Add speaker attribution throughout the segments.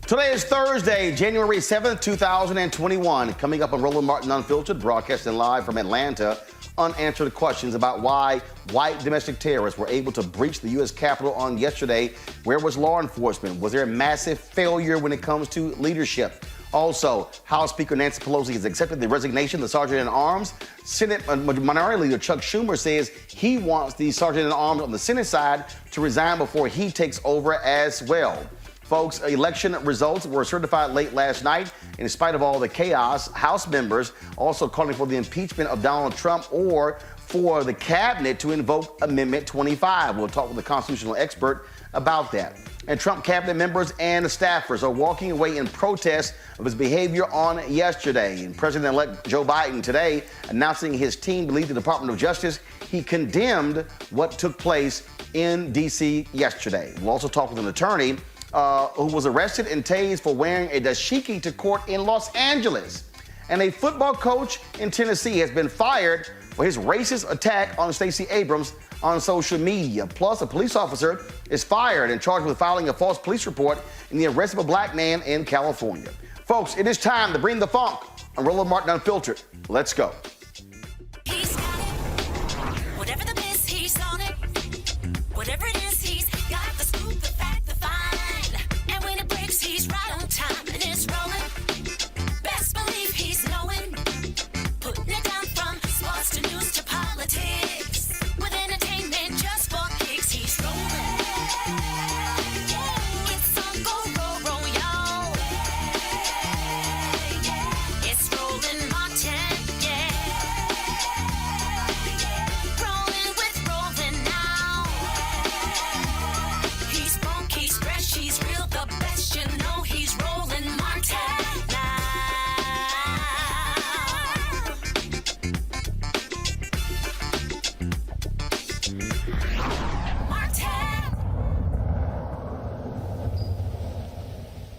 Speaker 1: Today is Thursday, January 7th, 2021. Coming up on Roland Martin Unfiltered, broadcasting live from Atlanta, unanswered questions about why white domestic terrorists were able to breach the U.S. Capitol on yesterday. Where was law enforcement? Was there a massive failure when it comes to leadership? Also, House Speaker Nancy Pelosi has accepted the resignation of the Sergeant-at-Arms. Senate Minority Leader Chuck Schumer says he wants the Sergeant-at-Arms on the Senate side to resign before he takes over as well. Folks, election results were certified late last night. In spite of all the chaos, House members also calling for the impeachment of Donald Trump or for the cabinet to invoke Amendment 25. We'll talk with a constitutional expert about that. And Trump cabinet members and staffers are walking away in protest of his behavior on yesterday. And President-elect Joe Biden today announcing his team to lead the Department of Justice. He condemned what took place in D.C. yesterday. We'll also talk with an attorney who was arrested and tased for wearing a dashiki to court in Los Angeles. And a football coach in Tennessee has been fired for his racist attack on Stacey Abrams on social media. Plus, a police officer is fired and charged with filing a false police report in the arrest of a black man in California. Folks, it is time to bring the funk on Roland Martin Unfiltered. Let's go.
Speaker 2: He's got it. Whatever the biz, he's on it. Whatever it is, he's got the scoop, the fact, the find. And when it breaks, he's right on time and it's rolling. Best believe he's knowing. Putting it down from sports to news to politics. With entertainment just for kicks, he's rolling. It's on go, y'all. It's Roland Martin, rolling with Roland now. He's funky, he's fresh, he's real, the best, you know he's Roland Martin now.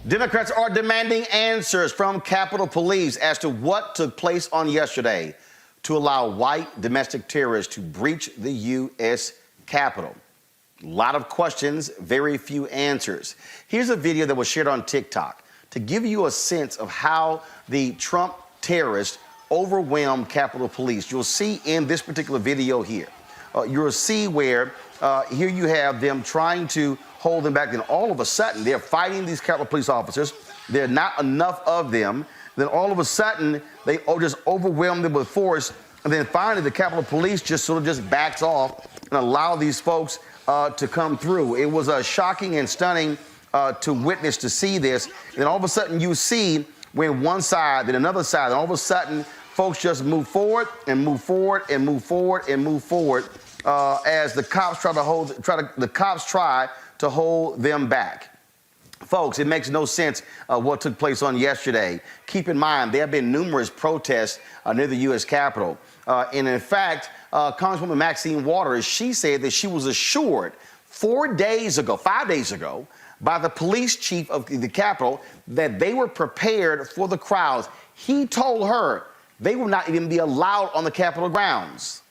Speaker 1: Democrats are demanding answers from Capitol Police as to what took place on yesterday to allow white domestic terrorists to breach the U.S. Capitol. A lot of questions, very few answers. Here's a video that was shared on TikTok to give you a sense of how the Trump terrorists overwhelmed Capitol Police. You'll see in this particular video here, you'll see where here you have them trying to hold them back. Then all of a sudden, they're fighting these Capitol Police officers. There are not enough of them. Then all of a sudden, they just overwhelm them with force. And then finally, the Capitol Police just sort of just backs off and allow these folks to come through. It was shocking and stunning to witness, to see this. And then all of a sudden, you see when one side, then another side, and all of a sudden, folks just move forward and move forward and move forward and move forward as the cops try to hold them back. Folks, it makes no sense what took place on yesterday. Keep in mind, there have been numerous protests near the U.S. Capitol. And in fact, Congresswoman Maxine Waters, she said that she was assured 5 days ago, by the police chief of the Capitol that they were prepared for the crowds. He told her they will not even be allowed on the Capitol grounds.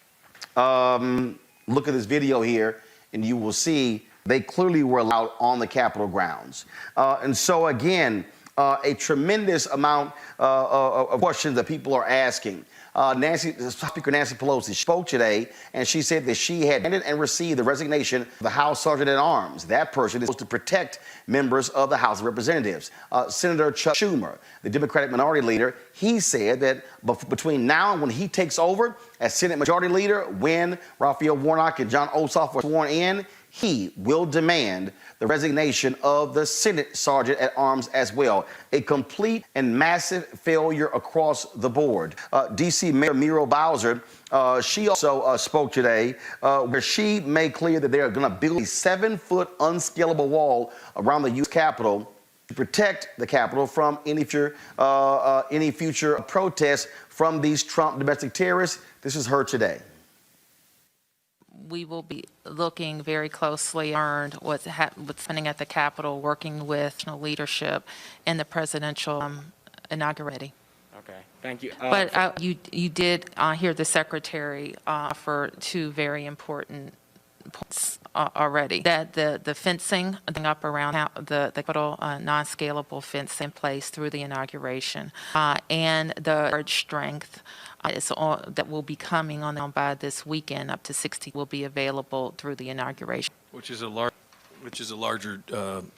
Speaker 1: Look at this video here, and you will see they clearly were allowed on the Capitol grounds. And so, again, a tremendous amount of questions that people are asking. Speaker Nancy Pelosi spoke today, and she said that she had handed and received the resignation of the House Sergeant-at-Arms. That person is supposed to protect members of the House of Representatives. Senator Chuck Schumer, the Democratic Minority Leader, he said that between now and when he takes over as Senate Majority Leader, when Raphael Warnock and John Ossoff were sworn in, he will demand the resignation of the Senate Sergeant-at-Arms as well. A complete and massive failure across the board. D.C. Mayor Muriel Bowser, she also spoke today where she made clear that they are going to build a 7-foot unscalable wall around the U.S. Capitol to protect the Capitol from any future protests from these Trump domestic terrorists. This is her today.
Speaker 3: We will be looking very closely at what's happening at the Capitol, working with leadership and the presidential inauguration.
Speaker 4: Okay, thank you.
Speaker 3: But you did hear the secretary offer two very important points already, that the fencing up around the Capitol, non-scalable fence in place through the inauguration, and the large strength that will be coming on by this weekend, up to 60 will be available through the inauguration.
Speaker 4: Which is a larger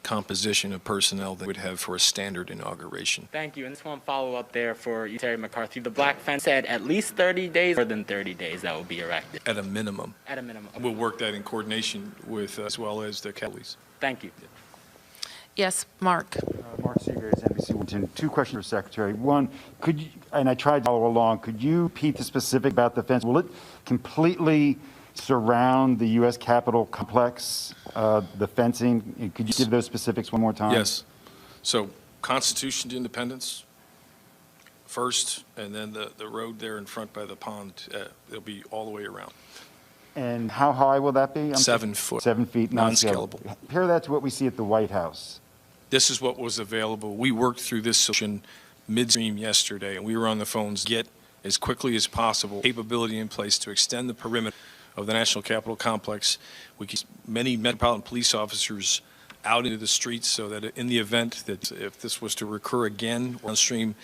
Speaker 4: composition of personnel than we would have for a standard inauguration.
Speaker 5: Thank you. And just one follow-up there for you, Terry McCarthy. The black fence said at least 30 days, more than 30 days that will be erected.
Speaker 4: At a minimum.
Speaker 5: At a minimum.
Speaker 4: We'll work that in coordination with, as well as the Police.
Speaker 5: Thank you.
Speaker 3: Yes, Mark.
Speaker 6: Mark Seagraves, NBC Washington. Two questions for Secretary. One, could you, and I tried to follow along, could you repeat the specific about the fence? Will it completely surround the U.S. Capitol complex, the fencing? Could you give those specifics one more time?
Speaker 4: Yes. So Constitution to Independence first, and then the road there in front by the pond, it'll be all the way around.
Speaker 6: And how high will that be?
Speaker 4: 7 foot.
Speaker 6: 7 feet,
Speaker 4: Non-scalable.
Speaker 6: Compare that to what we see at the White House.
Speaker 4: This is what was available. We worked through this solution midstream yesterday, and we were on the phones to get as quickly as possible capability in place to extend the perimeter of the National Capitol complex. We keep many Metropolitan Police officers out into the streets so that in the event that if this was to recur again downstream,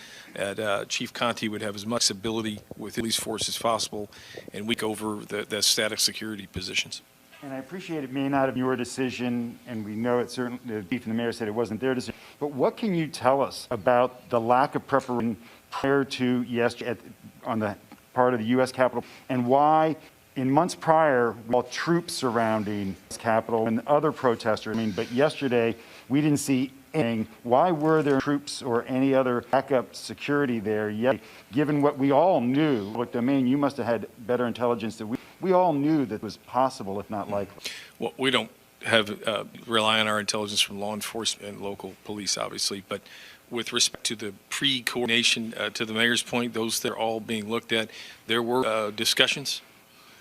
Speaker 4: Chief Conte would have as much ability with police force as possible and we go over the static security positions.
Speaker 6: And I appreciate it may not have been your decision, and we know it certainly, the chief and the mayor said it wasn't their decision, but what can you tell us about the lack of preparation prior to yesterday on the part of the U.S. Capitol, and why in months prior, while troops surrounding this Capitol and other protesters, but yesterday we didn't see anything. Why were there troops or any other backup security there yet? Given what we all knew, public domain, you must have had better intelligence than we all knew that was possible, if not likely.
Speaker 4: Well, we don't have rely on our intelligence from law enforcement and local police, obviously, but with respect to the pre-coordination, to the mayor's point, those that are all being looked at, there were discussions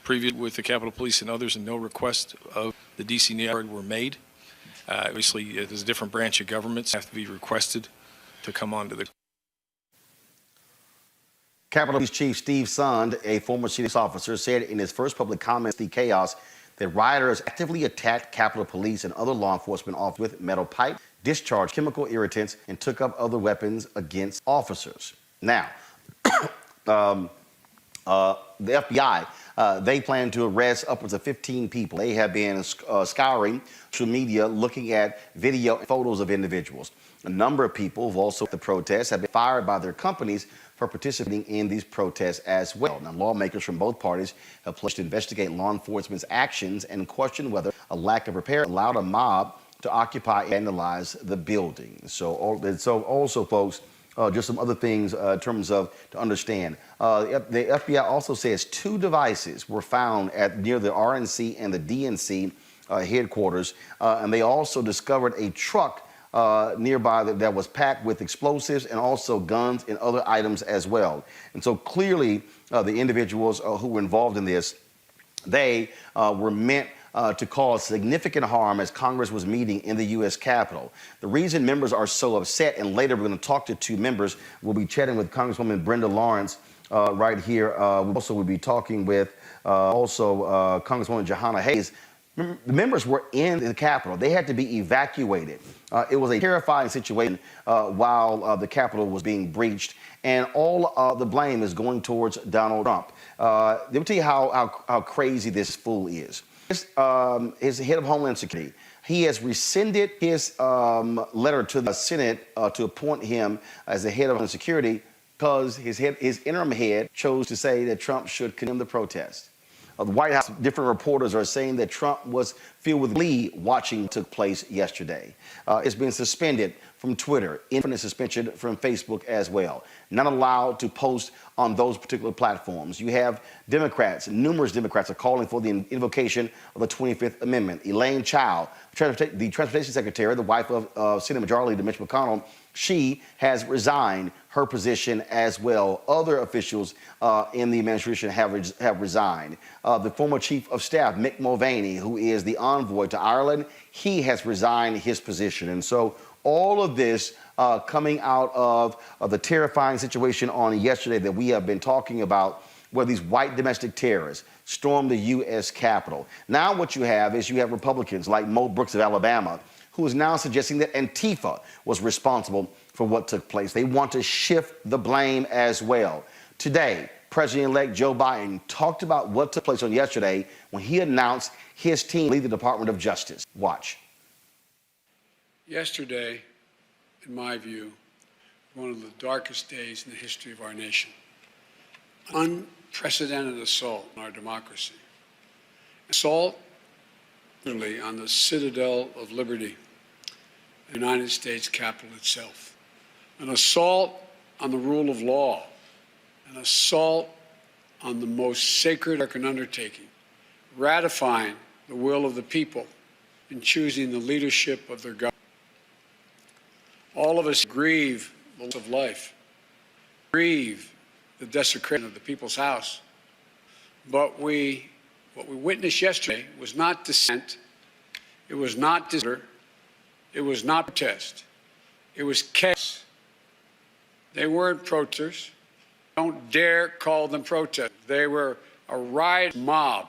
Speaker 4: previous with the Capitol Police and others, and no request of the D.C. Neighborhood were made. Obviously, there's a different branch of governments have to be requested to come onto the.
Speaker 1: Capitol Police Chief Steve Sund, a former police officer, said in his first public comments the chaos that rioters actively attacked Capitol Police and other law enforcement officers with metal pipe, discharged chemical irritants, and took up other weapons against officers. Now, the FBI, they plan to arrest upwards of 15 people. They have been scouring social media, looking at video and photos of individuals. A number of people who've also the protests have been fired by their companies for participating in these protests as well. Now, lawmakers from both parties have pledged to investigate law enforcement's actions and question whether a lack of repair allowed a mob to occupy and vandalize the building. So also, folks, just some other things in terms of to understand. The FBI also says 2 devices were found near the RNC and the DNC headquarters, and they also discovered a truck nearby that was packed with explosives and also guns and other items as well. And so clearly, the individuals who were involved in this, they were meant to cause significant harm as Congress was meeting in the U.S. Capitol. The reason members are so upset, and later we're going to talk to 2 members, we'll be chatting with Congresswoman Brenda Lawrence right here. We also will be talking with Congresswoman Jahana Hayes. The members were in the Capitol. They had to be evacuated. It was a terrifying situation while the Capitol was being breached, and all the blame is going towards Donald Trump. Let me tell you how crazy this fool is. His head of Homeland Security, he has rescinded his letter to the Senate to appoint him as the head of Homeland Security because his interim head chose to say that Trump should condemn the protest. The White House, different reporters are saying that Trump was filled with glee watching what took place yesterday. It's been suspended from Twitter, infinite suspension from Facebook as well. Not allowed to post on those particular platforms. You have Democrats, numerous Democrats are calling for the invocation of the 25th Amendment. Elaine Chao, the Transportation Secretary, the wife of Senate Majority Leader Mitch McConnell, she has resigned her position as well. Other officials in the administration have resigned. The former Chief of Staff, Mick Mulvaney, who is the envoy to Ireland, he has resigned his position. And so all of this coming out of the terrifying situation on yesterday that we have been talking about, where these white domestic terrorists stormed the U.S. Capitol. Now what you have is Republicans like Mo Brooks of Alabama, who is now suggesting that Antifa was responsible for what took place. They want to shift the blame as well. Today, President-elect Joe Biden talked about what took place on yesterday when he announced his team lead the Department of Justice. Watch.
Speaker 7: Yesterday, in my view, one of the darkest days in the history of our nation. Unprecedented assault on our democracy. Assault, literally, on the citadel of liberty, the United States Capitol itself. An assault on the rule of law. An assault on the most sacred American undertaking, ratifying the will of the people in choosing the leadership of their government. All of us grieve the loss of life, grieve the desecration of the people's house. But what we witnessed yesterday was not dissent, it was not disorder, it was not protest, it was chaos. They weren't protesters. Don't dare call them protesters. They were a riot mob,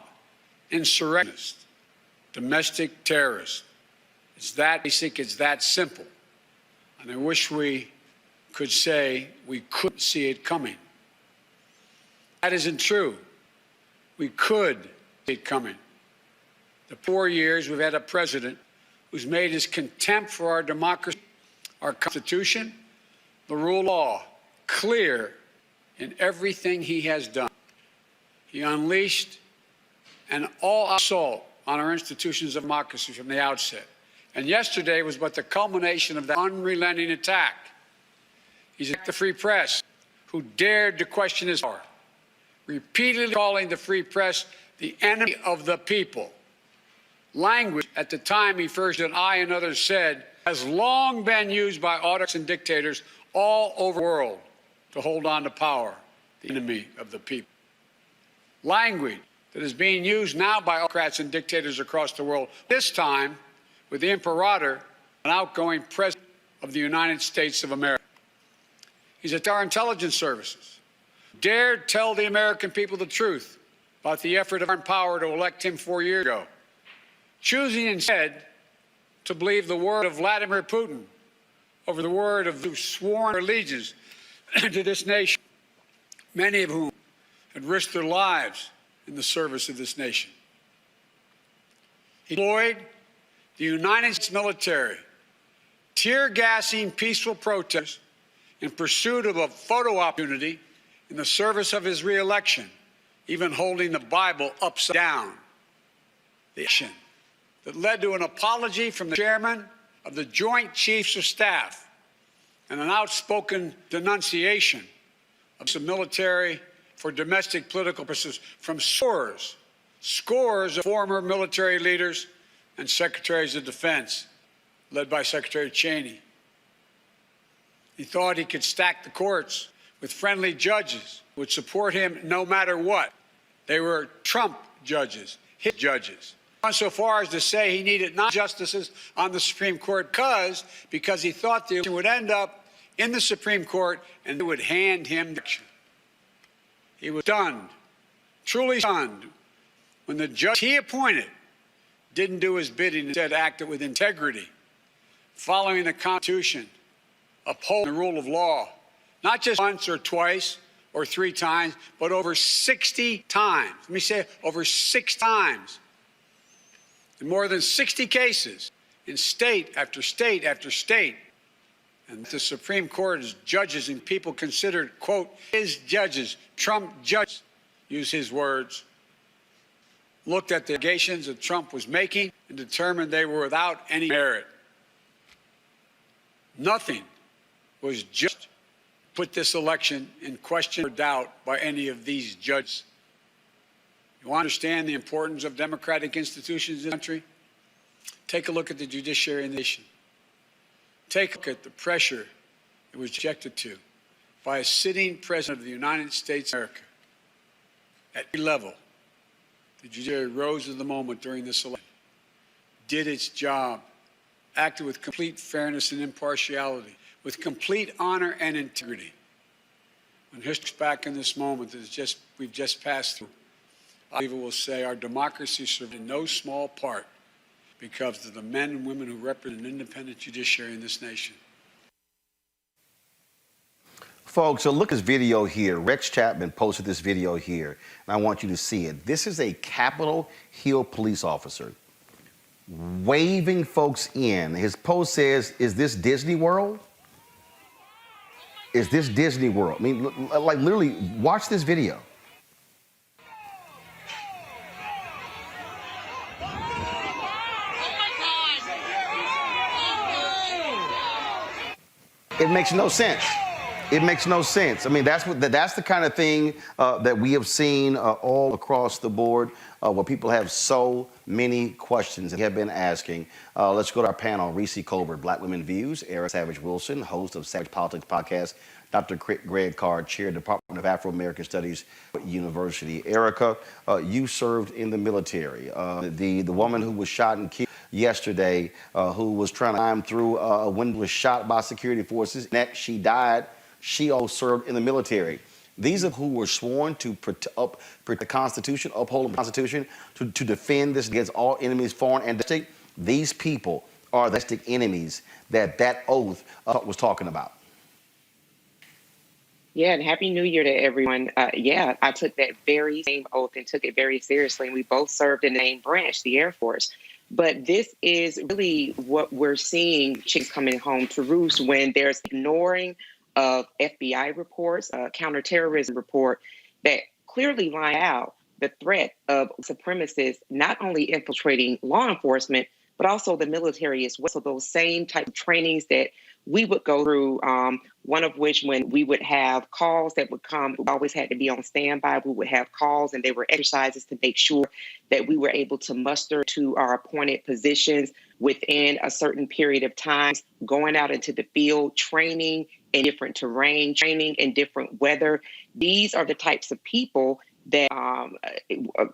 Speaker 7: insurrectionists, domestic terrorists. It's that basic, it's that simple. And I wish we could say we couldn't see it coming. That isn't true. We could see it coming. The 4 years we've had a president who's made his contempt for our democracy, our Constitution, the rule of law, clear in everything he has done. He unleashed an all-out assault on our institutions of democracy from the outset. And yesterday was but the culmination of that unrelenting attack. He's attacked the free press, who dared to question his power, repeatedly calling the free press the enemy of the people. Language at the time he first and I and others said has long been used by autocrats and dictators all over the world to hold on to power, the enemy of the people. Language that is being used now by autocrats and dictators across the world, this time with the imperator, an outgoing president of the United States of America. He's at our intelligence services, dared tell the American people the truth about the effort of our power to elect him 4 years ago, choosing instead to believe the word of Vladimir Putin over the word of those sworn allegiance to this nation, many of whom had risked their lives in the service of this nation. He deployed the United States military, tear-gassing peaceful protesters in pursuit of a photo opportunity in the service of his re-election, even holding the Bible upside down. The action that led to an apology from the chairman of the Joint Chiefs of Staff and an outspoken denunciation of the military for domestic political purposes from scores of former military leaders and secretaries of defense, led by Secretary Cheney. He thought he could stack the courts with friendly judges who would support him no matter what. They were Trump judges, his judges. Gone so far as to say he needed not justices on the Supreme Court because he thought the election would end up in the Supreme Court and they would hand him the election. He was stunned, truly stunned, when the judge he appointed didn't do his bidding, instead acted with integrity, following the Constitution, upholding the rule of law, not just once or twice or 3 times, but over 60 times. Let me say over 6 times. In more than 60 cases, in state after state after state. And the Supreme Court's judges and people considered, quote, his judges, Trump judges, use his words, looked at the allegations that Trump was making and determined they were without any merit. Nothing was just put this election in question or doubt by any of these judges. You want to understand the importance of democratic institutions in the country? Take a look at the judiciary in the nation. Take a look at the pressure it was subjected to by a sitting president of the United States of America. At every level, the judiciary rose to the moment during this election, did its job, acted with complete fairness and impartiality, with complete honor and integrity. When history looks back in this moment that we've just passed through, People will say our democracy served in no small part because of the men and women who represent an independent judiciary in this nation.
Speaker 1: Folks, so look at this video here. Rex Chapman posted this video here, and I want you to see it. This is a Capitol Hill police officer waving folks in. His post says, "Is this Disney World? Is this Disney World?" I mean, like literally, watch this video. It makes no sense. It makes no sense. I mean, that's the kind of thing that we have seen all across the board, where people have so many questions and have been asking. Let's go to our panel. Reese Colbert, Black Women Views. Eric Savage Wilson, host of Savage Politics Podcast. Dr. Greg Carr, Chair, Department of Afro-American Studies at University. Erica, you served in the military. The woman who was shot and killed yesterday, who was trying to climb through a window, was shot by security forces. Next, she died. She also served in the military. These are who were sworn to protect the Constitution, uphold the Constitution, to defend this against all enemies, foreign and domestic. These people are the domestic enemies that oath was talking about.
Speaker 8: Yeah, and Happy New Year to everyone. Yeah, I took that very same oath and took it very seriously. And we both served in the same branch, the Air Force. But this is really what we're seeing, chicks coming home to roost, when there's ignoring of FBI reports, a counterterrorism report that clearly line out the threat of supremacists not only infiltrating law enforcement, but also the military as well. So those same type of trainings that we would go through, one of which when we would have calls that would come, we always had to be on standby. We would have calls, and they were exercises to make sure that we were able to muster to our appointed positions within a certain period of time, going out into the field, training in different terrain, training in different weather. These are the types of people that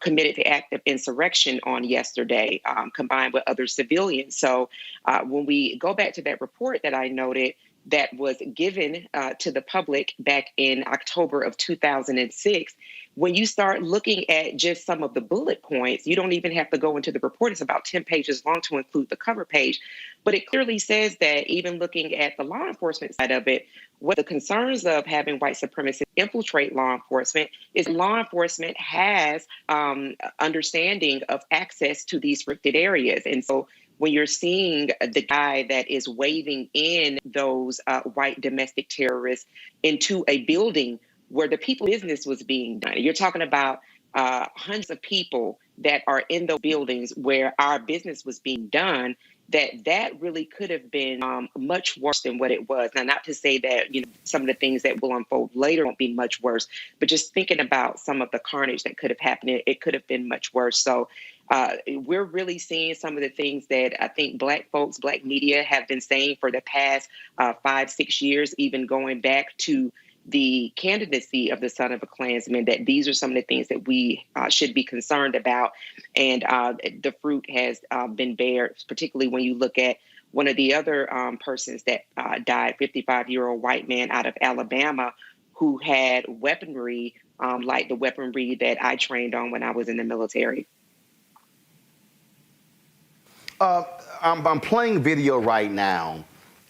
Speaker 8: committed the act of insurrection on yesterday, combined with other civilians. So when we go back to that report that I noted that was given to the public back in October of 2006, when you start looking at just some of the bullet points, you don't even have to go into the report. It's about 10 pages long to include the cover page. But it clearly says that even looking at the law enforcement side of it, what the concerns of having white supremacists infiltrate law enforcement is law enforcement has understanding of access to these restricted areas. And so when you're seeing the guy that is waving in those white domestic terrorists into a building where the people business was being done, you're talking about hundreds of people that are in those buildings where our business was being done, that really could have been much worse than what it was. Now, not to say that some of the things that will unfold later won't be much worse, but just thinking about some of the carnage that could have happened, it could have been much worse. So we're really seeing some of the things that I think Black folks, Black media have been saying for the past 5-6 years, even going back to the candidacy of the son of a Klansman, that these are some of the things that we should be concerned about. And the fruit has been bared, particularly when you look at one of the other persons that died, 55-year-old white man out of Alabama, who had weaponry like the weaponry that I trained on when I was in the military. I'm playing video right now,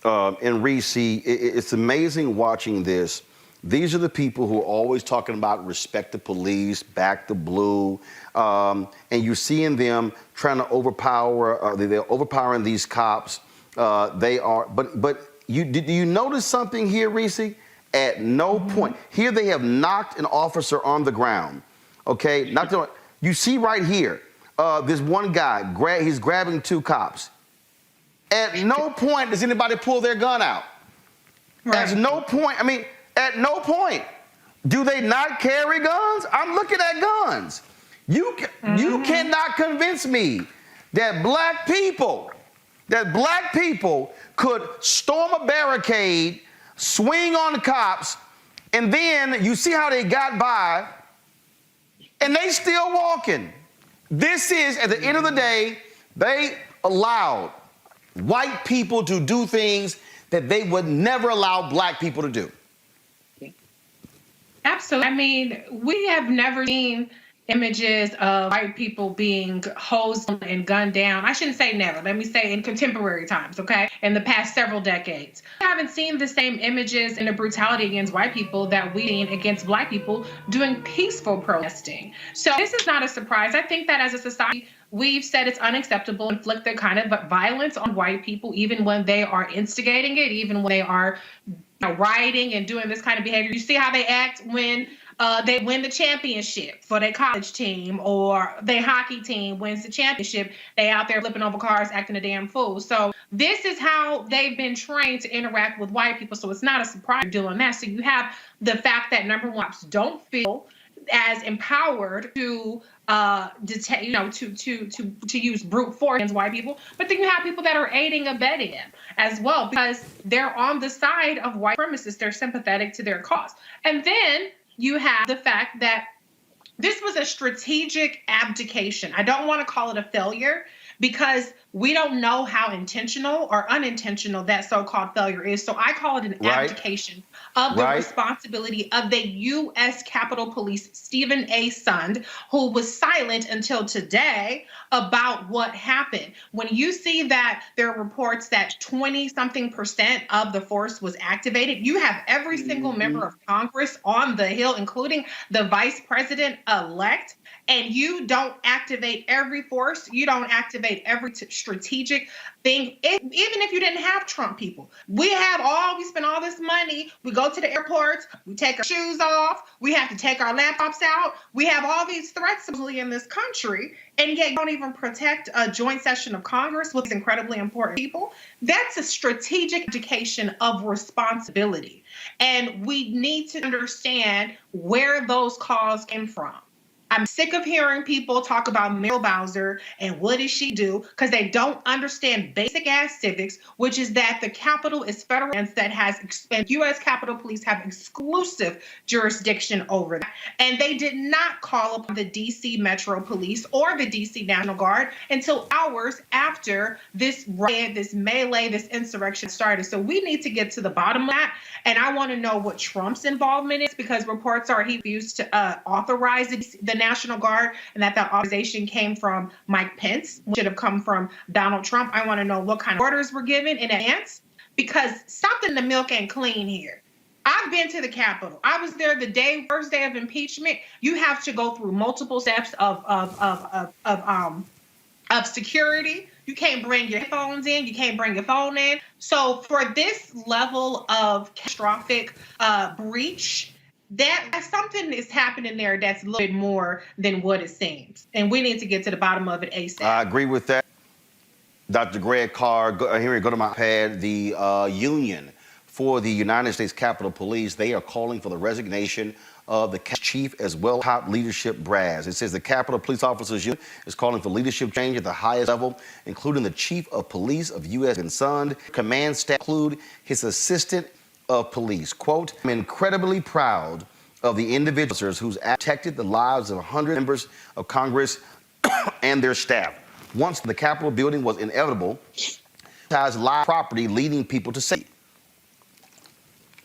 Speaker 8: and Reese, it's amazing watching this. These are the people who are always talking about respect the police, back the blue, and you're seeing them trying to overpower. They're overpowering these cops. They are, but do you notice something here, Reese? At no point here they have knocked an officer on the ground. Okay, you see right here, this one guy he's grabbing two cops. At no point does anybody pull their gun out. Right. At no point. I mean. At no point do they not carry guns. I'm looking at guns. You cannot convince me that black people could storm a barricade, swing on the cops, and then you see how they got by, and they still walking. This is, at the end of the day, they allowed white people to do things that they would never allow black people to do.
Speaker 9: Absolutely. I mean, we have never seen images of white people being hosed and gunned down. I shouldn't say never. Let me say in contemporary times, okay? In the past several decades. We haven't seen the same images and the brutality against white people that we've seen against black people doing peaceful protesting. So this is not a surprise. I think that as a society, we've said it's unacceptable to inflict the kind of violence on white people, even when they are instigating it, even when they are rioting and doing this kind of behavior. You see how they act when they win the championship for their college team, or their hockey team wins the championship. They out there flipping over cars, acting a damn fool. So this is how they've been trained to interact with white people. So it's not a surprise they're doing that. So you have the fact that number one, don't feel as empowered to to use brute force against white people, but then you have people that are aiding and abetting them as well, because they're on the side of white supremacists. They're sympathetic to their cause. And then you have the fact that this was a strategic abdication. I don't want to call it a failure, because we don't know how intentional or unintentional that so-called failure is. So I call it an abdication of the responsibility of the U.S. Capitol Police, Stephen A. Sund, who was silent until today about what happened. When you see that there are reports that 20-something% of the force was activated, you have every single member of Congress on the Hill, including the vice president-elect, and you don't activate every force, you don't activate every strategic thing, even if you didn't have Trump people. We spend all this money, we go to the airports, we take our shoes off, we have to take our laptops out, we have all these threats in this country, and yet you don't even protect a joint session of Congress with these incredibly important people. That's a strategic abdication of responsibility. And we need to understand where those calls came from. I'm sick of hearing people talk about Muriel Bowser and what does she do, because they don't understand basic ass civics, which is that the Capitol is federal and that and U.S. Capitol Police have exclusive jurisdiction over that. And they did not call upon the D.C. Metro Police or the D.C. National Guard until hours after this riot, this melee, this insurrection started. So we need to get to the bottom of that. And I want to know what Trump's involvement is, because reports are he refused to authorize the National Guard, and that authorization came from Mike Pence, which should have come from Donald Trump. I want to know what kind of orders were given in advance, because something in the milk ain't clean here. I've been to the Capitol. I was there the first day of impeachment. You have to go through multiple steps of security. You can't bring your phones in. You can't bring your phone in. So for this level of catastrophic breach, that something is happening there that's a little bit more than what it seems. And we need to get to the bottom of it ASAP.
Speaker 1: I agree with that. Dr. Greg Carr, here we go to my pad. The union for the United States Capitol Police, they are calling for the resignation of the chief as well as top leadership brass. It says the Capitol Police Officers Union is calling for leadership change at the highest level, including the chief of police of U.S. Sund. Command staff include his assistant of police. Quote, I'm incredibly proud of the individuals who's protected the lives of 100 members of Congress and their staff. Once the Capitol building was inevitable, has live property leading people to safety.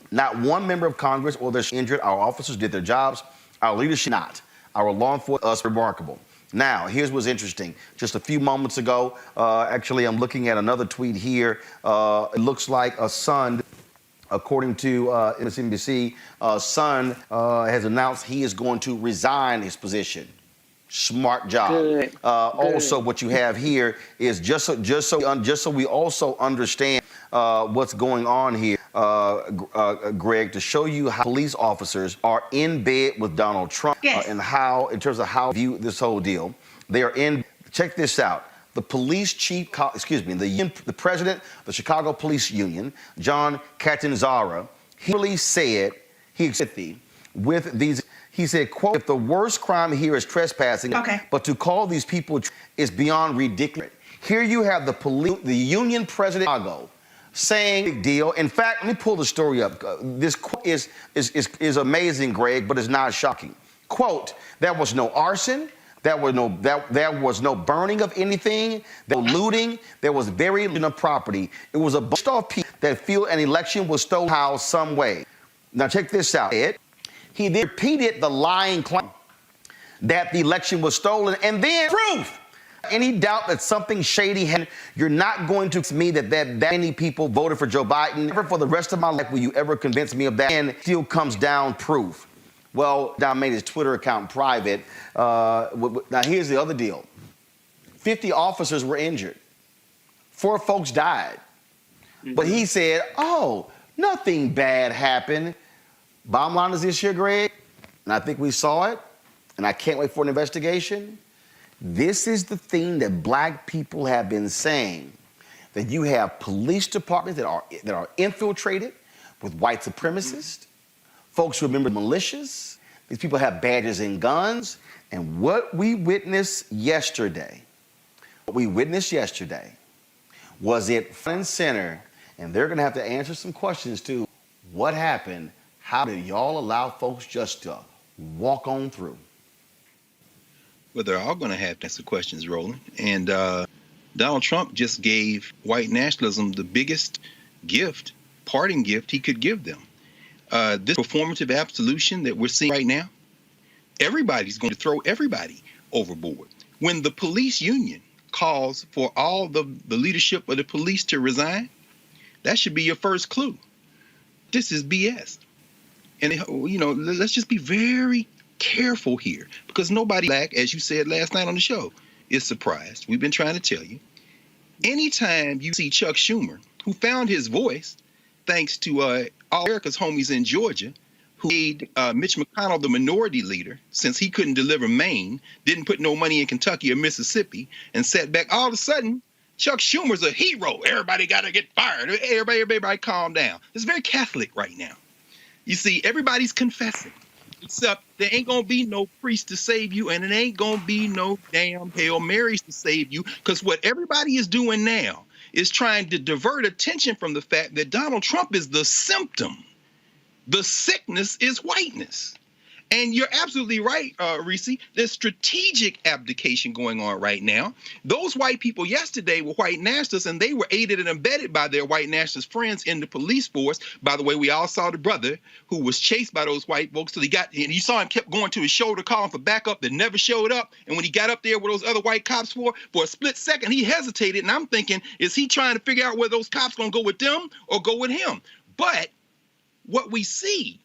Speaker 1: Not one member of Congress or their injured. Our officers did their jobs. Our leadership not. Our law enforcement us remarkable. Now, here's what's interesting. Just a few moments ago, actually, I'm looking at another tweet here. It looks like a son, according to MSNBC, Sund has announced he is going to resign his position. Smart job.
Speaker 8: Good.
Speaker 1: Also, what you have here is just so we also understand what's going on here, Greg, to show you how police officers are in bed with Donald Trump.
Speaker 9: Yes.
Speaker 1: And how, in terms of how they view this whole deal, they are in. Check this out. The police chief, the president of the Chicago Police Union, John Catanzara, he really said, he said, quote, if the worst crime here is trespassing, but to call these people is beyond ridiculous. Here you have the union president of Chicago saying big deal. In fact, let me pull the story up. This quote is amazing, Greg, but it's not shocking. Quote, there was no arson. There was no burning of anything. There was no looting. There was very little property. It was a bunch of people that feel an election was stolen somehow, some way. Now check this out. He then repeated the lying claim. that the election was stolen, and then proof. Any doubt that something shady happened, you're not going to me that many people voted for Joe Biden. Never for the rest of my life will you ever convince me of that. And still comes down proof. Well, Don made his Twitter account private. Now, here's the other deal. 50 officers were injured. 4 folks died. But he said, oh, nothing bad happened. Bottom line is this here, Greg, and I think we saw it, and I can't wait for an investigation. This is the thing that black people have been saying, that you have police departments that are infiltrated with white supremacists, folks who remember militias. These people have badges and guns. And what we witnessed yesterday was it front and center, and they're going to have to answer some questions too. What happened? How did y'all allow folks just to walk on through?
Speaker 10: Well, they're all going to have to answer questions, Roland. And Donald Trump just gave white nationalism the biggest gift, parting gift he could give them. This performative absolution that we're seeing right now, everybody's going to throw everybody overboard. When the police union calls for all the leadership of the police to resign, that should be your first clue. This is BS. And, let's just be very careful here, because nobody, as you said last night on the show, is surprised. We've been trying to tell you. Anytime you see Chuck Schumer, who found his voice thanks to all America's homies in Georgia, who made Mitch McConnell the minority leader since he couldn't deliver Maine, didn't put no money in Kentucky or Mississippi, and sat back, all of a sudden, Chuck Schumer's a hero. Everybody got to get fired. Everybody calm down. It's very Catholic right now. You see, everybody's confessing. Except there ain't going to be no priest to save you, and it ain't going to be no damn Hail Marys to save you, because what everybody is doing now is trying to divert attention from the fact that Donald Trump is the symptom. The sickness is whiteness. And you're absolutely right, Reese. There's strategic abdication going on right now. Those white people yesterday were white nationalists, and they were aided and abetted by their white nationalist friends in the police force. By the way, we all saw the brother who was chased by those white folks till and you saw him kept going to his shoulder calling for backup that never showed up. And when he got up there with those other white cops for a split second, he hesitated. And I'm thinking, is he trying to figure out whether those cops going to go with them or go with him? But what we see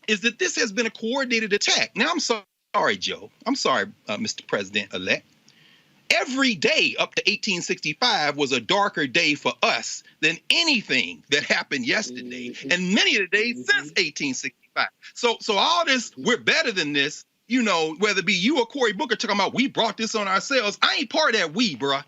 Speaker 10: is that this has been a coordinated attack. Now, I'm sorry, Joe. I'm sorry, Mr. President-elect. Every day up to 1865 was a darker day for us than anything that happened yesterday, and many of the days since 1865. So all this, we're better than this, whether it be you or Cory Booker talking about we brought this on ourselves. I ain't part of that we, bruh.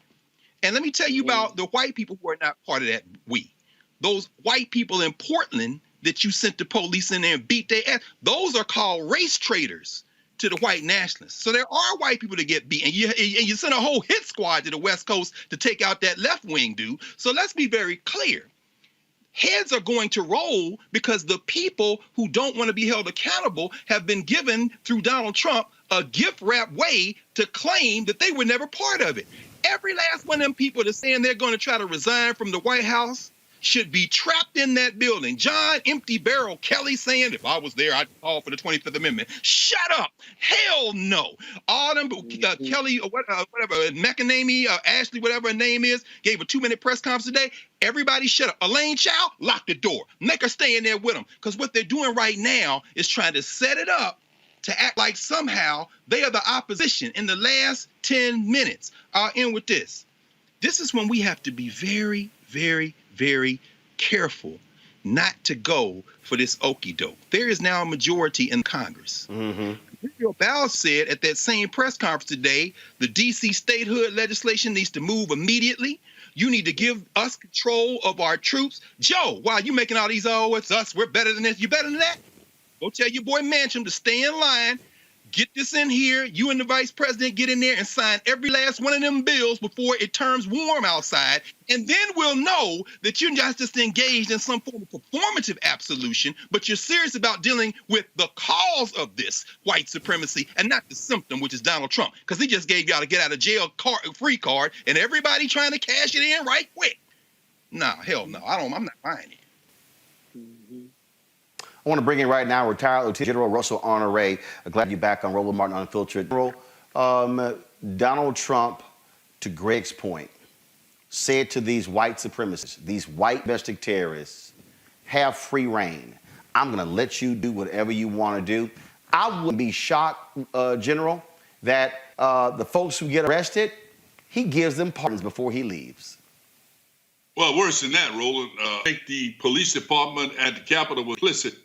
Speaker 10: And let me tell you about the white people who are not part of that we. Those white people in Portland that you sent the police in there and beat their ass, those are called race traitors to the white nationalists. So there are white people that get beat, and you send a whole hit squad to the West Coast to take out that left wing dude. So let's be very clear. Heads are going to roll because the people who don't want to be held accountable have been given, through Donald Trump, a gift wrap way to claim that they were never part of it. Every last one of them people that's saying they're going to try to resign from the White House should be trapped in that building. John Empty Barrel Kelly saying, if I was there, I'd call for the 25th Amendment. Shut up. Hell no. All them, Kelly, or whatever, McEnamey, Ashley, whatever her name is, gave a 2-minute press conference today. Everybody shut up. Elaine Chao, lock the door. Make her stay in there with them. Because what they're doing right now is trying to set it up to act like somehow they are the opposition in the last 10 minutes. I'll end with this. This is when we have to be very, very, very careful not to go for this okie doke. There is now a majority in Congress. Bill Bowles said at that same press conference today, the D.C. statehood legislation needs to move immediately. You need to give us control of our troops. Joe, why are you making all these, oh, it's us, we're better than this. You better than that? Go tell your boy Manchin to stay in line. Get this in here. You and the vice president get in there and sign every last one of them bills before it turns warm outside. And then we'll know that you're not just engaged in some form of performative absolution, but you're serious about dealing with the cause of this white supremacy and not the symptom, which is Donald Trump. Because he just gave y'all a get out of jail free card and everybody trying to cash it in right quick. Nah, hell no. I'm not buying it.
Speaker 1: I want to bring in right now retired Lieutenant General Russell Honore. Glad you're back on Roland Martin Unfiltered. General, Donald Trump, to Greg's point, said to these white supremacists, these white domestic terrorists, have free reign. I'm going to let you do whatever you want to do. I wouldn't be shocked, General, that the folks who get arrested, he gives them pardons before he leaves.
Speaker 11: Well, worse than that, Roland. I think the police department at the Capitol was complicit.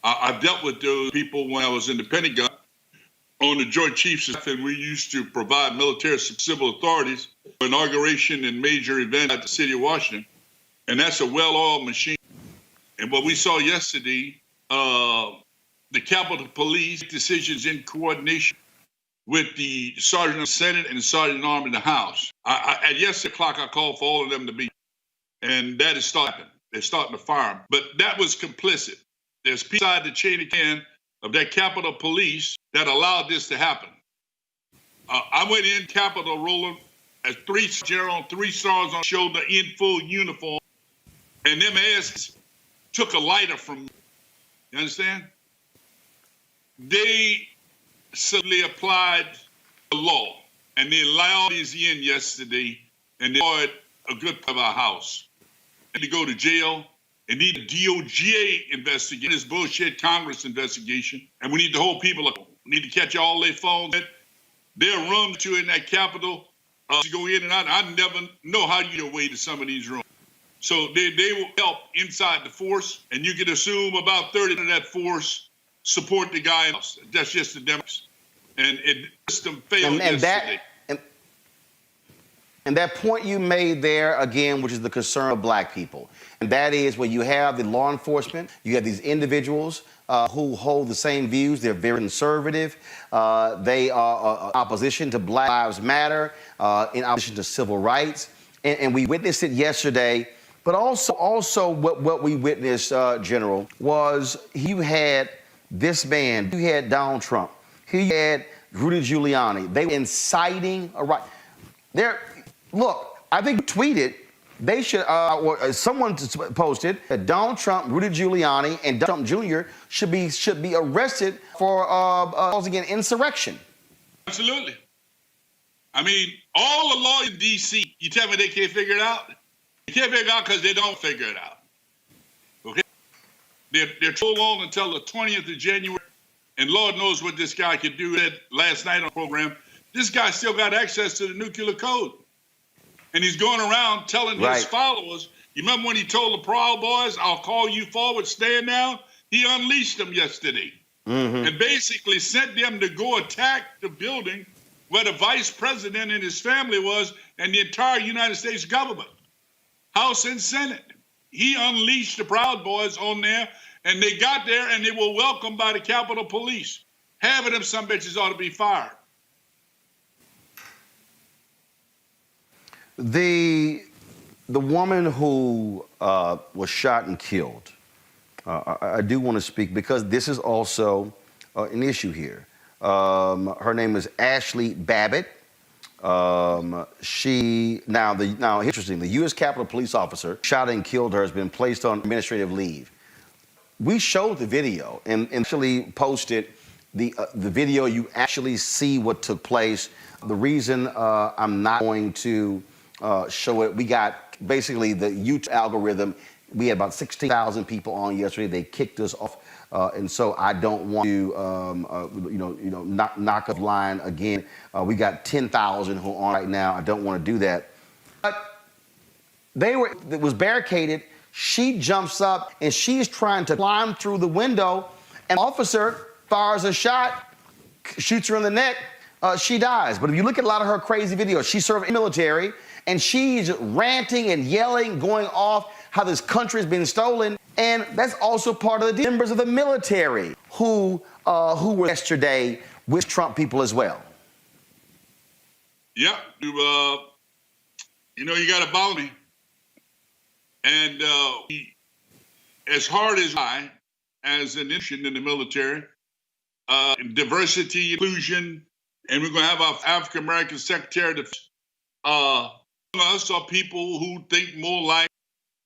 Speaker 11: I've dealt with those people when I was in the Pentagon on the Joint Chiefs staff, and we used to provide military civil authorities for inauguration and major events at the city of Washington. And that's a well-oiled machine. And what we saw yesterday, the Capitol Police decisions in coordination with the Sergeant of the Senate and the Sergeant at Arms in the House. At yesterday o'clock, I called for all of them to be, and that is starting. They're starting to fire them. But that was complicit. There's people inside the chain of command of that Capitol Police that allowed this to happen. I went in Capitol, Roland, as 3 general, 3 stars on shoulder, in full uniform, and them asses took a lighter from me. You understand? They simply applied the law, and they allowed these in yesterday, and they destroyed a good part of our house. And to go to jail, and need a DOJ investigation, this bullshit Congress investigation, and we need to hold people up. We need to catch all their phones. They're rooms to in that Capitol to go in and out. I never know how you get away to some of these rooms. So they will help inside the force, and you can assume about 30 of that force support the guy else. That's just the Democrats. And the system failed yesterday.
Speaker 1: And that point you made there, again, which is the concern of black people, and that is when you have the law enforcement, you have these individuals who hold the same views. They're very conservative. They are opposition to Black Lives Matter, in opposition to civil rights. And we witnessed it yesterday. But also what we witnessed, General, was you had this man, you had Donald Trump, he had Rudy Giuliani. They were inciting a riot. Look, I think you tweeted, they should, or someone posted that Donald Trump, Rudy Giuliani, and Donald Trump Jr. should be arrested for causing an insurrection.
Speaker 11: Absolutely. I mean, all the law in D.C., you tell me they can't figure it out? They can't figure it out because they don't figure it out. Okay? They're so long until the 20th of January, and Lord knows what this guy could do. Last night on the program, this guy still got access to the nuclear code. And he's going around telling his followers, you remember when he told the Proud Boys, I'll call you forward, stand down? He unleashed them yesterday and basically sent them to go attack the building where the vice president and his family was and the entire United States government, House and Senate. He unleashed the Proud Boys on there, and they got there and they were welcomed by the Capitol Police. Half of them some bitches ought to be fired.
Speaker 1: The woman who was shot and killed, I do want to speak because this is also an issue here. Her name is Ashley Babbitt. Interesting, the U.S. Capitol Police officer shot and killed her has been placed on administrative leave. We showed the video and actually posted the video. You actually see what took place. The reason I'm not going to show it, we got basically the YouTube algorithm. We had about 16,000 people on yesterday. They kicked us off, and so I don't want to, knock up line again. We got 10,000 who are on right now. I don't want to do that. But it was barricaded. She jumps up and she's trying to climb through the window. An officer fires a shot, shoots her in the neck. She dies. But if you look at a lot of her crazy videos, she served in the military. And she's ranting and yelling, going off how this country has been stolen. And that's also part of the members of the military who were yesterday with Trump people as well.
Speaker 11: Yeah, you got to follow me. And as hard as I, as an institution in the military, diversity, inclusion, and we're going to have our African-American Secretary of Defense, us are people who think more like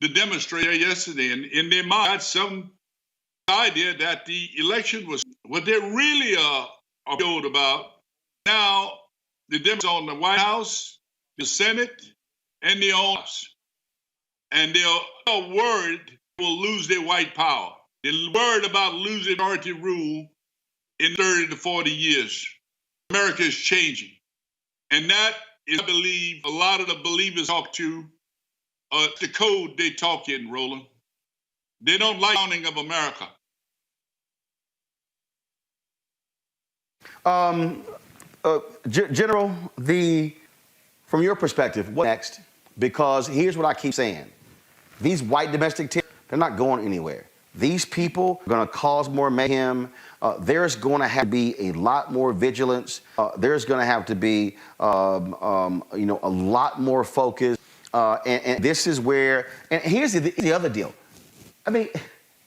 Speaker 11: the demonstrator yesterday, and in their mind, some idea that the election was what they really are told about. Now, the Democrats on the White House, the Senate, and the House. And they're worried they will lose their white power. They're worried about losing minority rule in 30 to 40 years. America is changing. And that is, I believe, a lot of the believers talk to, the code they talk in, Roland. They don't like the founding of America.
Speaker 1: General, from your perspective, what next? Because here's what I keep saying. These white domestic terrorists, they're not going anywhere. These people are going to cause more mayhem. There's going to have to be a lot more vigilance. There's going to have to be, a lot more focus. And this is where, and here's the other deal. I mean,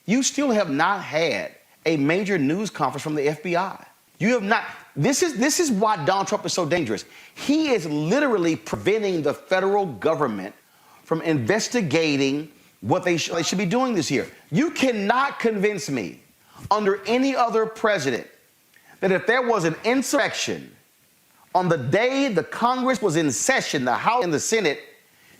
Speaker 1: you still have not had a major news conference from the FBI. You have not. This is why Donald Trump is so dangerous. He is literally preventing the federal government from investigating what they should be doing this year. You cannot convince me under any other president that if there was an insurrection on the day the Congress was in session, the House and the Senate,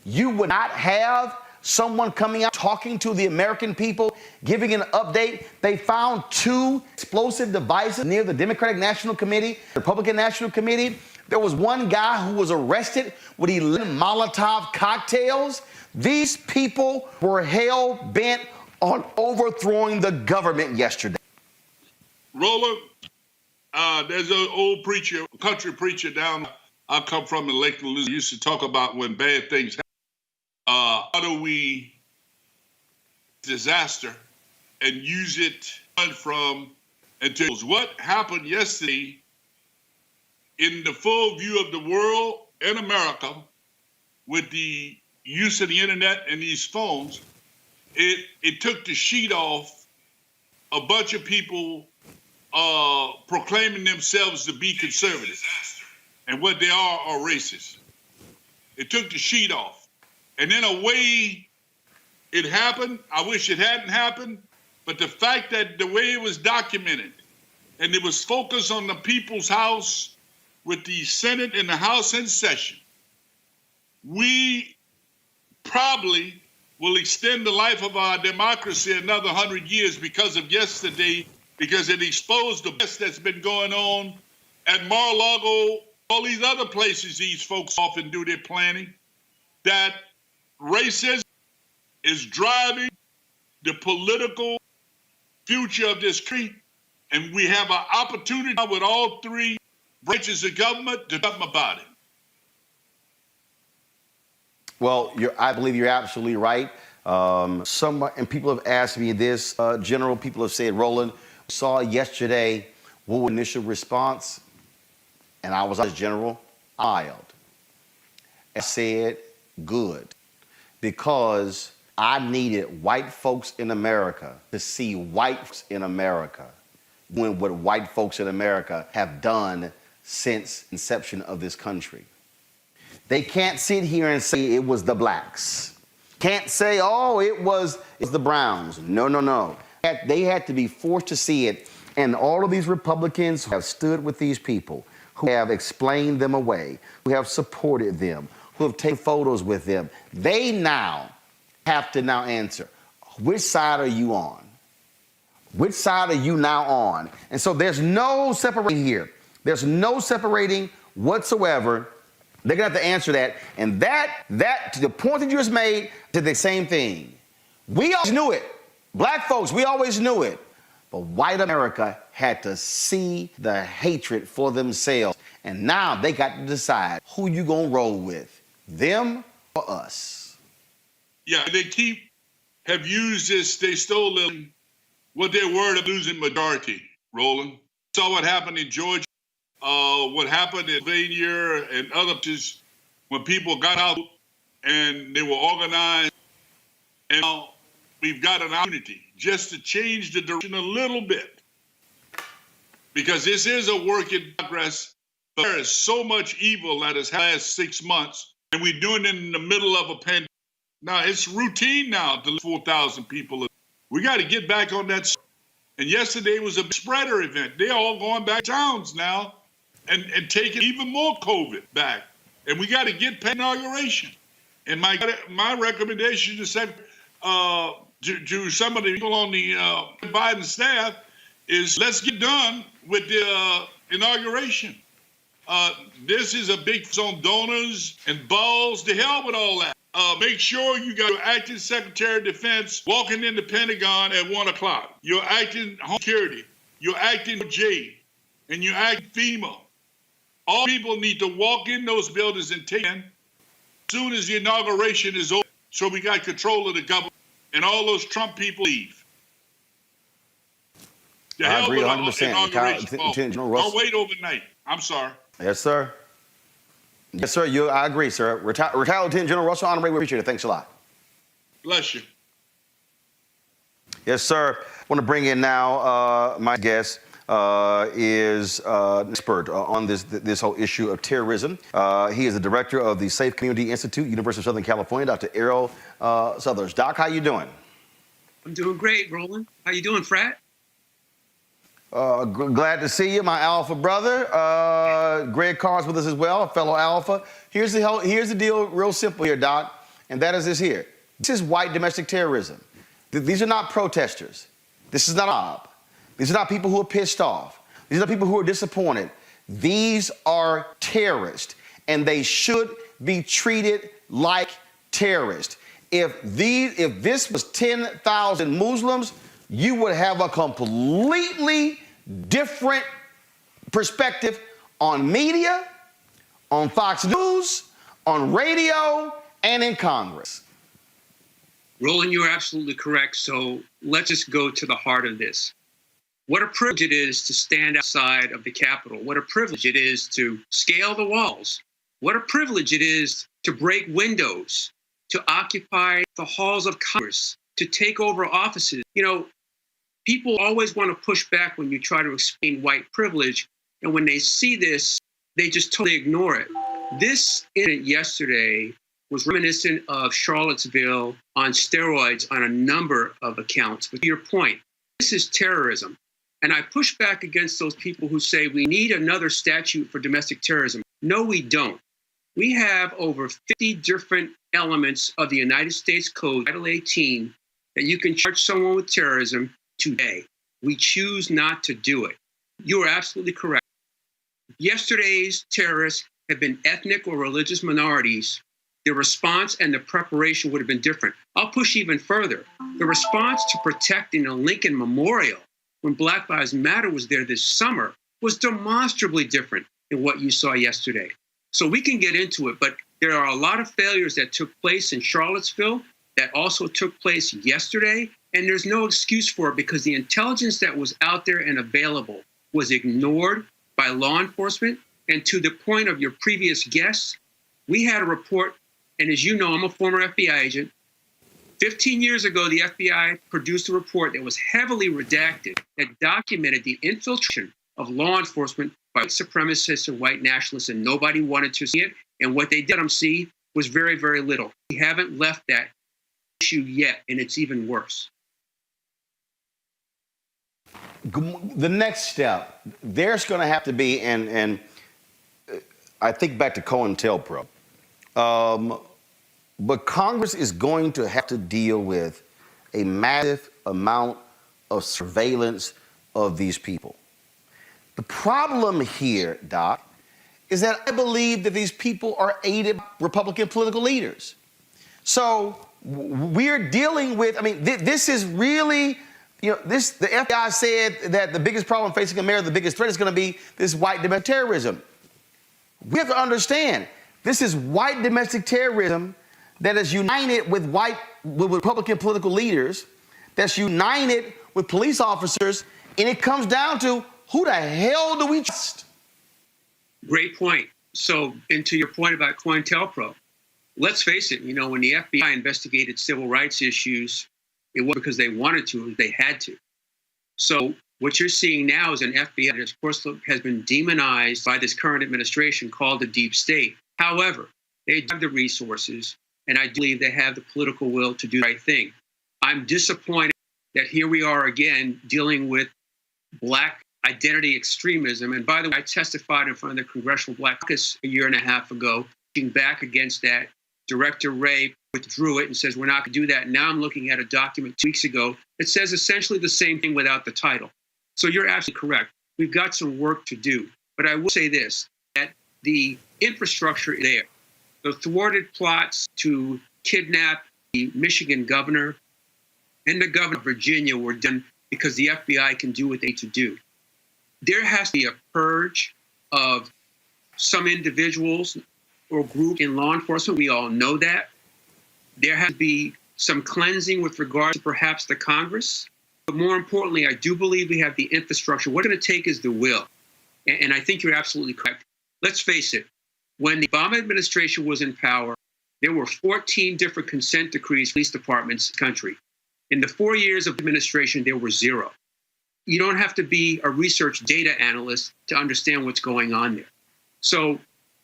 Speaker 1: you would not have someone coming out talking to the American people, giving an update. They found 2 explosive devices near the Democratic National Committee, Republican National Committee. There was one guy who was arrested with 11 Molotov cocktails. These people were hell-bent on overthrowing the government yesterday.
Speaker 11: Roland, there's an old preacher, country preacher down I come from in Lake Louisiana, used to talk about when bad things happen. How do we disaster and use it from until what happened yesterday in the full view of the world and America with the use of the internet and these phones, it took the sheet off a bunch of people proclaiming themselves to be conservative. And what they are racist. It took the sheet off. And in a way, it happened. I wish it hadn't happened. But the fact that the way it was documented, and it was focused on the people's house with the Senate and the House in session, we probably will extend the life of our democracy another 100 years because of yesterday, because it exposed the mess that's been going on at Mar-a-Lago, all these other places these folks often do their planning, that racism is driving the political future of this country, and we have an opportunity with all 3 branches of government to do something about it.
Speaker 1: Well, I believe you're absolutely right. And people have asked me this, General. People have said, Roland, saw yesterday, what was the initial response? And I was, as General, mild. I said, good. Because I needed white folks in America to see white folks in America doing what white folks in America have done since inception of this country. They can't sit here and say it was the blacks. Can't say, oh, it's the browns. No. They had to be forced to see it. And all of these Republicans who have stood with these people, who have explained them away, who have supported them, who have taken photos with them, they now have to answer, which side are you on? Which side are you now on? And so there's no separating here. There's no separating whatsoever. They're going to have to answer that. And that, to the point that you just made, did the same thing. We always knew it. Black folks, we always knew it. But white America had to see the hatred for themselves. And now they got to decide who you going to roll with, them or us.
Speaker 11: Yeah, they have used this, they stole them, what they're worried of losing majority, Roland. Saw what happened in Georgia, what happened in Pennsylvania and other places when people got out and they were organized. And now we've got an opportunity just to change the direction a little bit. Because this is a work in progress. There is so much evil that has had 6 months, and we're doing it in the middle of a pandemic. Now, it's routine now to lose 4,000 people. We got to get back on that. And yesterday was a spreader event. They're all going back to towns now and taking even more COVID back. And we got to get past inauguration. And my recommendation to say to some of the people on the Biden staff is let's get done with the inauguration. This is a big focus on donors and balls. To hell with all that. Make sure you got your acting Secretary of Defense walking in the Pentagon at 1 o'clock. You're acting Home Security. You're acting J. And you're acting FEMA. All people need to walk in those buildings and take in as soon as the inauguration is over. So we got control of the government and all those Trump people leave.
Speaker 1: I agree 100%.
Speaker 11: Don't wait overnight. I'm sorry.
Speaker 1: Yes, sir. Yes, sir. I agree, sir. Retired Lieutenant General Russell Honore, we appreciate it. Thanks a lot.
Speaker 11: Bless you.
Speaker 1: Yes, sir. I want to bring in now my guest is an expert on this whole issue of terrorism. He is the director of the Safe Community Institute, University of Southern California, Dr. Errol Southers. Doc, how you doing?
Speaker 12: I'm doing great, Roland. How you doing, Frat?
Speaker 1: Glad to see you, my alpha brother. Greg Carr's with us as well, a fellow alpha. Here's the deal, real simple here, Doc, and that is this here. This is white domestic terrorism. These are not protesters. This is not a mob. These are not people who are pissed off. These are not people who are disappointed. These are terrorists, and they should be treated like terrorists. If this was 10,000 Muslims, you would have a completely different perspective on media, on Fox News, on radio, and in Congress.
Speaker 12: Roland, you're absolutely correct. So let's just go to the heart of this. What a privilege it is to stand outside of the Capitol. What a privilege it is to scale the walls. What a privilege it is to break windows, to occupy the halls of Congress, to take over offices. You know, people always want to push back when you try to explain white privilege. And when they see this, they just totally ignore it. This incident yesterday was reminiscent of Charlottesville on steroids on a number of accounts. But to your point, this is terrorism. And I push back against those people who say we need another statute for domestic terrorism. No, we don't. We have over 50 different elements of the United States Code, Title 18, that you can charge someone with terrorism today. We choose not to do it. You are absolutely correct. Yesterday's terrorists have been ethnic or religious minorities. The response and the preparation would have been different. I'll push even further. The response to protecting the Lincoln Memorial when Black Lives Matter was there this summer was demonstrably different than what you saw yesterday. So we can get into it, but there are a lot of failures that took place in Charlottesville that also took place yesterday, and there's no excuse for it because the intelligence that was out there and available was ignored by law enforcement. And to the point of your previous guests, we had a report, and as you know, I'm a former FBI agent. 15 years ago, the FBI produced a report that was heavily redacted that documented the infiltration of law enforcement by white supremacists and white nationalists, and nobody wanted to see it. And what they did see was very, very little. We haven't left that issue yet, and it's even worse.
Speaker 1: The next step, there's going to have to be, and I think back to COINTELPRO, but Congress is going to have to deal with a massive amount of surveillance of these people. The problem here, Doc, is that I believe that these people are aided by Republican political leaders. So we're dealing with, I mean, this is really, you know, the FBI said that the biggest problem facing America, the biggest threat is going to be this white domestic terrorism. We have to understand, this is white domestic terrorism that is united with Republican political leaders, that's united with police officers, and it comes down to who the hell do we trust?
Speaker 12: Great point. So, and to your point about COINTELPRO, let's face it, you know, when the FBI investigated civil rights issues, it wasn't because they wanted to, they had to. So what you're seeing now is an FBI that, of course, has been demonized by this current administration called the deep state. However, they have the resources, and I believe they have the political will to do the right thing. I'm disappointed that here we are again dealing with black identity extremism. And by the way, I testified in front of the Congressional Black Caucus a year and a half ago, pushing back against that. Director Wray withdrew it and says, we're not going to do that. Now I'm looking at a document 2 weeks ago that says essentially the same thing without the title. So you're absolutely correct. We've got some work to do. But I will say this, that the infrastructure is there. The thwarted plots to kidnap the Michigan governor and the governor of Virginia were done because the FBI can do what they need to do. There has to be a purge of some individuals or group in law enforcement. We all know that. There has to be some cleansing with regard to perhaps the Congress. But more importantly, I do believe we have the infrastructure. What it's going to take is the will. And I think you're absolutely correct. Let's face it. When the Obama administration was in power, there were 14 different consent decrees for police departments in the country. In the 4 years of administration, there were 0. You don't have to be a research data analyst to understand what's going on there. So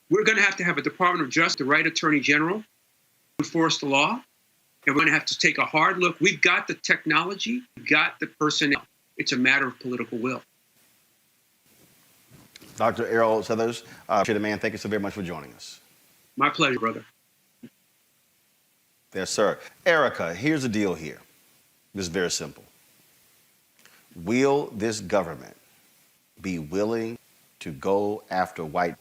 Speaker 12: we're going to have a Department of Justice, the right Attorney General, to enforce the law. And we're going to have to take a hard look. We've got the technology, we've got the personnel. It's a matter of political will.
Speaker 1: Dr. Errol Southers, man, thank you so very much for joining us.
Speaker 12: My pleasure, brother.
Speaker 1: Yes, sir. Erica, here's the deal here. This is very simple. Will this government be willing to go after white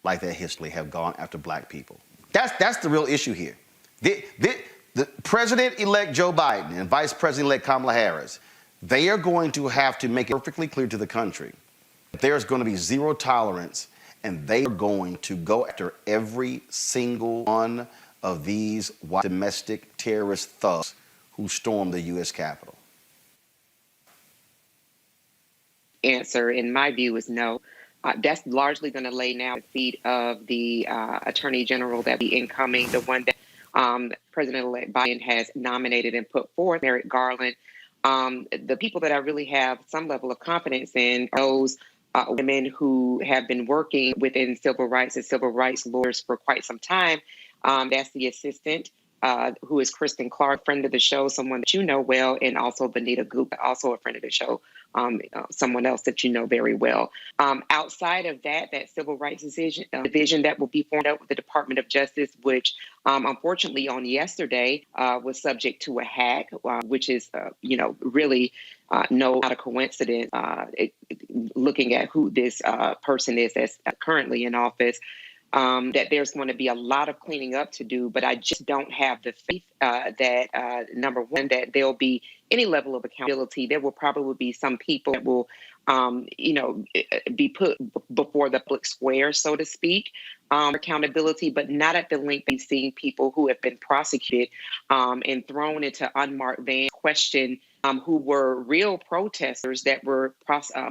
Speaker 1: like they historically have gone after black people? That's the real issue here. The President-elect Joe Biden and Vice President-elect Kamala Harris, they are going to have to make it perfectly clear to the country that there's going to be zero tolerance, and they are going to go after every single one of these white domestic terrorist thugs who stormed the U.S. Capitol.
Speaker 8: Answer, in my view, is no. That's largely going to lay now at the feet of the Attorney General that be incoming, the one that President-elect Biden has nominated and put forth, Merrick Garland. The people that I really have some level of confidence in are those women who have been working within civil rights as civil rights lawyers for quite some time. That's the assistant, who is Kristen Clark, friend of the show, someone that you know well, and also Benita Goop, also a friend of the show, someone else that you know very well. Outside of that civil rights division that will be formed up with the Department of Justice, which unfortunately on yesterday was subject to a hack, which is, really not a coincidence, looking at who this person is that's currently in office. That there's going to be a lot of cleaning up to do, but I just don't have the faith that, number one, that there'll be any level of accountability. There will probably be some people that will, be put before the public square, so to speak, accountability, but not at the length of seeing people who have been prosecuted and thrown into unmarked vans, questioned, who were real protesters that were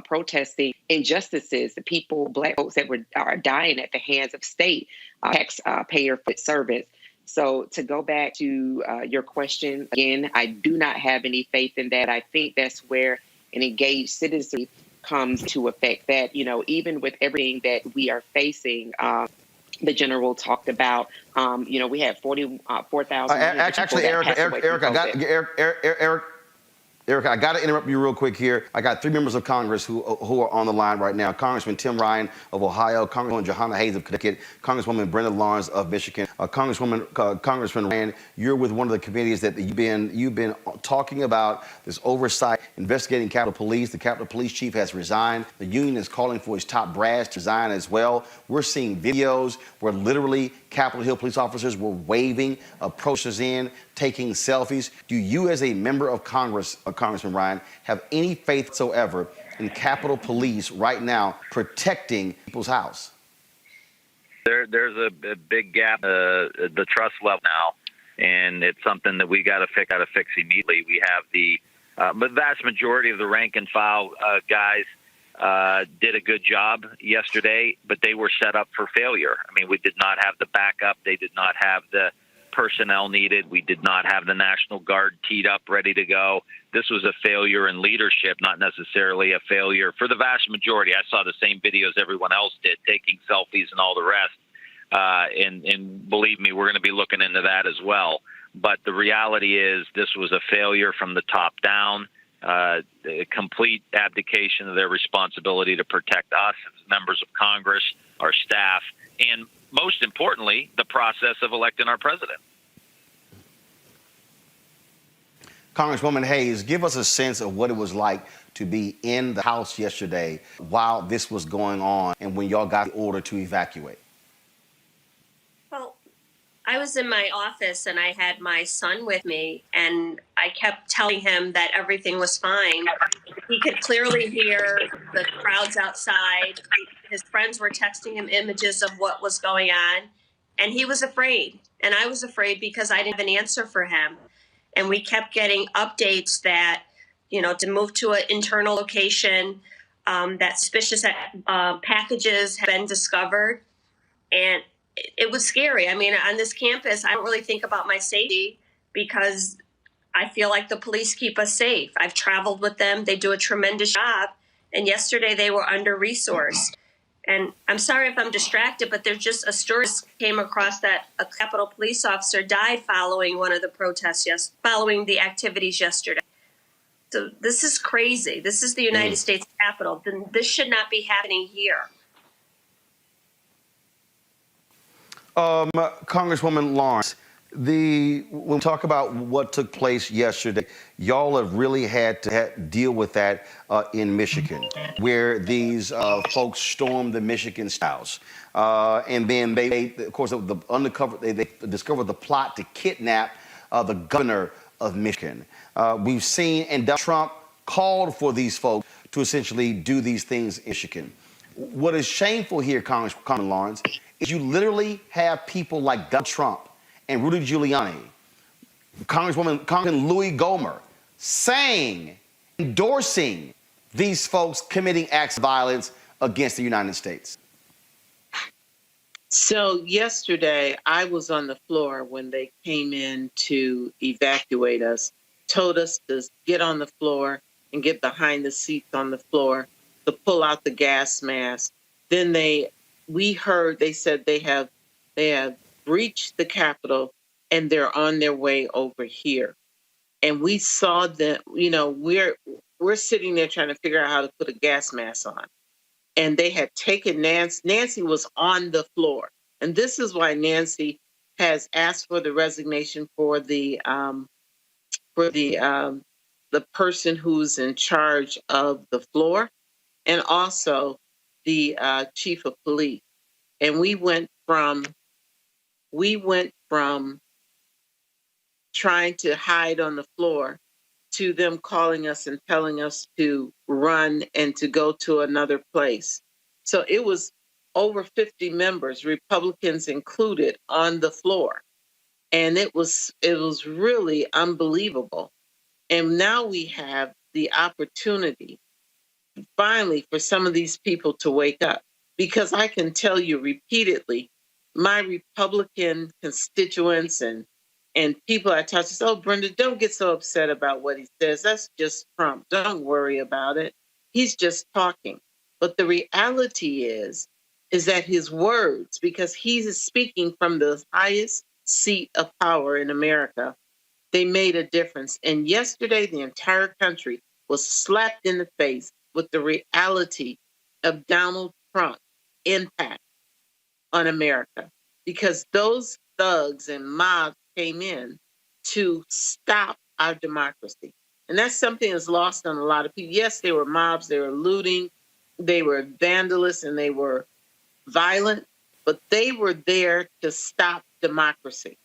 Speaker 8: protesting injustices, the people, black folks that are dying at the hands of state taxpayer service. So to go back to your question, again, I do not have any faith in that. I think that's where an engaged citizenry comes to affect that, even with everything that we are facing. The general talked about, we had 4,000.
Speaker 1: Actually, Erica, I got to interrupt you real quick here. I got 3 members of Congress who are on the line right now. Congressman Tim Ryan of Ohio, Congresswoman Johanna Hayes of Connecticut, Congresswoman Brenda Lawrence of Michigan. Congressman Ryan, you're with one of the committees that you've been talking about this oversight, investigating Capitol Police. The Capitol Police chief has resigned. The union is calling for his top brass to resign as well. We're seeing videos where literally Capitol Hill police officers were waving protesters in, taking selfies. Do you, as a member of Congress, Congressman Ryan, have any faith whatsoever in Capitol Police right now protecting people's house?
Speaker 13: There's a big gap, the trust level now, and it's something that we got to fix immediately. We have the vast majority of the rank and file guys did a good job yesterday, but they were set up for failure. I mean, we did not have the backup. They did not have the personnel needed. We did not have the National Guard teed up, ready to go. This was a failure in leadership, not necessarily a failure for the vast majority. I saw the same videos everyone else did, taking selfies and all the rest. And believe me, we're going to be looking into that as well. But the reality is this was a failure from the top down, a complete abdication of their responsibility to protect us as members of Congress, our staff, and most importantly, the process of electing our president.
Speaker 1: Congresswoman Hayes, give us a sense of what it was like to be in the House yesterday while this was going on and when y'all got the order to evacuate.
Speaker 14: Well, I was in my office and I had my son with me, and I kept telling him that everything was fine. He could clearly hear the crowds outside. His friends were texting him images of what was going on, and he was afraid. And I was afraid because I didn't have an answer for him. And we kept getting updates that, to move to an internal location, that suspicious packages had been discovered. And it was scary. I mean, on this campus, I don't really think about my safety because I feel like the police keep us safe. I've traveled with them. They do a tremendous job. And yesterday they were under-resourced. And I'm sorry if I'm distracted, but there's just a story came across that a Capitol police officer died following one of the protests, following the activities yesterday. So this is crazy. This is the United States Capitol. Then this should not be happening here.
Speaker 1: Congresswoman Lawrence, when we talk about what took place yesterday, y'all have really had to deal with that in Michigan, where these folks stormed the Michigan House. And then they of course, they discovered the plot to kidnap the governor of Michigan. We've seen, and Donald Trump called for these folks to essentially do these things in Michigan. What is shameful here, Congresswoman Lawrence, is you literally have people like Donald Trump and Rudy Giuliani, Congressman Louis Gohmert, endorsing these folks committing acts of violence against the United States.
Speaker 15: So yesterday, I was on the floor when they came in to evacuate us, told us to get on the floor and get behind the seats on the floor to pull out the gas mask. Then we heard they said they have breached the Capitol and they're on their way over here. And we saw them, we're sitting there trying to figure out how to put a gas mask on. And they had taken Nancy was on the floor. And this is why Nancy has asked for the resignation for the person who's in charge of the floor and also the chief of police. And we went from trying to hide on the floor to them calling us and telling us to run and to go to another place. So it was over 50 members, Republicans included, on the floor. And it was really unbelievable. And now we have the opportunity finally for some of these people to wake up. Because I can tell you repeatedly, my Republican constituents and people I talk to say, oh, Brenda, don't get so upset about what he says. That's just Trump. Don't worry about it. He's just talking. But the reality is that his words, because he is speaking from the highest seat of power in America, they made a difference. And yesterday, the entire country was slapped in the face with the reality of Donald Trump's impact on America, because those thugs and mobs came in to stop our democracy. And that's something that's lost on a lot of people. Yes, they were mobs, they were looting, they were vandalous, and they were violent, but they were there to stop democracy.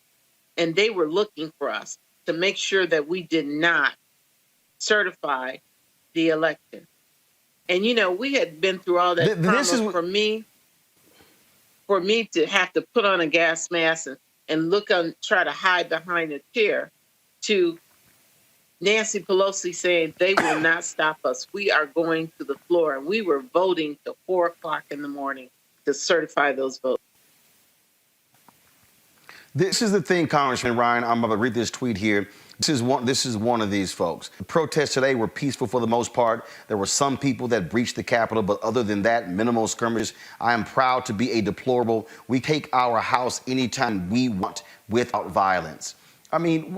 Speaker 15: And they were looking for us to make sure that we did not certify the election. And, we had been through all that trauma. For me to have to put on a gas mask and try to hide behind a chair, to Nancy Pelosi saying they will not stop us. We are going to the floor. And we were voting till 4:00 in the morning to certify those votes.
Speaker 1: This is the thing, Congressman Ryan. I'm going to read this tweet here. This is one of these folks. The protests today were peaceful for the most part. There were some people that breached the Capitol, but other than that, minimal skirmishes. I am proud to be a deplorable. We take our house anytime we want without violence. I mean,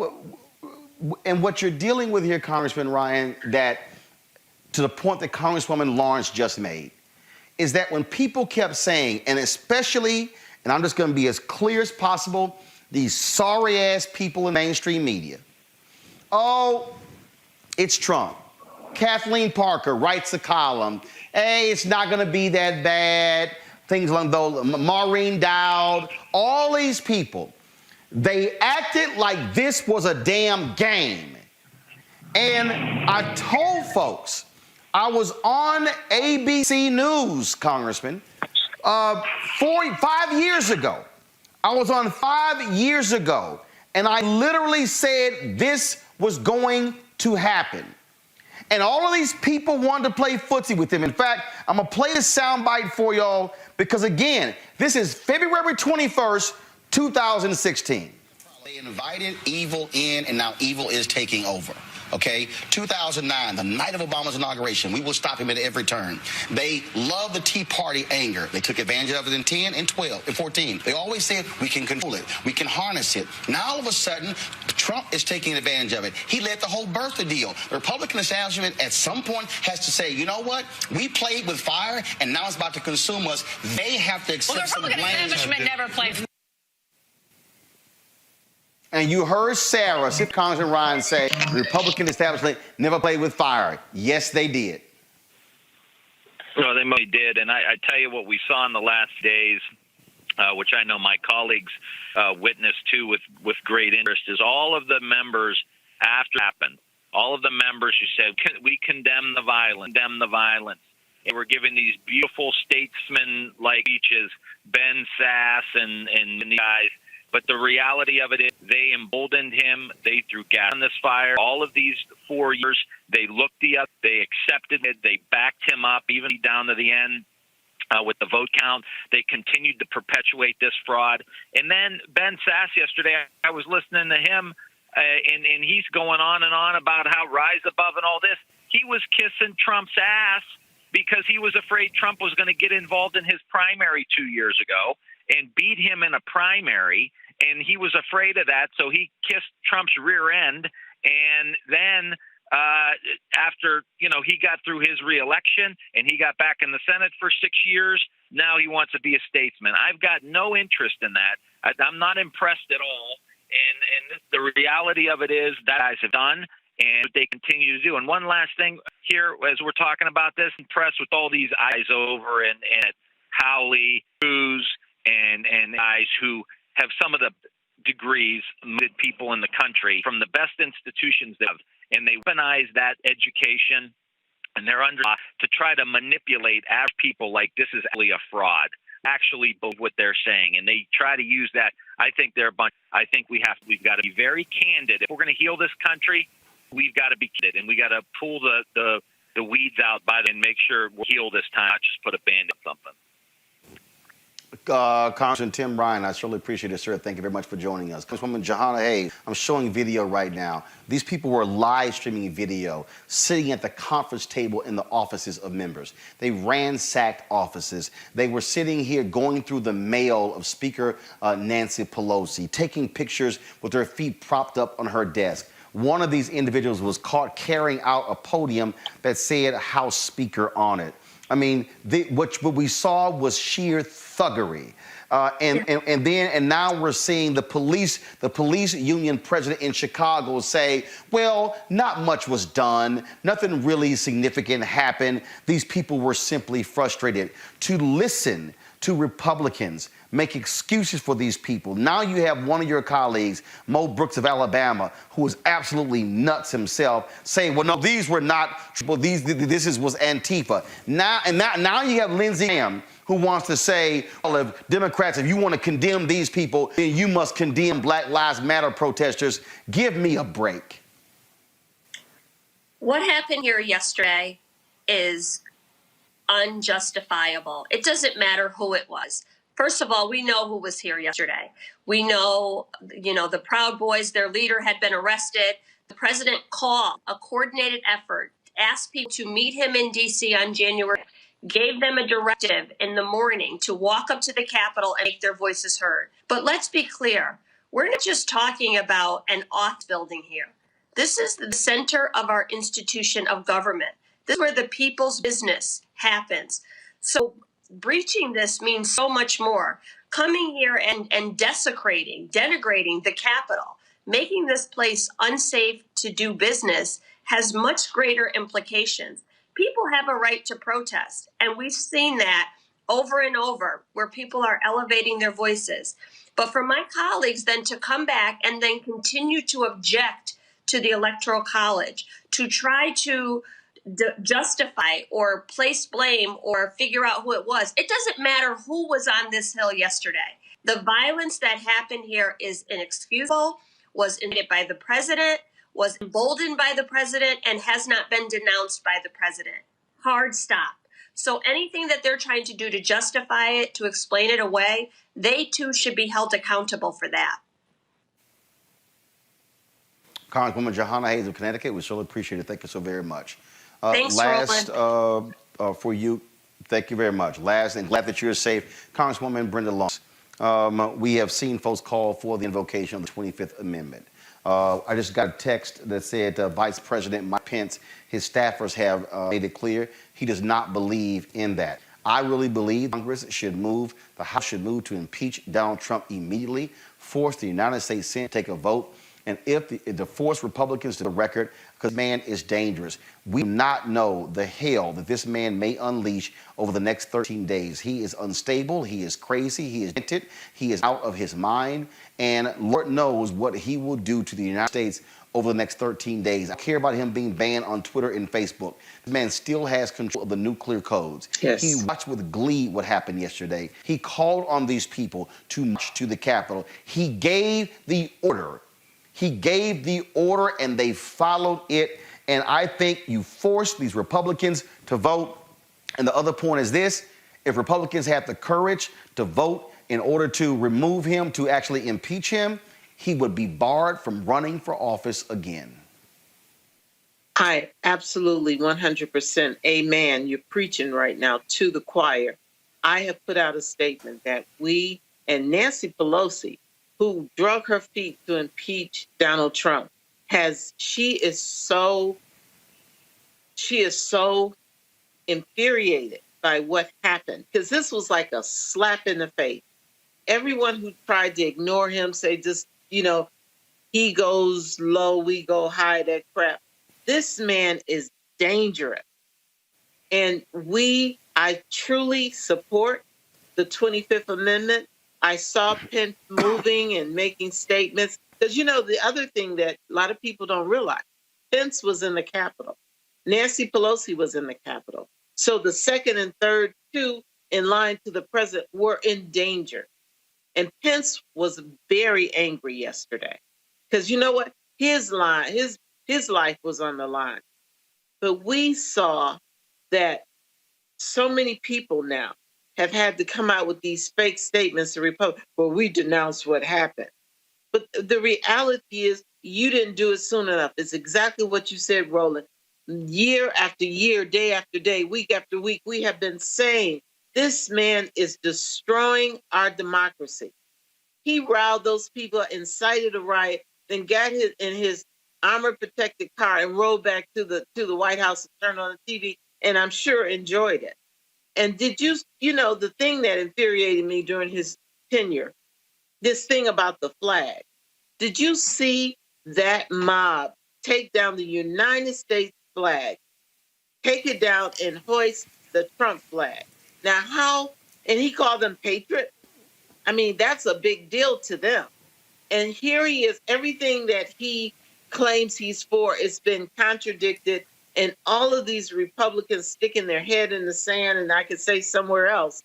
Speaker 1: and what you're dealing with here, Congressman Ryan, that to the point that Congresswoman Lawrence just made, is that when people kept saying, and especially, and I'm just going to be as clear as possible, these sorry-ass people in mainstream media, oh, it's Trump. Kathleen Parker writes a column, hey, it's not going to be that bad, things like those, Maureen Dowd, all these people, they acted like this was a damn game. And I told folks, I was on ABC News, Congressman, 5 years ago. I was on 5 years ago, and I literally said this was going to happen. And all of these people wanted to play footsie with him. In fact, I'm going to play this soundbite for y'all because, again, this is February 21st, 2016.
Speaker 16: They invited evil in, and now evil is taking over. Okay, 2009, the night of Obama's inauguration, we will stop him at every turn. They love the Tea Party anger. They took advantage of it in 10 and 12 and 14. They always said we can control it, we can harness it. Now all of a sudden, Trump is taking advantage of it. He led the whole birther deal. The Republican establishment at some point has to say, you know what? We played with fire, and now it's about to consume us. They have to accept some blame.
Speaker 17: The Republican establishment never played.
Speaker 1: And you heard Sarah, Congressman Ryan, say the Republican establishment never played with fire. Yes, they did.
Speaker 13: No, they mostly did. And I tell you what we saw in the last days, which I know my colleagues witnessed too with great interest, is all of the members after it happened, all of the members who said, we condemn the violence, And we're giving these beautiful statesmen-like speeches, Ben Sass and the guys. But the reality of it is they emboldened him. They threw gas on this fire. All of these 4 years, they looked they accepted it. They backed him up, even down to the end with the vote count. They continued to perpetuate this fraud. And then Ben Sass yesterday, I was listening to him, and he's going on and on about how rise above and all this. He was kissing Trump's ass because he was afraid Trump was going to get involved in his primary 2 years ago and beat him in a primary, and he was afraid of that, so he kissed Trump's rear end, and then after, he got through his reelection, and he got back in the Senate for 6 years, now he wants to be a statesman. I've got no interest in that. I'm not impressed at all, and the reality of it is that guys have done, and they continue to do. And one last thing here, as we're talking about this, impressed with all these eyes over and Howley, Cruz, and guys who have some of the degrees, people in the country from the best institutions they have, and they weaponize that education, and they're under to try to manipulate people like this is actually a fraud, actually believe what they're saying, and they try to use that. I think they're a bunch. I think we've got to be very candid. If we're going to heal this country, we've got to be candid, and we got to pull the weeds out and make sure we heal this time, not just put a band on something.
Speaker 1: Congressman Tim Ryan, I certainly appreciate it, sir. Thank you very much for joining us. Congresswoman Jahana Hayes, I'm showing video right now. These people were live streaming video, sitting at the conference table in the offices of members. They ransacked offices. They were sitting here going through the mail of Speaker Nancy Pelosi, taking pictures with their feet propped up on her desk. One of these individuals was caught carrying out a podium that said House Speaker on it. I mean, what we saw was sheer thuggery. And now we're seeing the police union president in Chicago say, well, not much was done. Nothing really significant happened. These people were simply frustrated. To listen to Republicans make excuses for these people. Now you have one of your colleagues, Mo Brooks of Alabama, who is absolutely nuts himself, saying, well, no, these were not, well, this was Antifa. Now you have Lindsey Graham, who wants to say, well, if Democrats, if you want to condemn these people, then you must condemn Black Lives Matter protesters. Give me a break.
Speaker 14: What happened here yesterday is unjustifiable. It doesn't matter who it was. First of all, we know who was here yesterday. We know, the Proud Boys, their leader had been arrested. The president called a coordinated effort, asked people to meet him in D.C. on January, gave them a directive in the morning to walk up to the Capitol and make their voices heard. But let's be clear. We're not just talking about an office building here. This is the center of our institution of government. This is where the people's business happens. So breaching this means so much more. Coming here and desecrating, denigrating the Capitol, making this place unsafe to do business has much greater implications. People have a right to protest, and we've seen that over and over where people are elevating their voices. But for my colleagues then to come back and then continue to object to the Electoral College, to try to justify or place blame or figure out who it was. It doesn't matter who was on this hill yesterday. The violence that happened here is inexcusable, was incited by the president, was emboldened by the president, and has not been denounced by the president. Hard stop. So anything that they're trying to do to justify it, to explain it away, they too should be held accountable for that.
Speaker 1: Congresswoman Jahana Hayes of Connecticut, we surely appreciate it. Thank you so very much.
Speaker 14: Thanks,
Speaker 1: Roland. For you, thank you very much. Last, and glad that you're safe. Congresswoman Brenda Long. We have seen folks call for the invocation of the 25th Amendment. I just got a text that said Vice President Mike Pence, his staffers have made it clear he does not believe in that. I really believe Congress should move, the House should move to impeach Donald Trump immediately, force the United States Senate to take a vote, and if the force Republicans to the record, because this man is dangerous. We do not know the hell that this man may unleash over the next 13 days. He is unstable. He is crazy. He is demented. He is out of his mind. And Lord knows what he will do to the United States over the next 13 days. I care about him being banned on Twitter and Facebook. This man still has control of the nuclear codes.
Speaker 15: Yes.
Speaker 1: He watched with glee what happened yesterday. He called on these people to march to the Capitol. He gave the order. He gave the order and they followed it. And I think you force these Republicans to vote. And the other point is this: if Republicans had the courage to vote in order to remove him, to actually impeach him, he would be barred from running for office again.
Speaker 15: I absolutely 100% amen. You're preaching right now to the choir. I have put out a statement that we and Nancy Pelosi, who drug her feet to impeach Donald Trump, she is so infuriated by what happened, because this was like a slap in the face. Everyone who tried to ignore him, say just, he goes low, we go high, that crap. This man is dangerous. And I truly support the 25th Amendment. I saw Pence moving and making statements. Because, the other thing that a lot of people don't realize, Pence was in the Capitol. Nancy Pelosi was in the Capitol. So the second and third two in line to the president were in danger. And Pence was very angry yesterday. Because you know what? His life was on the line. But we saw that so many people now have had to come out with these fake statements to Republic. Well, we denounce what happened. But the reality is you didn't do it soon enough. It's exactly what you said, Roland. Year after year, day after day, week after week, we have been saying this man is destroying our democracy. He riled those people, incited a riot, then got in his armor-protected car and rode back to the White House and turned on the TV, and I'm sure enjoyed it. And did the thing that infuriated me during his tenure, this thing about the flag. Did you see that mob take down the United States flag, take it down and hoist the Trump flag? Now and he called them patriots. I mean, that's a big deal to them. And here he is, everything that he claims he's for has been contradicted. And all of these Republicans sticking their head in the sand, and I could say somewhere else,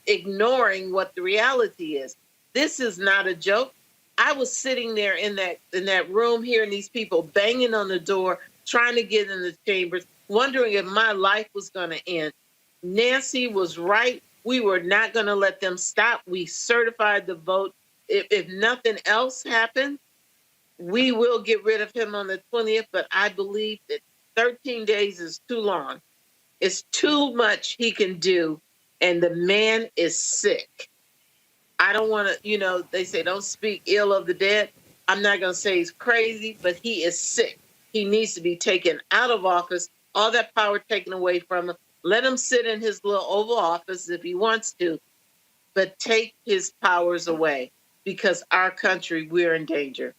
Speaker 15: ignoring what the reality is. This is not a joke. I was sitting there in that room hearing these people banging on the door, trying to get in the chambers, wondering if my life was going to end. Nancy was right. We were not going to let them stop. We certified the vote. If nothing else happened, we will get rid of him on the 20th, but I believe that 13 days is too long. It's too much he can do, and the man is sick. I don't want to, they say don't speak ill of the dead. I'm not going to say he's crazy, but he is sick. He needs to be taken out of office, all that power taken away from him. Let him sit in his little Oval Office if he wants to, but take his powers away because our country, we're in danger.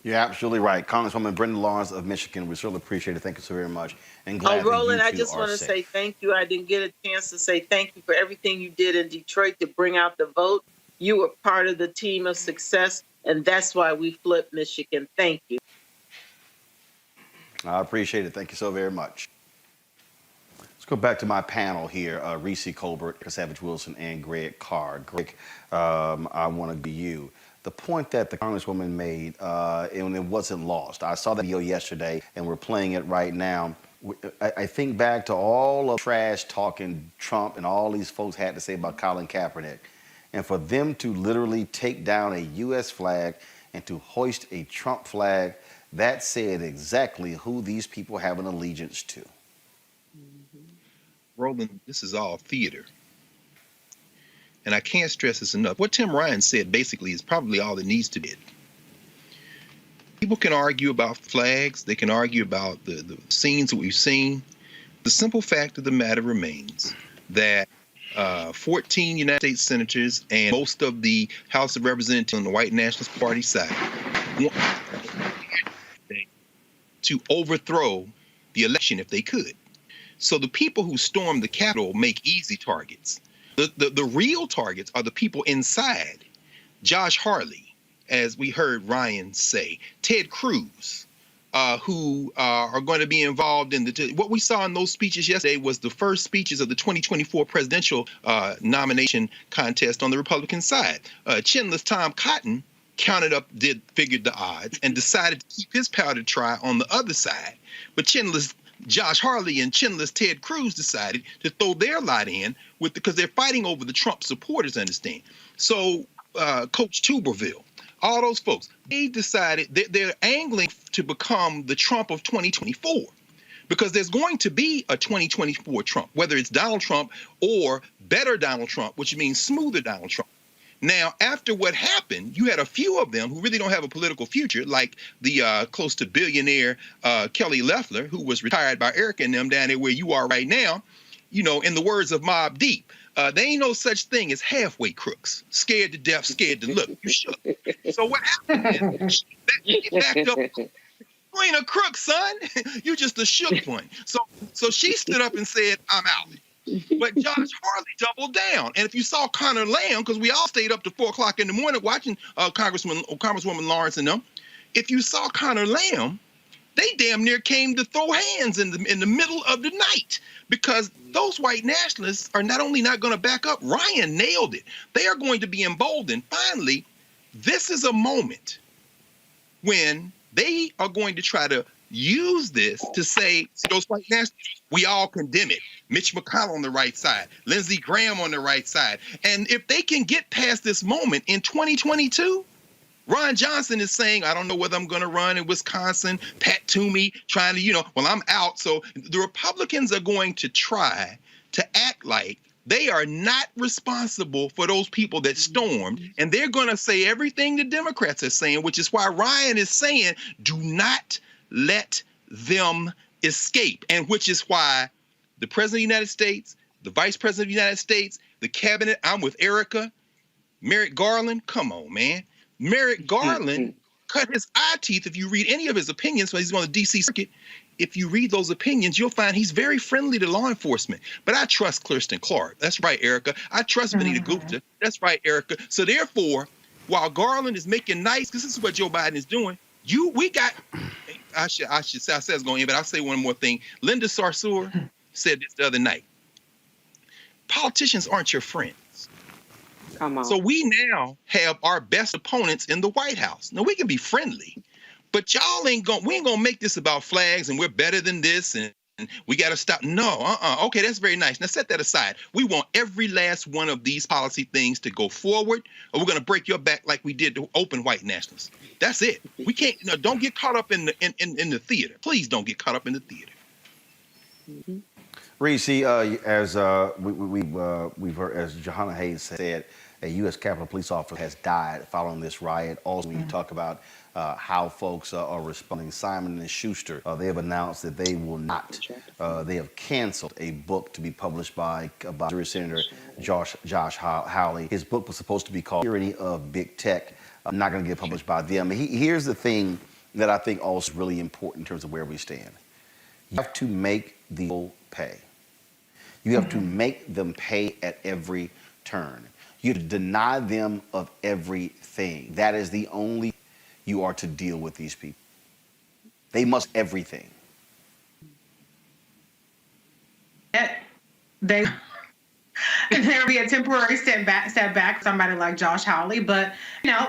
Speaker 1: You're absolutely right. Congresswoman Brenda Lawrence of Michigan, we certainly appreciate it. Thank you so very much. And glad
Speaker 15: Roland,
Speaker 1: that
Speaker 15: I
Speaker 1: you
Speaker 15: just
Speaker 1: two
Speaker 15: want
Speaker 1: are
Speaker 15: to
Speaker 1: safe.
Speaker 15: say thank you. I didn't get a chance to say thank you for everything you did in Detroit to bring out the vote. You were part of the team of success, and that's why we flipped Michigan. Thank you.
Speaker 1: I appreciate it. Thank you so very much. Let's go back to my panel here. Reese Colbert, Savage Wilson, and Greg Carr. Greg, I want to be you. The point that the Congresswoman made, and it wasn't lost. I saw the video yesterday, and we're playing it right now. I think back to all of trash talking Trump and all these folks had to say about Colin Kaepernick. And for them to literally take down a U.S. flag and to hoist a Trump flag, that said exactly who these people have an allegiance to.
Speaker 10: Roland, this is all theater. And I can't stress this enough. What Tim Ryan said basically is probably all it needs to be. People can argue about flags. They can argue about the scenes that we've seen. The simple fact of the matter remains that 14 United States senators and most of the House of Representatives on the white nationalist party side want to overthrow the election if they could. So the people who stormed the Capitol make easy targets. The real targets are the people inside. Josh Hawley, as we heard Ryan say, Ted Cruz, who are going to be involved in what we saw in those speeches yesterday was the first speeches of the 2024 presidential nomination contest on the Republican side. Chinless Tom Cotton figured the odds and decided to keep his powder dry on the other side. But Chinless Josh Hawley and Chinless Ted Cruz decided to throw their lot in because they're fighting over the Trump supporters, understand. So Coach Tuberville, all those folks, they decided they're angling to become the Trump of 2024 because there's going to be a 2024 Trump, whether it's Donald Trump or better Donald Trump, which means smoother Donald Trump. Now, after what happened, you had a few of them who really don't have a political future, like the close to billionaire Kelly Loeffler, who was retired by Erica and them down there where you are right now. In the words of Mobb Deep, there ain't no such thing as halfway crooks. Scared to death, scared to look. You shook. So what happened is she backed up. You ain't a crook, son. You just a shook one. So she stood up and said, I'm out. But Josh Hawley doubled down. And if you saw Connor Lamb, because we all stayed up to 4 o'clock in the morning watching Congresswoman Lawrence and them, if you saw Connor Lamb, they damn near came to throw hands in the middle of the night because those white nationalists are not only not going to back up, Ryan nailed it. They are going to be emboldened. Finally, this is a moment when they are going to try to use this to say, those white nationalists, we all condemn it. Mitch McConnell on the right side, Lindsey Graham on the right side. And if they can get past this moment in 2022, Ron Johnson is saying, I don't know whether I'm going to run in Wisconsin. Pat Toomey trying to, I'm out. So the Republicans are going to try to act like they are not responsible for those people that stormed. And they're going to say everything the Democrats are saying, which is why Ryan is saying, do not let them escape. And which is why the President of the United States, the Vice President of the United States, the cabinet, I'm with Erica, Merrick Garland, come on, man. Merrick Garland cut his eye teeth if you read any of his opinions when he's on the D.C. circuit. If you read those opinions, you'll find he's very friendly to law enforcement. But I trust Kirsten Clark. That's right, Erica. I trust Benita Gupta. That's right, Erica. So therefore, while Garland is making nice, because this is what Joe Biden is doing, I should say I said it's going in, but I'll say one more thing. Linda Sarsour said this the other night. Politicians aren't your friends.
Speaker 8: Come on.
Speaker 10: So we now have our best opponents in the White House. Now we can be friendly, but we ain't gonna make this about flags and we're better than this and we got to stop. No, okay, that's very nice. Now set that aside. We want every last one of these policy things to go forward, or we're gonna break your back like we did to open white nationalists. That's it. We can't. Don't get caught up in the theater. Please don't get caught up in the theater.
Speaker 1: Reese, as we've heard, as Johanna Hayes said, a U.S. Capitol police officer has died following this riot. Also, when you talk about how folks are responding, Simon and Schuster, they have announced that they will not. They have canceled a book to be published by Senator Josh Hawley. His book was supposed to be called "Tyranny of Big Tech." Not going to get published by them. Here's the thing that I think also is really important in terms of where we stand. You have to make the people pay. You have to make them pay at every turn. You have to deny them of everything. That is the only you are to deal with these people. They must everything.
Speaker 9: There'll be a temporary setback for somebody like Josh Hawley, but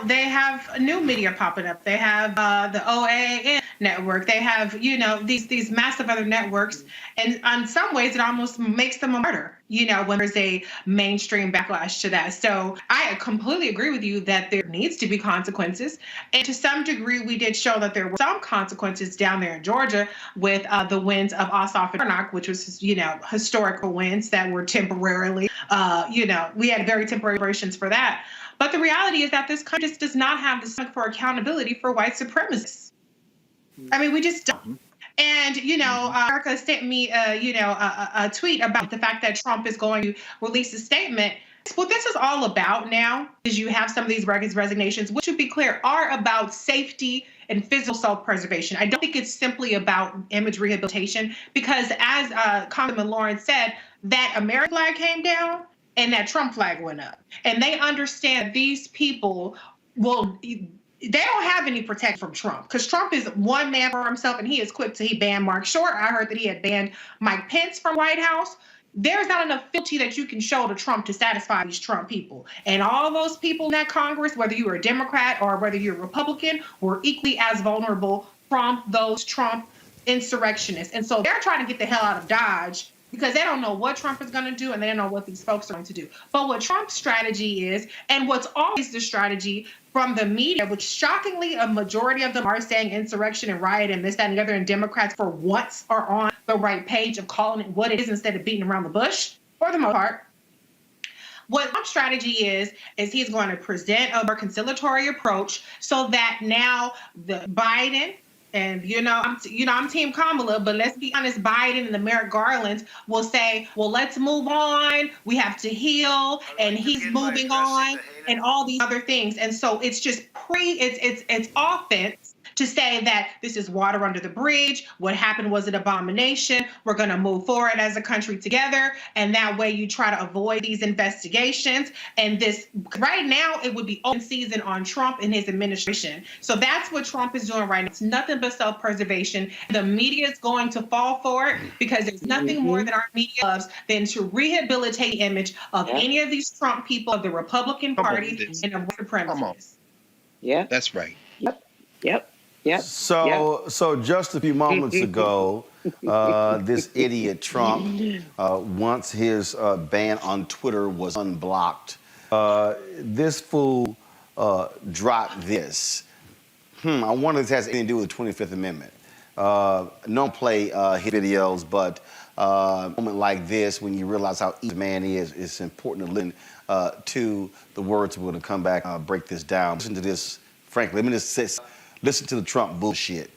Speaker 9: they have new media popping up. They have the OAN network. They have these massive other networks, and in some ways it almost makes them a martyr. When there's a mainstream backlash to that. So I completely agree with you that there needs to be consequences, and to some degree we did show that there were some consequences down there in Georgia with the wins of Ossoff and Warnock, which was historical wins that were temporarily. We had very temporary operations for that. But the reality is that this country just does not have the stomach for accountability for white supremacists. I mean, we just don't. And, Erica sent me, a tweet about the fact that Trump is going to release a statement. What this is all about now is you have some of these resignations, which, to be clear, are about safety and physical self-preservation. I don't think it's simply about image rehabilitation, because as Congressman Lawrence said, that American flag came down and that Trump flag went up. And they understand these people they don't have any protection from Trump, because Trump is one man for himself, and he is quick to ban Mark Short. I heard that he had banned Mike Pence from White House. There's not enough fealty that you can show to Trump to satisfy these Trump people. And all those people in that Congress, whether you were a Democrat or whether you're a Republican, were equally as vulnerable from those Trump insurrectionists. And so they're trying to get the hell out of Dodge, because they don't know what Trump is going to do, and they don't know what these folks are going to do. But what Trump's strategy is, and what's always the strategy from the media, which shockingly a majority of them are saying insurrection and riot and this, that, and the other, and Democrats for once are on the right page of calling it what it is instead of beating around the bush, for the most part. What Trump's strategy is he's going to present a more conciliatory approach so that now the Biden, and I'm Team Kamala, but let's be honest, Biden and the Merrick Garlands will say, well, let's move on. We have to heal, and he's moving on, and all these other things. And so it's just it's offense to say that this is water under the bridge. What happened was an abomination. We're going to move forward as a country together. And that way you try to avoid these investigations. And this right now, it would be open season on Trump and his administration. So that's what Trump is doing right now. It's nothing but self-preservation. The media is going to fall for it, because there's nothing more that our media loves than to rehabilitate the image of any of these Trump people, of the Republican Party, and of white supremacists.
Speaker 15: Yeah.
Speaker 10: That's right.
Speaker 15: Yep.
Speaker 1: So just a few moments ago, this idiot Trump, once his ban on Twitter was unblocked, this fool dropped this. I wonder if this has anything to do with the 25th Amendment. Don't play his videos, but a moment like this, when you realize how easy man is, it's important to listen to the words. We're going to come back and break this down. Listen to this, frankly. Let me just say, listen to the Trump bullshit.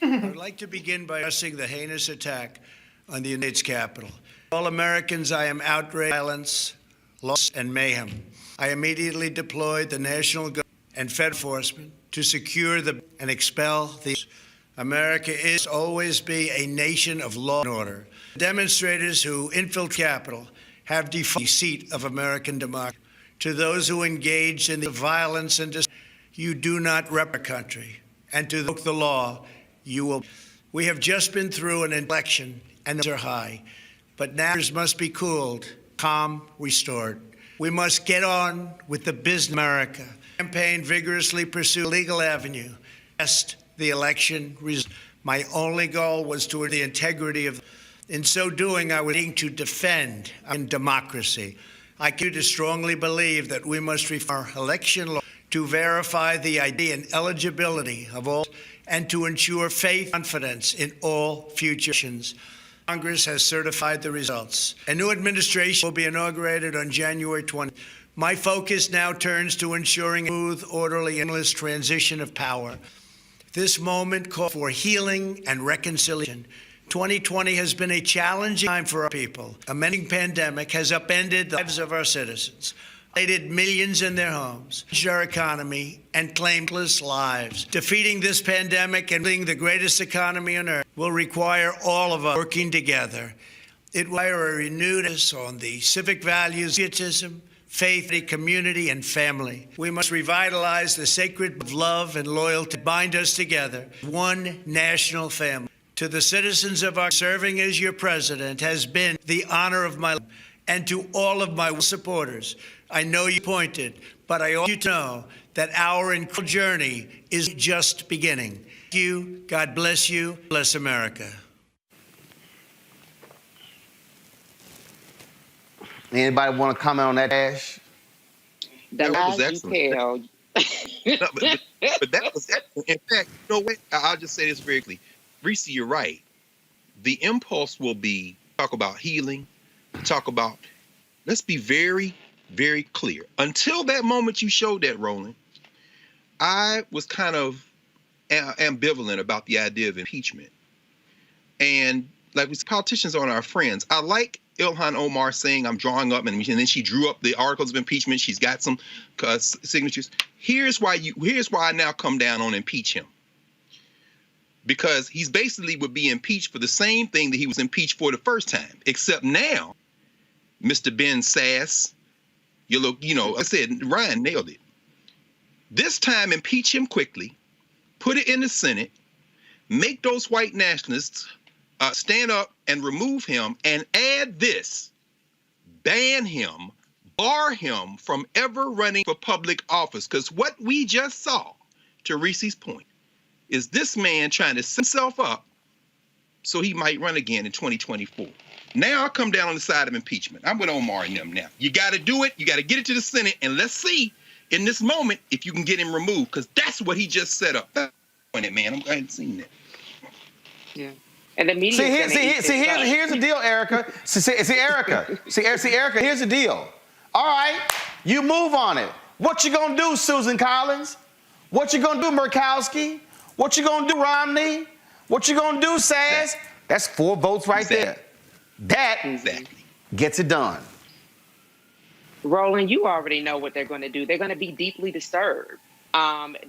Speaker 17: I would like to begin by addressing the heinous attack on the United States Capitol. All Americans, I am outraged by violence, loss, and mayhem. I immediately deployed the National Guard and Federal enforcement to secure and expel these. America is always be a nation of law and order. Demonstrators who infiltrate the Capitol have defied the seat of American democracy. To those who engage in the violence and you do not rep our country, and to invoke the law, you will. We have just been through an election, and the are high, but now must be cooled, calm, restored. We must get on with the business of America. Campaign vigorously pursue legal avenue. Test the election. My only goal was to the integrity of. In so doing, I was aiming to defend our democracy. I continue to strongly believe that we must reform our election law to verify the ID and eligibility of all, and to ensure faith and confidence in all future elections. Congress has certified the results. A new administration will be inaugurated on January 20th. My focus now turns to ensuring a smooth, orderly, endless transition of power. This moment calls for healing and reconciliation. 2020 has been a challenging time for our people. A menacing pandemic has upended the lives of our citizens, isolated millions in their homes, changed our economy, and claimed countless lives. Defeating this pandemic and building the greatest economy on earth will require all of us working together. It will require a renewed emphasis on the civic values, patriotism, faith, community, and family. We must revitalize the sacred of love and loyalty that bind us together, one national family. To the citizens of our serving as your president has been the honor of my life, and to all of my supporters. I know you appointed, but I want you to know that our incredible journey is just beginning. Thank you. God bless you. Bless America.
Speaker 1: Anybody want to comment on that, Ash?
Speaker 8: That
Speaker 10: was excellent.
Speaker 8: No,
Speaker 10: but that was excellent. In fact, you know what? I'll just say this very clearly. Reese, you're right. The impulse will be talk about healing, talk about, let's be very, very clear. Until that moment you showed that, Roland, I was kind of ambivalent about the idea of impeachment. And like we said, politicians aren't our friends. I like Ilhan Omar saying, I'm drawing up, and then she drew up the articles of impeachment. She's got some signatures. Here's why I now come down on impeach him. Because he's basically would be impeached for the same thing that he was impeached for the first time, except now, Mr. Ben Sass, I said, Ryan nailed it. This time, impeach him quickly, put it in the Senate, make those white nationalists stand up and remove him, and add this: ban him, bar him from ever running for public office. Because what we just saw, to Reese's point, is this man trying to set himself up so he might run again in 2024. Now I come down on the side of impeachment. I'm with Omar and them now. You got to do it. You got to get it to the Senate, and let's see in this moment if you can get him removed, because that's what he just set up. On it, man. I hadn't seen that.
Speaker 8: Yeah. And the media.
Speaker 1: Here's the deal, Erica. Erica, here's the deal. All right, you move on it. What you gonna do, Susan Collins? What you gonna do, Murkowski? What you gonna do, Romney? What you gonna do, Sass? That's 4 votes right there. That gets it done.
Speaker 8: Roland, you already know what they're going to do. They're going to be deeply disturbed.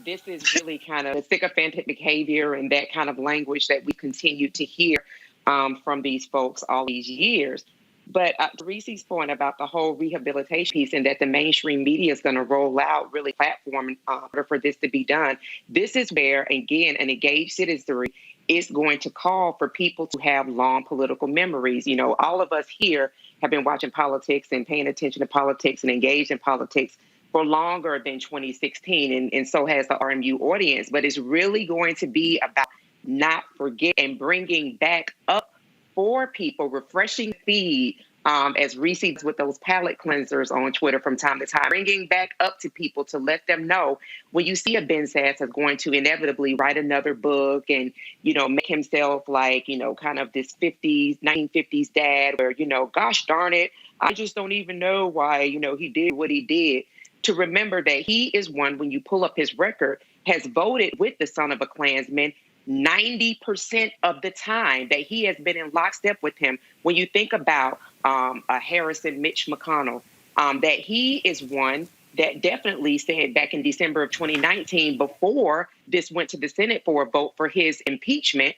Speaker 8: This is really kind of sycophantic behavior and that kind of language that we continue to hear from these folks all these years. But to Reese's point about the whole rehabilitation piece and that the mainstream media is going to roll out really platform in order for this to be done, this is where, again, an engaged citizenry is going to call for people to have long political memories. You know, all of us here have been watching politics and paying attention to politics and engaged in politics for longer than 2016, and so has the RMU audience. But it's really going to be about not forget and bringing back up for people, refreshing feed, as Reese with those palate cleansers on Twitter from time to time, bringing back up to people to let them know when you see a Ben Sass is going to inevitably write another book and, you know, make himself like, you know, kind of this 1950s dad where, you know, gosh darn it, I just don't even know why, you know, he did what he did. To remember that he is one, when you pull up his record, has voted with the son of a Klansman 90% of the time, that he has been in lockstep with him. When you think about Harrison, Mitch McConnell, that he is one that definitely said back in December of 2019, before this went to the Senate for a vote for his impeachment,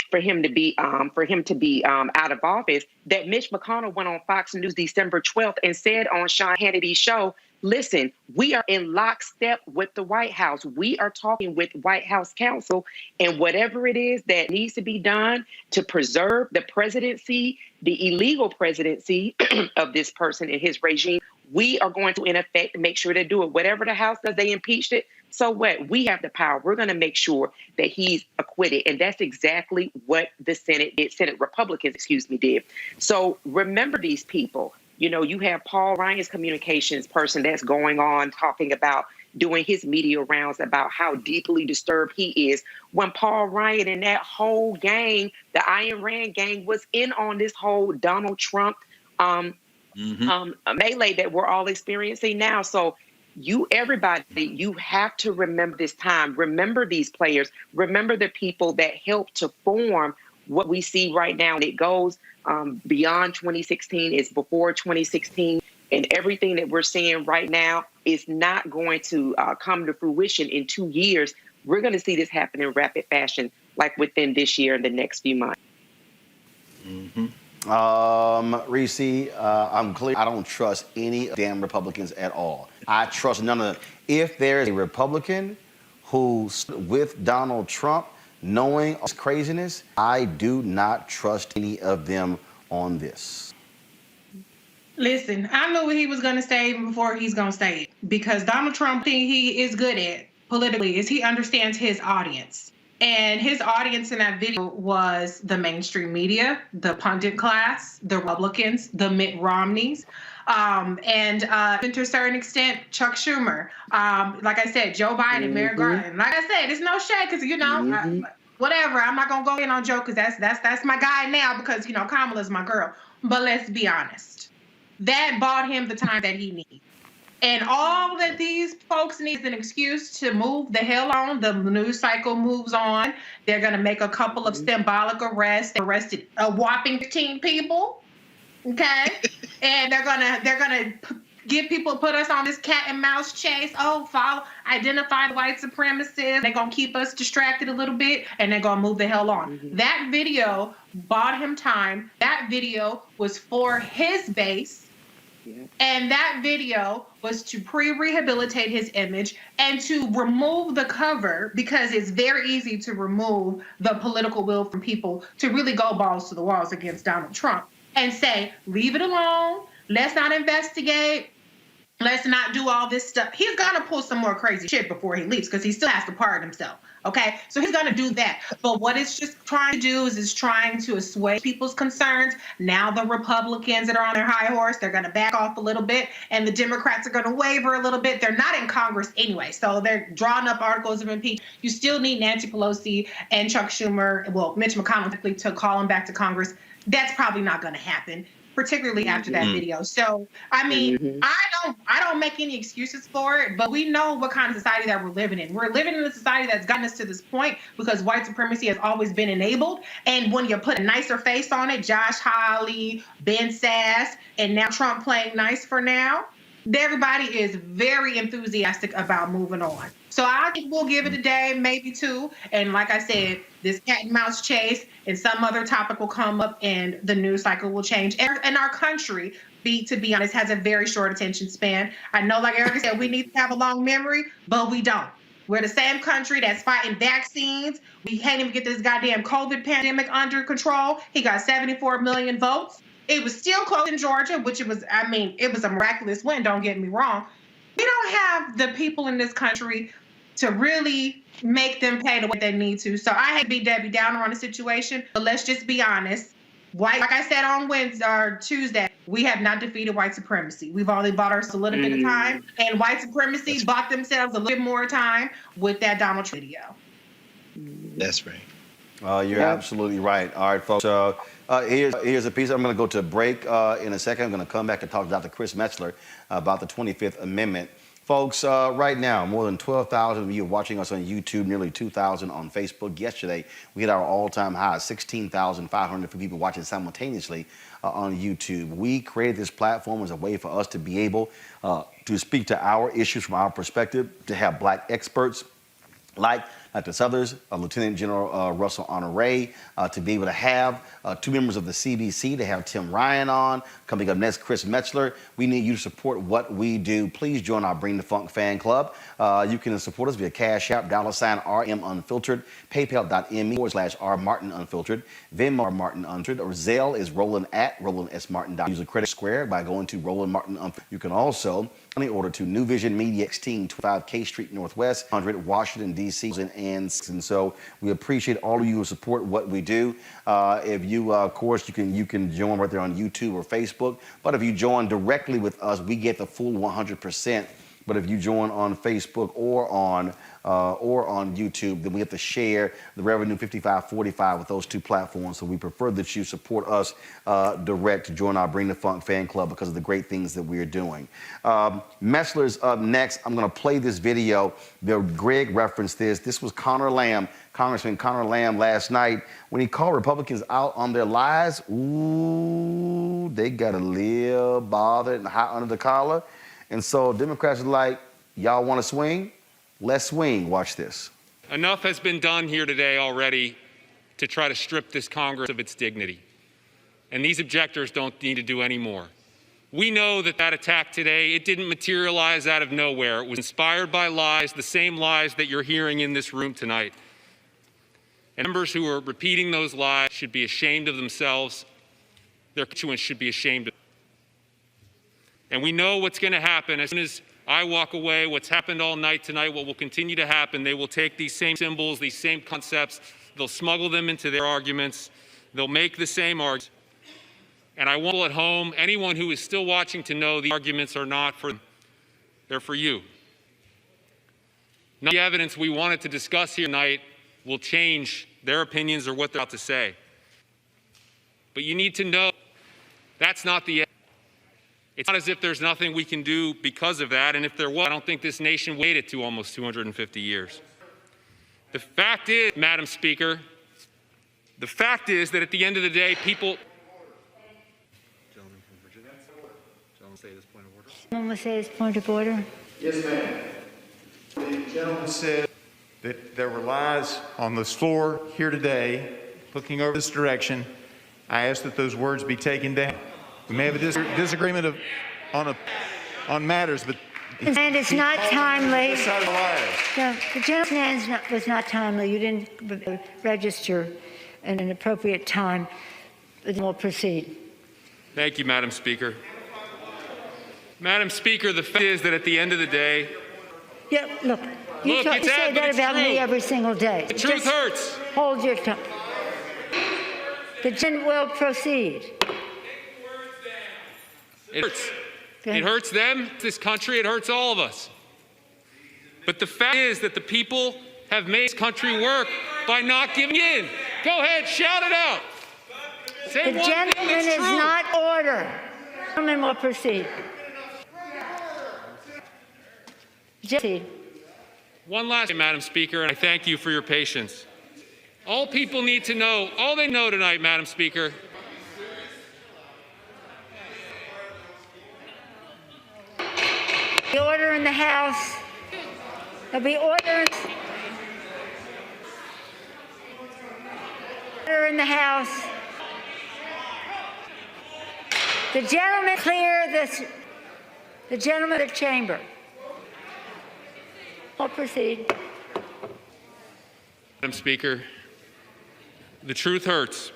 Speaker 8: for him to be out of office, that Mitch McConnell went on Fox News December 12th and said on Sean Hannity's show, listen, we are in lockstep with the White House. We are talking with White House counsel, and whatever it is that needs to be done to preserve the presidency, the illegal presidency of this person and his regime, we are going to, in effect, make sure to do it. Whatever the House does, they impeached it. So what? We have the power. We're going to make sure that he's acquitted. And that's exactly what the Senate did. Senate Republicans, did. So remember these people. You know, you have Paul Ryan's communications person that's going on talking about, doing his media rounds about how deeply disturbed he is when Paul Ryan and that whole gang, the Ayn Rand gang, was in on this whole Donald Trump melee that we're all experiencing now. So everybody, you have to remember this time. Remember these players. Remember the people that helped to form what we see right now. And it goes beyond 2016. It's before 2016. And everything that we're seeing right now is not going to come to fruition in 2 years. We're going to see this happen in rapid fashion, like within this year and the next few months.
Speaker 1: Reese, I'm clear. I don't trust any damn Republicans at all. I trust none of them. If there is a Republican who's with Donald Trump, knowing his craziness, I do not trust any of them on this.
Speaker 9: Listen, I knew what he was going to say even before he's going to say it. Because Donald Trump, thing he is good at politically is he understands his audience. And his audience in that video was the mainstream media, the pundit class, the Republicans, the Mitt Romneys, and to a certain extent, Chuck Schumer. Like I said, Joe Biden, Merrick Garland. Like I said, it's no shade because, whatever. I'm not going to go in on Joe because that's my guy now because, Kamala's my girl. But let's be honest. That bought him the time that he needs. And all that these folks need is an excuse to move the hell on. The news cycle moves on. They're going to make a couple of symbolic arrests. They arrested a whopping 15 people. Okay? And they're gonna get people, put us on this cat and mouse chase. Identify the white supremacists. They're going to keep us distracted a little bit, and they're going to move the hell on. That video bought him time. That video was for his base. And that video was to pre-rehabilitate his image and to remove the cover because it's very easy to remove the political will from people to really go balls to the walls against Donald Trump and say, leave it alone. Let's not investigate. Let's not do all this stuff. He's going to pull some more crazy shit before he leaves because he still has to pardon himself. Okay, so he's going to do that. But what it's just trying to do is trying to assuage people's concerns. Now the Republicans that are on their high horse, they're going to back off a little bit, and the Democrats are going to waver a little bit. They're not in Congress anyway, so they're drawing up articles of impeachment. You still need Nancy Pelosi and Chuck Schumer, Mitch McConnell to call them back to Congress. That's probably not going to happen, particularly after that video. So, I mean, I don't make any excuses for it, but we know what kind of society that we're living in. We're living in a society that's gotten us to this point because white supremacy has always been enabled. And when you put a nicer face on it, Josh Hawley, Ben Sass, and now Trump playing nice for now, everybody is very enthusiastic about moving on. So I think we'll give it a day, maybe two. And like I said, this cat and mouse chase and some other topic will come up and the news cycle will change. And our country, to be honest, has a very short attention span. I know, like Erica said, we need to have a long memory, but we don't. We're the same country that's fighting vaccines. We can't even get this goddamn COVID pandemic under control. He got 74 million votes. It was still close in Georgia, which it was a miraculous win, don't get me wrong. We don't have the people in this country to really make them pay the way they need to. So I hate to be Debbie Downer on the situation, but let's just be honest. Like I said on Wednesday or Tuesday, we have not defeated white supremacy. We've only bought ourselves a little bit of time, and white supremacy bought themselves a little bit more time with that Donald Trump video.
Speaker 10: That's right.
Speaker 1: You're absolutely right. All right, folks. Here's a piece. I'm going to go to a break in a second. I'm going to come back and talk to Dr. Chris Metzler about the 25th Amendment. Folks, right now, more than 12,000 of you are watching us on YouTube, nearly 2,000 on Facebook. Yesterday, we hit our all-time high, 16,500 people watching simultaneously on YouTube. We created this platform as a way for us to be able to speak to our issues from our perspective, to have black experts like Dr. Southers, Lieutenant General Russell Honore, to be able to have two members of the CBC, to have Tim Ryan on. Coming up next, Chris Metzler. We need you to support what we do. Please join our Bring the Funk fan club. You can support us via Cash App, $RM Unfiltered, PayPal.me/R Martin Unfiltered, Venmo Martin Unfiltered, or Zelle is Roland at Roland S. Martin. Use a credit square by going to Roland Martin Unfiltered. You can also order to New Vision Media 1625 K Street Northwest, 100 Washington, D.C. And so we appreciate all of you who support what we do. If you, of course, you can join right there on YouTube or Facebook. But if you join directly with us, we get the full 100% But if you join on Facebook or on YouTube, then we have to share the revenue 5545 with those two platforms. So we prefer that you support us direct to join our Bring the Funk fan club because of the great things that we're doing. Messler's up next. I'm going to play this video. Greg referenced this. This was Congressman Conor Lamb last night when he called Republicans out on their lies. Ooh, they got a little bothered and hot under the collar. And so Democrats are like, y'all want to swing? Let's swing. Watch this.
Speaker 18: Enough has been done here today already to try to strip this Congress of its dignity. And these objectors don't need to do any more. We know that attack today, it didn't materialize out of nowhere. It was inspired by lies, the same lies that you're hearing in this room tonight. And members who are repeating those lies should be ashamed of themselves. Their constituents should be ashamed of them. And we know what's going to happen as soon as I walk away, what's happened all night tonight, what will continue to happen. They will take these same symbols, these same concepts, they'll smuggle them into their arguments, they'll make the same arguments. And I want at home, anyone who is still watching to know the arguments are not for them, they're for you. None of the evidence we wanted to discuss here tonight will change their opinions or what they're about to say. But you need to know that's not the end. It's not as if there's nothing we can do because of that, and if there was, I don't think this nation waited to almost 250 years. The fact is, Madam Speaker, the fact is that at the end of the day, people...
Speaker 19: Gentleman from Virginia. Gentleman say this point of order.
Speaker 20: Gentleman will say his point of order.
Speaker 21: Yes, ma'am. The gentleman said that there were lies on this floor here today. Looking over this direction, I ask that those words be taken down. We may have a disagreement on matters, but...
Speaker 20: And it's not timely. The gentleman was not timely. You didn't register at an appropriate time. We'll proceed.
Speaker 18: Thank you, Madam Speaker. Madam Speaker, the fact is that at the end of the day...
Speaker 20: Yeah, look, you say that about me every single day.
Speaker 18: The truth hurts.
Speaker 20: Hold your tongue. The gentleman will proceed.
Speaker 18: It hurts. It hurts them, this country, it hurts all of us. But the fact is that the people have made this country work by not giving in. Go ahead, shout it out. Say
Speaker 20: the gentleman is not order. The gentleman will proceed.
Speaker 18: One last thing, Madam Speaker, and I thank you for your patience. All people need to know, all they know tonight, Madam Speaker,
Speaker 20: The order in the House. There'll be order in the House. The gentleman clear this. The gentleman of the chamber. I'll proceed.
Speaker 18: Madam Speaker, the truth hurts.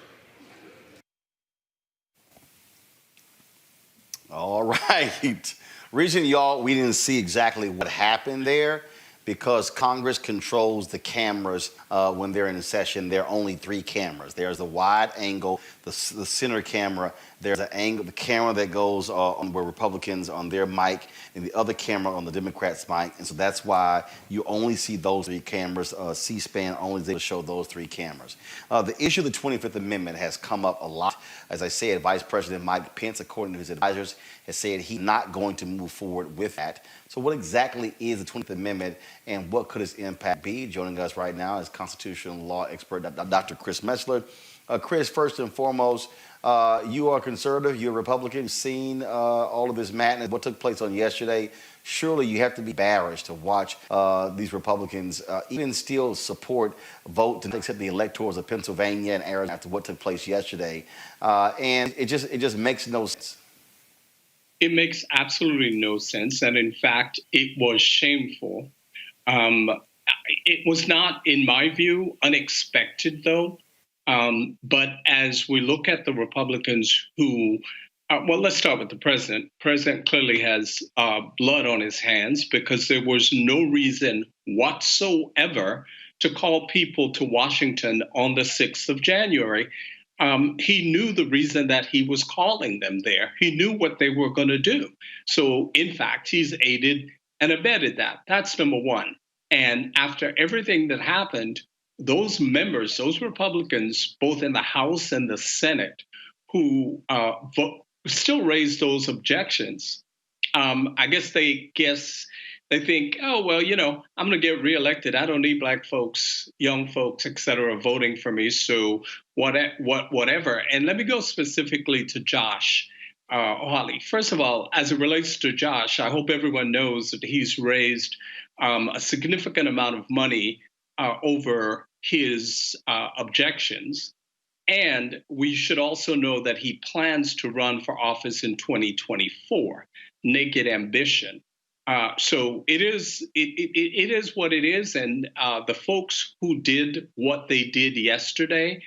Speaker 1: All right. Reason, y'all, we didn't see exactly what happened there because Congress controls the cameras when they're in session. There are only 3 cameras. There's the wide angle, the center camera. There's the camera that goes on where Republicans on their mic, and the other camera on the Democrats' mic. And so that's why you only see those 3 cameras. C-SPAN only is able to show those 3 cameras. The issue of the 25th Amendment has come up a lot. As I said, Vice President Mike Pence, according to his advisors, has said he's not going to move forward with that. So what exactly is the 25th Amendment and what could its impact be? Joining us right now is constitutional law expert Dr. Chris Messler. Chris, first and foremost, you are conservative, you're a Republican, you've seen all of this madness, what took place on yesterday. Surely you have to be embarrassed to watch these Republicans even still support vote to accept the electors of Pennsylvania and Arizona after what took place yesterday. And it just makes no sense.
Speaker 22: It makes absolutely no sense. And in fact, it was shameful. It was not, in my view, unexpected, though. But as we look at the Republicans who, well, let's start with the president. The president clearly has blood on his hands because there was no reason whatsoever to call people to Washington on the 6th of January. He knew the reason that he was calling them there. He knew what they were going to do. So, in fact, he's aided and abetted that. That's number one. And after everything that happened, those members, those Republicans, both in the House and the Senate, who still raised those objections, I guess they think, oh, well, I'm going to get reelected. I don't need black folks, young folks, et cetera, voting for me. So whatever. And let me go specifically to Josh Hawley. First of all, as it relates to Josh, I hope everyone knows that he's raised a significant amount of money over his objections. And we should also know that he plans to run for office in 2024. Naked ambition. So it is what it is. And the folks who did what they did yesterday,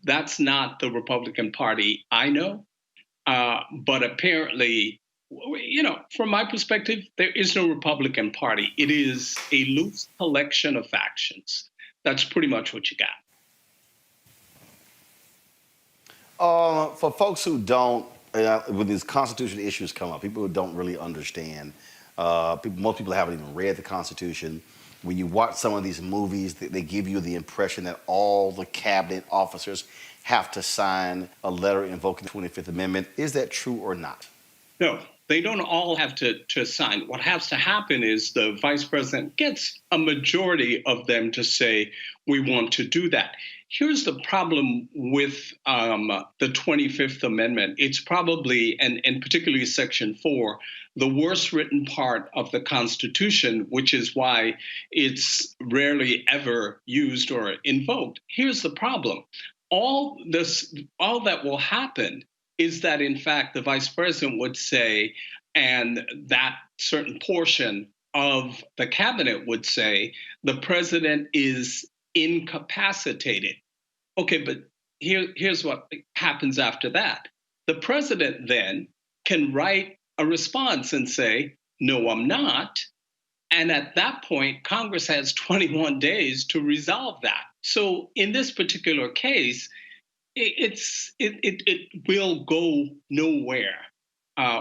Speaker 22: that's not the Republican Party I know. But apparently, from my perspective, there is no Republican Party. It is a loose collection of factions. That's pretty much what you got.
Speaker 1: For folks who don't, when these constitutional issues come up, people who don't really understand, most people haven't even read the Constitution. When you watch some of these movies, they give you the impression that all the cabinet officers have to sign a letter invoking the 25th Amendment. Is that true or not?
Speaker 22: No, they don't all have to sign. What has to happen is the vice president gets a majority of them to say, we want to do that. Here's the problem with the 25th Amendment. It's probably, and particularly Section 4, the worst written part of the Constitution, which is why it's rarely ever used or invoked. Here's the problem. All that will happen is that, in fact, the vice president would say, and that certain portion of the cabinet would say, the president is incapacitated. Okay, but here's what happens after that. The president then can write a response and say, no, I'm not. And at that point, Congress has 21 days to resolve that. So in this particular case, it will go nowhere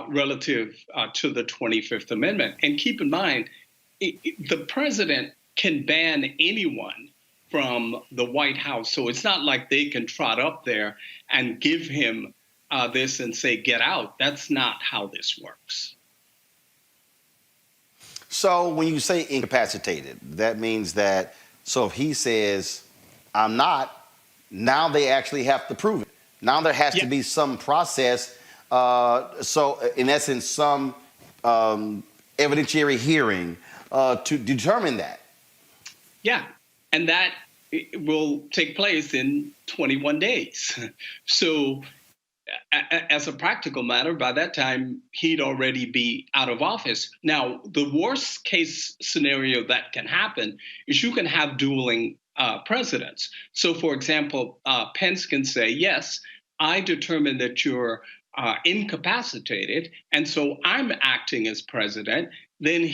Speaker 22: relative to the 25th Amendment. And keep in mind, the president can ban anyone from the White House. So it's not like they can trot up there and give him this and say, get out. That's not how this works.
Speaker 1: So when you say incapacitated, that means that, so if he says, I'm not, now they actually have to prove it. Now there has to be some process. So in essence, some evidentiary hearing to determine that.
Speaker 22: Yeah, and that will take place in 21 days. So as a practical matter, by that time, he'd already be out of office. Now, the worst case scenario that can happen is you can have dueling presidents. So, for example, Pence can say, yes, I determined that you're incapacitated, and so I'm acting as president. Then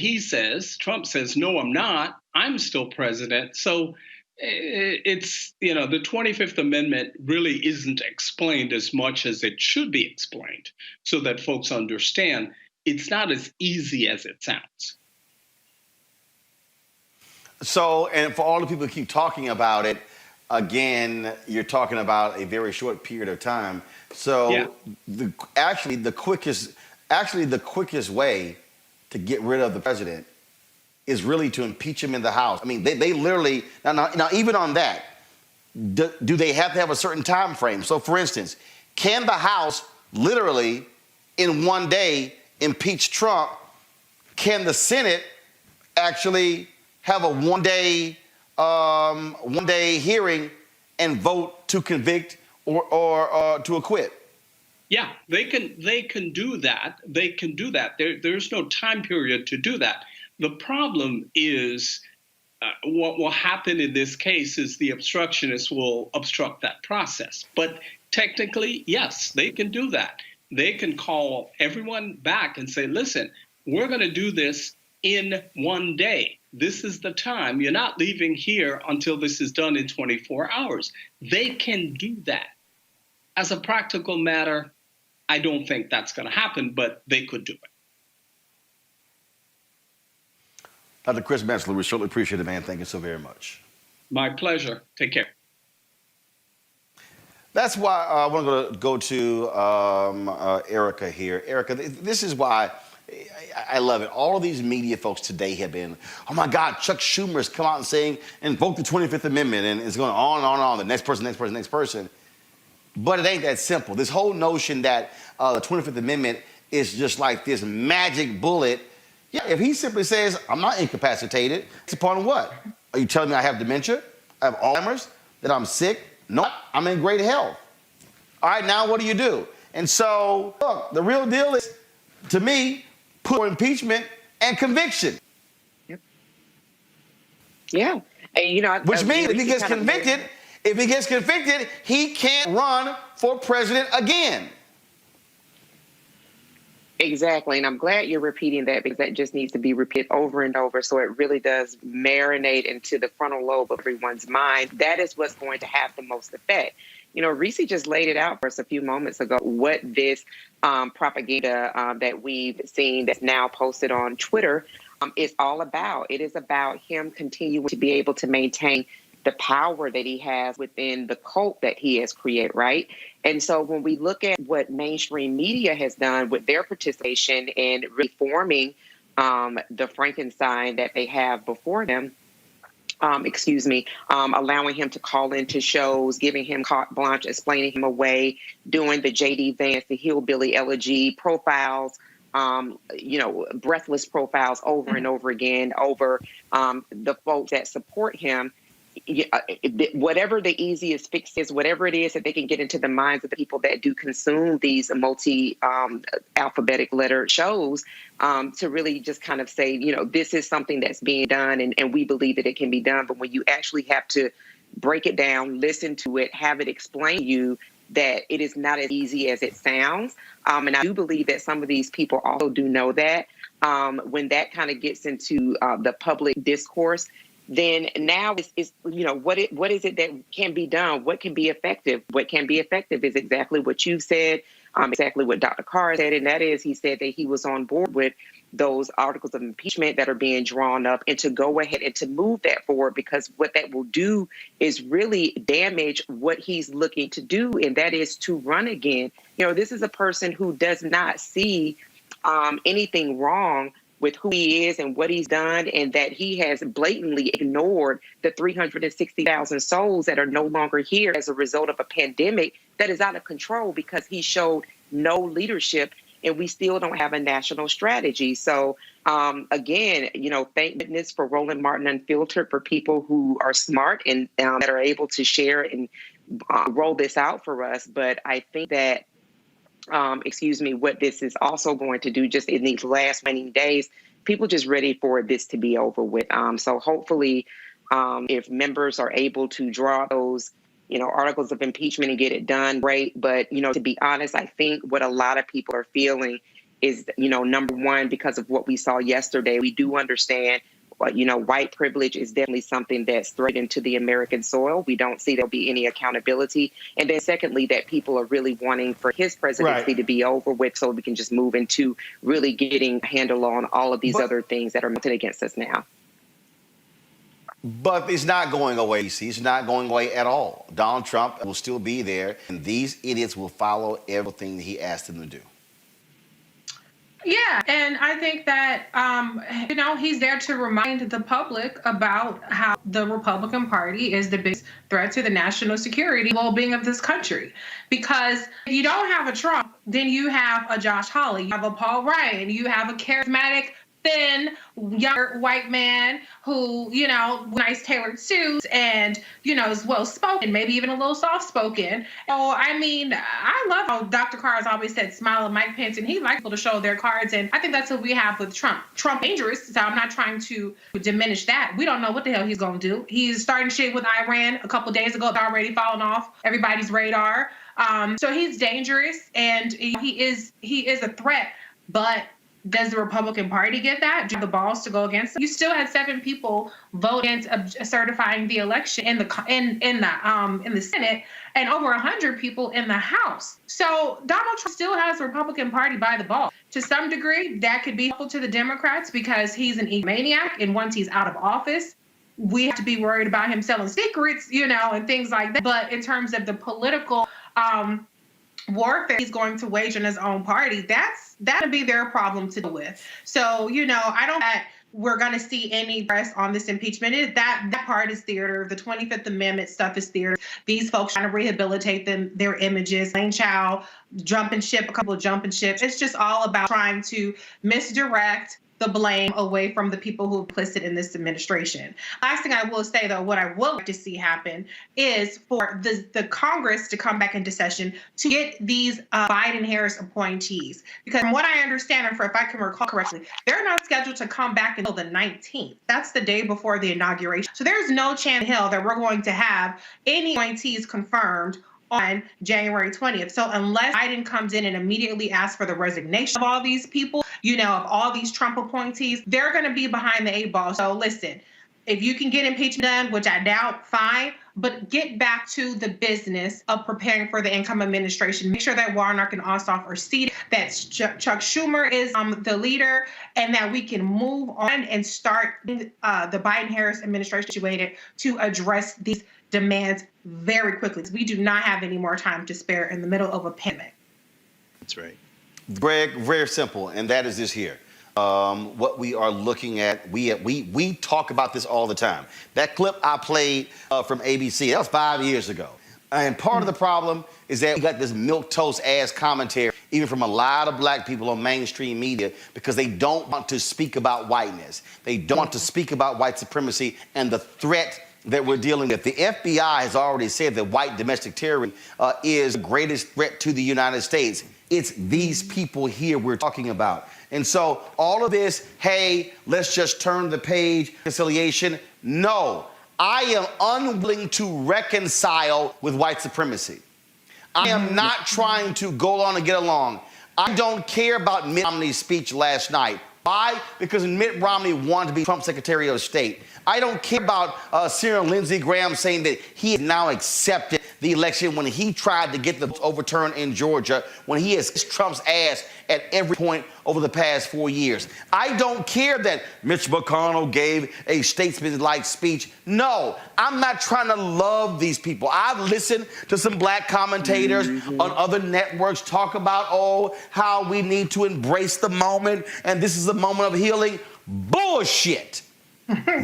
Speaker 22: Trump says, no, I'm not. I'm still president. So it's, the 25th Amendment really isn't explained as much as it should be explained so that folks understand it's not as easy as it sounds.
Speaker 1: So, and for all the people who keep talking about it, again, you're talking about a very short period of time. So the quickest way to get rid of the president is really to impeach him in the House. I mean, they literally, now even on that, do they have to have a certain time frame? So for instance, can the House literally in one day impeach Trump? Can the Senate actually have a one day hearing and vote to convict or to acquit?
Speaker 22: Yeah, they can do that. They can do that. There's no time period to do that. The problem is what will happen in this case is the obstructionists will obstruct that process. But technically, yes, they can do that. They can call everyone back and say, listen, we're going to do this in one day. This is the time. You're not leaving here until this is done in 24 hours. They can do that. As a practical matter, I don't think that's going to happen, but they could do it.
Speaker 1: Dr. Chris Metzler, we certainly appreciate it, man. Thank you so very much.
Speaker 22: My pleasure. Take care.
Speaker 1: That's why I want to go to Erica here. Erica, this is why I love it. All of these media folks today have been, oh my God, Chuck Schumer has come out and saying, invoke the 25th Amendment, and it's going on and on and on, the next person, next person, next person. But it ain't that simple. This whole notion that the 25th Amendment is just like this magic bullet. Yeah, if he simply says, I'm not incapacitated, it's upon what? Are you telling me I have dementia? I have Alzheimer's? That I'm sick? No, I'm in great health. All right, now what do you do? And so, look, the real deal is, to me, put impeachment and conviction.
Speaker 8: Yep. Yeah. And,
Speaker 1: which means if he gets convicted, he can't run for president again.
Speaker 8: Exactly. And I'm glad you're repeating that, because that just needs to be repeated over and over. So it really does marinate into the frontal lobe of everyone's mind. That is what's going to have the most effect. Reese just laid it out for us a few moments ago, what this propaganda that we've seen that's now posted on Twitter is all about. It is about him continuing to be able to maintain the power that he has within the cult that he has created, right? And so when we look at what mainstream media has done with their participation in reforming the Frankenstein that they have before them, allowing him to call into shows, giving him carte blanche, explaining him away, doing the J.D. Vance, the hillbilly elegy profiles, breathless profiles over and over again over the folks that support him. Whatever the easiest fix is, whatever it is that they can get into the minds of the people that do consume these multi-alphabetic letter shows, to really just kind of say, this is something that's being done and we believe that it can be done. But when you actually have to break it down, listen to it, have it explain to you that it is not as easy as it sounds. And I do believe that some of these people also do know that when that kind of gets into the public discourse, then now is what is it that can be done? What can be effective? What can be effective is exactly what you said, exactly what Dr. Carr said, and that is he said that he was on board with those articles of impeachment that are being drawn up and to go ahead and to move that forward, because what that will do is really damage what he's looking to do, and that is to run again. This is a person who does not see anything wrong with who he is and what he's done, and that he has blatantly ignored the 360,000 souls that are no longer here as a result of a pandemic that is out of control because he showed no leadership, and we still don't have a national strategy. So again, thank goodness for Roland Martin Unfiltered, for people who are smart and that are able to share and roll this out for us. But I think that what this is also going to do just in these last many days, people just ready for this to be over with. So hopefully, if members are able to draw those, articles of impeachment and get it done, great. But, to be honest, I think what a lot of people are feeling is, number one, because of what we saw yesterday, we do understand white privilege is definitely something that's threatened to the American soil. We don't see there'll be any accountability. And then secondly, that people are really wanting for his presidency to be over with so we can just move into really getting a handle on all of these other things that are mounted against us now.
Speaker 1: But it's not going away. It's not going away at all. Donald Trump will still be there, and these idiots will follow everything that he asked them to do.
Speaker 9: Yeah, and I think that, he's there to remind the public about how the Republican Party is the biggest threat to the national security and well-being of this country. Because if you don't have a Trump, then you have a Josh Hawley, you have a Paul Ryan, you have a charismatic, thin, younger white man who, nice tailored suits and, is well-spoken, maybe even a little soft-spoken. So, I love how Dr. Carr has always said, smile at Mike Pence, and he likes people to show their cards. And I think that's what we have with Trump. Trump dangerous, so I'm not trying to diminish that. We don't know what the hell he's going to do. He's starting shit with Iran a couple days ago. It's already fallen off everybody's radar. So he's dangerous, and he is a threat, but does the Republican Party get that? Do the balls to go against them? You still had 7 people vote against certifying the election in the Senate, and over 100 people in the House. So Donald Trump still has the Republican Party by the ball. to some degree, that could be helpful to the Democrats because he's an egomaniac, and once he's out of office, we have to be worried about him selling secrets, and things like that. But in terms of the political warfare he's going to wage on his own party, that'll be their problem to deal with. So, I don't think we're going to see any press on this impeachment. That part is theater. The 25th Amendment stuff is theater. These folks trying to rehabilitate their images. Lane Chow jumping ship, a couple of jumping ships. It's just all about trying to misdirect the blame away from the people who are complicit in this administration. Last thing I will say, though, what I would like to see happen is for the Congress to come back into session to get these Biden-Harris appointees. Because from what I understand, and if I can recall correctly, they're not scheduled to come back until the 19th. That's the day before the inauguration. So there's no chance in hell that we're going to have any appointees confirmed on January 20th. So unless Biden comes in and immediately asks for the resignation of all these people, of all these Trump appointees, they're going to be behind the 8 ball. So listen, if you can get impeachment done, which I doubt, fine, but get back to the business of preparing for the incoming administration. Make sure that Warnock and Ossoff are seated, that Chuck Schumer is the leader, and that we can move on and start the Biden-Harris administration situated to address these demands very quickly. We do not have any more time to spare in the middle of a pandemic.
Speaker 10: That's right.
Speaker 1: Greg, very simple, and that is this here. What we are looking at, we talk about this all the time. That clip I played from ABC, that was 5 years ago. And part of the problem is that we got this milquetoast ass commentary, even from a lot of black people on mainstream media, because they don't want to speak about whiteness. They don't want to speak about white supremacy and the threat that we're dealing with. The FBI has already said that white domestic terrorism is the greatest threat to the United States. It's these people here we're talking about. And so all of this, hey, let's just turn the page, reconciliation. No, I am unwilling to reconcile with white supremacy. I am not trying to go along and get along. I don't care about Mitt Romney's speech last night. Why? Because Mitt Romney wanted to be Trump's Secretary of State. I don't care about Senator Lindsey Graham saying that he has now accepted the election when he tried to get the overturn in Georgia, when he has kissed Trump's ass at every point over the past 4 years. I don't care that Mitch McConnell gave a statesman-like speech. No, I'm not trying to love these people. I've listened to some black commentators on other networks talk about, how we need to embrace the moment and this is the moment of healing. Bullshit.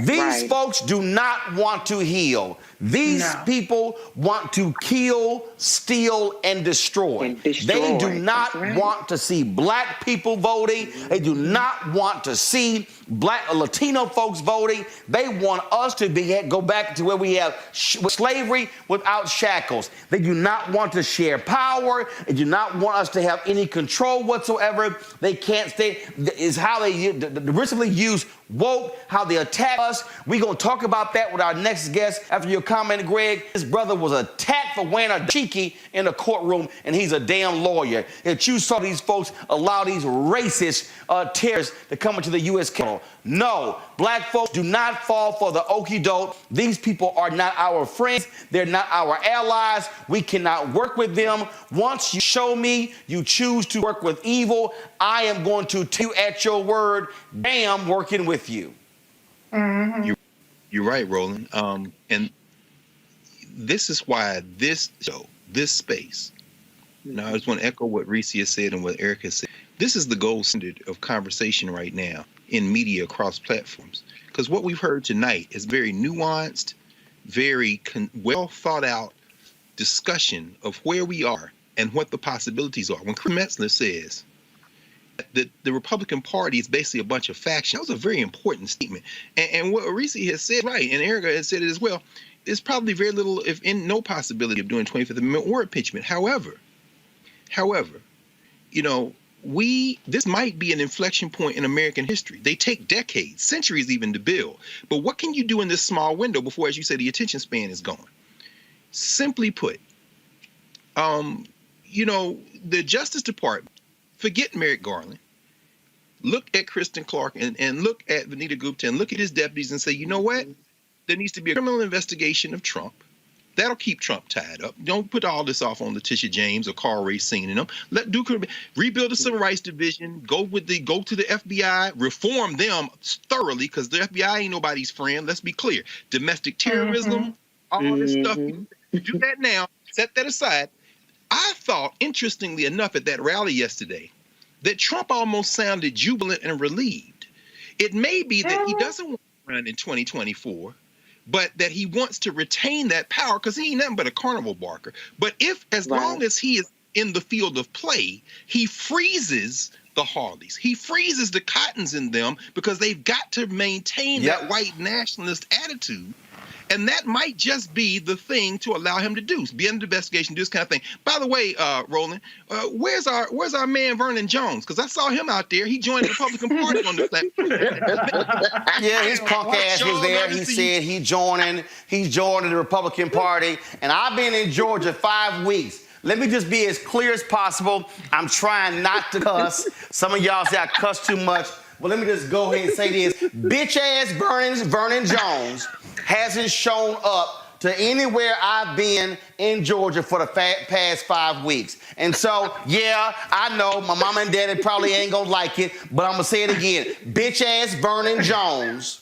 Speaker 1: These folks do not want to heal. These people want to kill, steal, and destroy. They do not want to see black people voting. They do not want to see black Latino folks voting. They want us to go back to where we have slavery without shackles. They do not want to share power. They do not want us to have any control whatsoever. They can't stay. Is how they recently use woke, how they attack us. We're going to talk about that with our next guest after your comment, Greg. His brother was attacked for wearing a dashiki in the courtroom, and he's a damn lawyer. If you saw these folks allow these racist terrorists to come into the U.S. Capitol. No, black folks do not fall for the okie doke. These people are not our friends. They're not our allies. We cannot work with them. Once you show me you choose to work with evil, I am going to take you at your word. Damn, working with you.
Speaker 10: You're right, Roland. And this is why this show, this space, now I just want to echo what Reese has said and what Eric has said. This is the gold standard of conversation right now in media across platforms. Because what we've heard tonight is very nuanced, very well thought out discussion of where we are and what the possibilities are. When Chris Metzler says that the Republican Party is basically a bunch of factions, that was a very important statement. And what Reese has said, right, and Erica has said it as well, there's probably very little, if in no possibility of doing 25th Amendment or impeachment. However, this might be an inflection point in American history. They take decades, centuries even to build. But what can you do in this small window before, as you say, the attention span is gone? Simply put, the Justice Department, forget Merrick Garland, look at Kristen Clark and look at Vanita Gupta and look at his deputies and say, you know what? There needs to be a criminal investigation of Trump. That'll keep Trump tied up. Don't put all this off on Letitia James or Carl Racine and them. Let Duke rebuild the Civil Rights Division. Go to the FBI, reform them thoroughly, because the FBI ain't nobody's friend. Let's be clear. Domestic terrorism, all this stuff. Do that now. Set that aside. I thought, interestingly enough, at that rally yesterday, that Trump almost sounded jubilant and relieved. It may be that he doesn't want to run in 2024. But that he wants to retain that power, because he ain't nothing but a carnival barker. But as long as he is in the field of play, he freezes the Harleys. He freezes the Cottons in them, because they've got to maintain that white nationalist attitude. And that might just be the thing to allow him to do, be under investigation, do this kind of thing. By the way, Roland, where's our man Vernon Jones? Because I saw him out there. He joined the Republican Party on the platform.
Speaker 1: Yeah, his punk ass was there. He said he's joining the Republican Party. And I've been in Georgia 5 weeks. Let me just be as clear as possible. I'm trying not to cuss. Some of y'all say I cuss too much. But let me just go ahead and say this. Bitch-ass Vernon Jones hasn't shown up to anywhere I've been in Georgia for the past 5 weeks. And so, yeah, I know my mama and daddy probably ain't gonna like it, but I'm gonna say it again. Bitch-ass Vernon Jones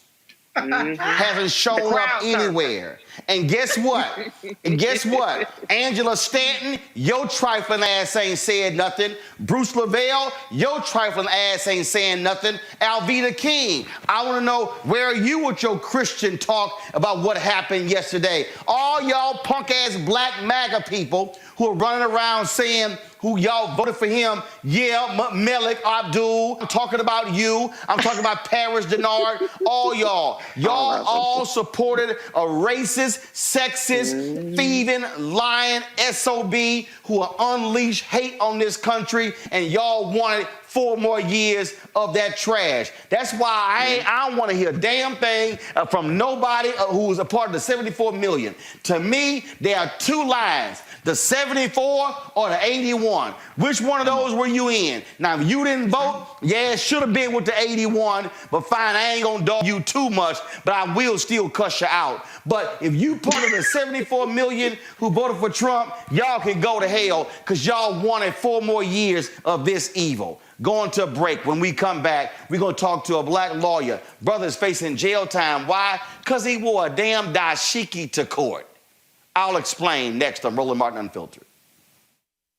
Speaker 1: hasn't shown up anywhere. And guess what? Angela Stanton, your trifling ass ain't said nothing. Bruce Lavelle, your trifling ass ain't saying nothing. Alveda King, I want to know, where are you with your Christian talk about what happened yesterday? All y'all punk ass black MAGA people who are running around saying who y'all voted for him. Yeah, Malik Abdul. I'm talking about you. I'm talking about Paris Denard. All y'all. Y'all all supported a racist, sexist, thieving, lying SOB who will unleash hate on this country, and y'all wanted 4 more years of that trash. That's why I don't want to hear a damn thing from nobody who's a part of the 74 million. To me, there are 2 lines, the 74 or the 81. Which one of those were you in? Now, if you didn't vote, yeah, it should have been with the 81, but fine, I ain't gonna dog you too much, but I will still cuss you out. But if you part of the 74 million who voted for Trump, y'all can go to hell, because y'all wanted 4 more years of this evil. Going to a break. When we come back, we're going to talk to a black lawyer. Brother's facing jail time. Why? Because he wore a damn dashiki to court. I'll explain next on Roland Martin Unfiltered.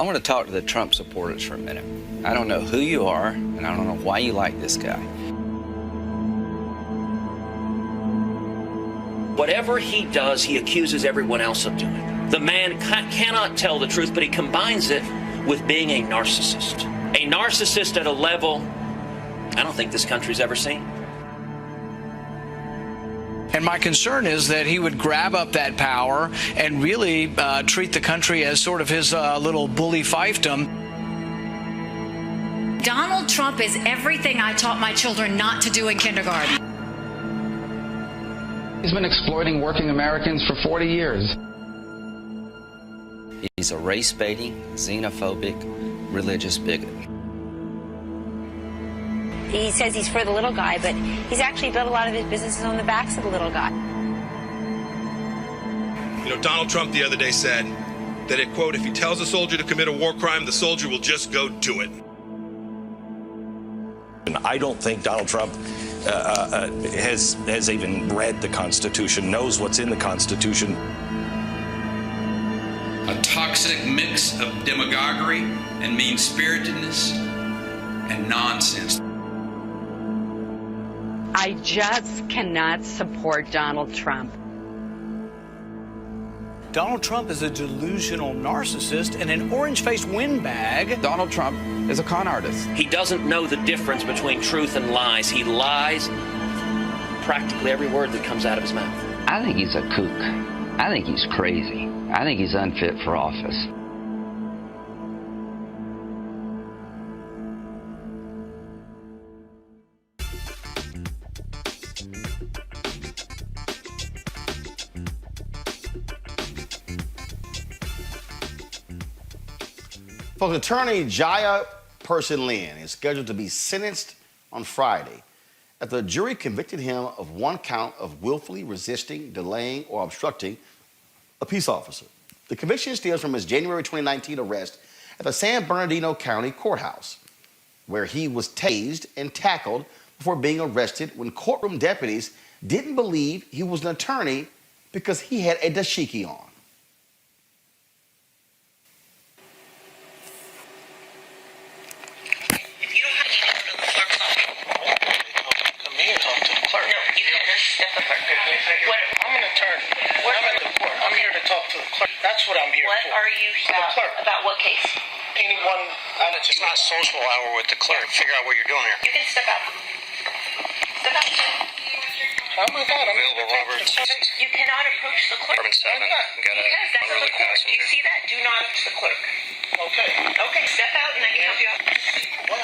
Speaker 2: I want to talk to the Trump supporters for a minute. I don't know who you are, and I don't know why you like this guy.
Speaker 5: Whatever he does, he accuses everyone else of doing. The man cannot tell the truth, but he combines it with being a narcissist. A narcissist at a level I don't think this country's ever seen.
Speaker 23: And my concern is that he would grab up that power and really treat the country as sort of his little bully fiefdom.
Speaker 24: Donald Trump is everything I taught my children not to do in kindergarten.
Speaker 25: He's been exploiting working Americans for 40 years.
Speaker 2: He's a race-baiting, xenophobic, religious bigot.
Speaker 26: He says he's for the little guy, but he's actually built a lot of his businesses on the backs of the little guy.
Speaker 27: You know, Donald Trump the other day said that, it, quote, if he tells a soldier to commit a war crime, the soldier will just go do it.
Speaker 28: And I don't think Donald Trump has even read the Constitution, knows what's in the Constitution.
Speaker 29: A toxic mix of demagoguery and mean-spiritedness and nonsense.
Speaker 30: I just cannot support Donald Trump.
Speaker 23: Donald Trump is a delusional narcissist and an orange-faced windbag.
Speaker 2: Donald Trump is a con artist.
Speaker 5: He doesn't know the difference between truth and lies. He lies practically every word that comes out of his mouth.
Speaker 2: I think he's a kook. I think he's crazy. I think he's unfit for office.
Speaker 1: Folks, attorney Jaya Person Lin is scheduled to be sentenced on Friday after the jury convicted him of 1 count of willfully resisting, delaying, or obstructing a peace officer. The conviction stems from his January 2019 arrest at the San Bernardino County Courthouse, where he was tased and tackled before being arrested when courtroom deputies didn't believe he was an attorney because he had a dashiki on.
Speaker 3: That's what I'm here for.
Speaker 26: What are you here about what case?
Speaker 3: Anyone, it's not social hour with the clerk. Figure out what you're doing here.
Speaker 26: You can step out. Step out.
Speaker 3: Oh my God, I'm available over.
Speaker 26: You cannot approach the clerk.
Speaker 3: Because
Speaker 26: that's the court. Do you see that? Do not approach the clerk.
Speaker 3: Okay.
Speaker 26: Okay, step out and I can help you out.
Speaker 3: What?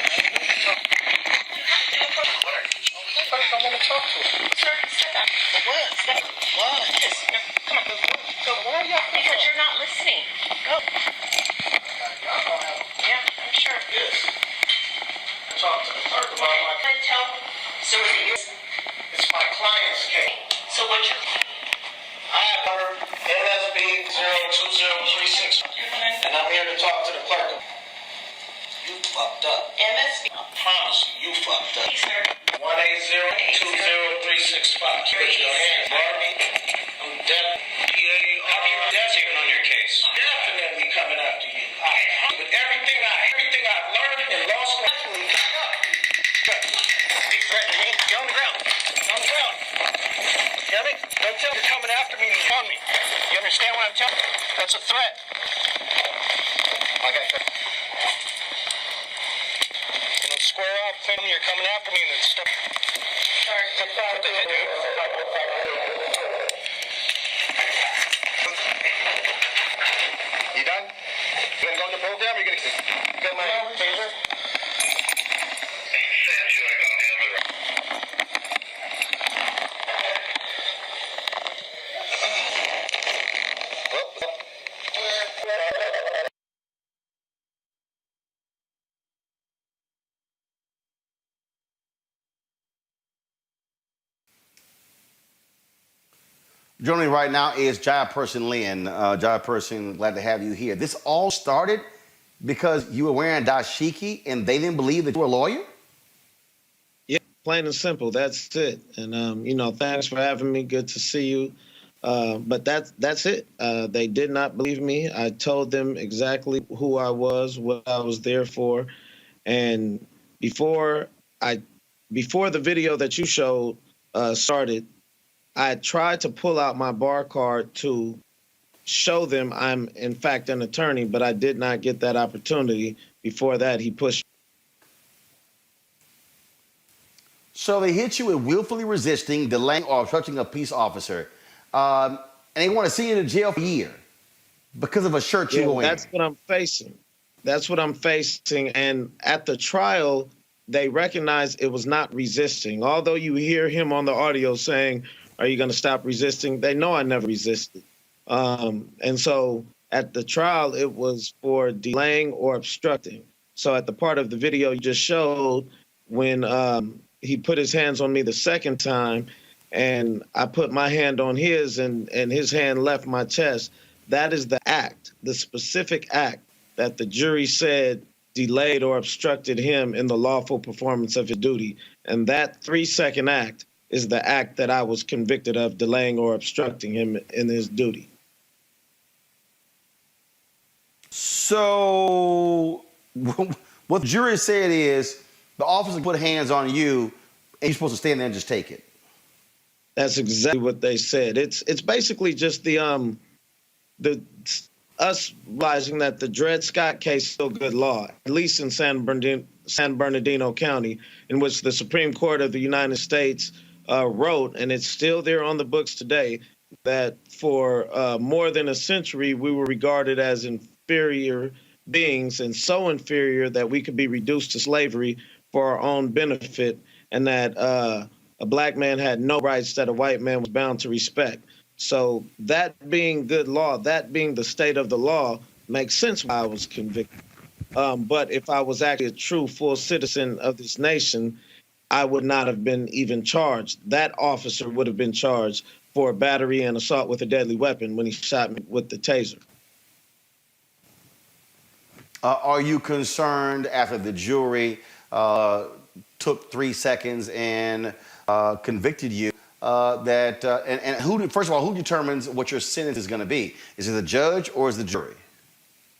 Speaker 3: I want to talk to him.
Speaker 26: Sir, step out.
Speaker 3: What?
Speaker 26: Step.
Speaker 3: Why?
Speaker 26: Yes. No, come on. Go.
Speaker 3: Why are y'all?
Speaker 26: Because you're not listening. Go. Yeah, I'm sure.
Speaker 3: Yes. Talk to the clerk about my.
Speaker 26: So is it yours?
Speaker 3: It's my client's case.
Speaker 26: So what's your?
Speaker 3: I have heard NSB 02036, and I'm here to talk to the clerk. You fucked up.
Speaker 26: MSB.
Speaker 3: I promise you fucked up.
Speaker 26: Hey, sir.
Speaker 3: 180-20365. Put your hands, Barbie. I'm definitely on your case. Definitely coming after you. With everything I've learned in law school. Be threatening me. Get on the ground. On the ground. You hear me? Don't tell me you're coming after me and you're on me. You understand what I'm telling you? That's a threat. Okay. Square off, tell me you're coming after me and then step.
Speaker 26: Sorry.
Speaker 3: What the heck, dude? You done? You gonna go to the program or you gonna get my taser?
Speaker 1: Joining me right now is Jaya-Person Lynn. Jaya-Person, glad to have you here. This all started because you were wearing dashiki and they didn't believe that you were a lawyer?
Speaker 4: Yeah, plain and simple. That's it. And, thanks for having me. Good to see you. But that's it. They did not believe me. I told them exactly who I was, what I was there for. And before the video that you showed started, I tried to pull out my bar card to show them I'm, in fact, an attorney, but I did not get that opportunity. Before that, he pushed.
Speaker 1: So they hit you with willfully resisting, delaying, or obstructing a peace officer. And they want to see you in jail for a year because of a shirt you were wearing.
Speaker 4: That's what I'm facing. That's what I'm facing. And at the trial, they recognized it was not resisting. Although you hear him on the audio saying, "Are you going to stop resisting?" They know I never resisted. And so at the trial, it was for delaying or obstructing. So at the part of the video you just showed, when he put his hands on me the second time and I put my hand on his and his hand left my chest, that is the act, the specific act that the jury said delayed or obstructed him in the lawful performance of his duty. And that 3-second act is the act that I was convicted of, delaying or obstructing him in his duty.
Speaker 1: So what the jury said is the officer put hands on you and you're supposed to stand there and just take it.
Speaker 4: That's exactly what they said. It's basically just us realizing that the Dred Scott case is still good law, at least in San Bernardino County, in which the Supreme Court of the United States wrote, and it's still there on the books today, that for more than a century we were regarded as inferior beings, and so inferior that we could be reduced to slavery for our own benefit, and that a black man had no rights that a white man was bound to respect. So that being good law, that being the state of the law, makes sense why I was convicted. But if I was actually a true full citizen of this nation, I would not have been even charged. That officer would have been charged for battery and assault with a deadly weapon when he shot me with the taser.
Speaker 1: Are you concerned after the jury took 3 seconds and convicted you and who, first of all, who determines what your sentence is going to be? Is it the judge or is it the jury?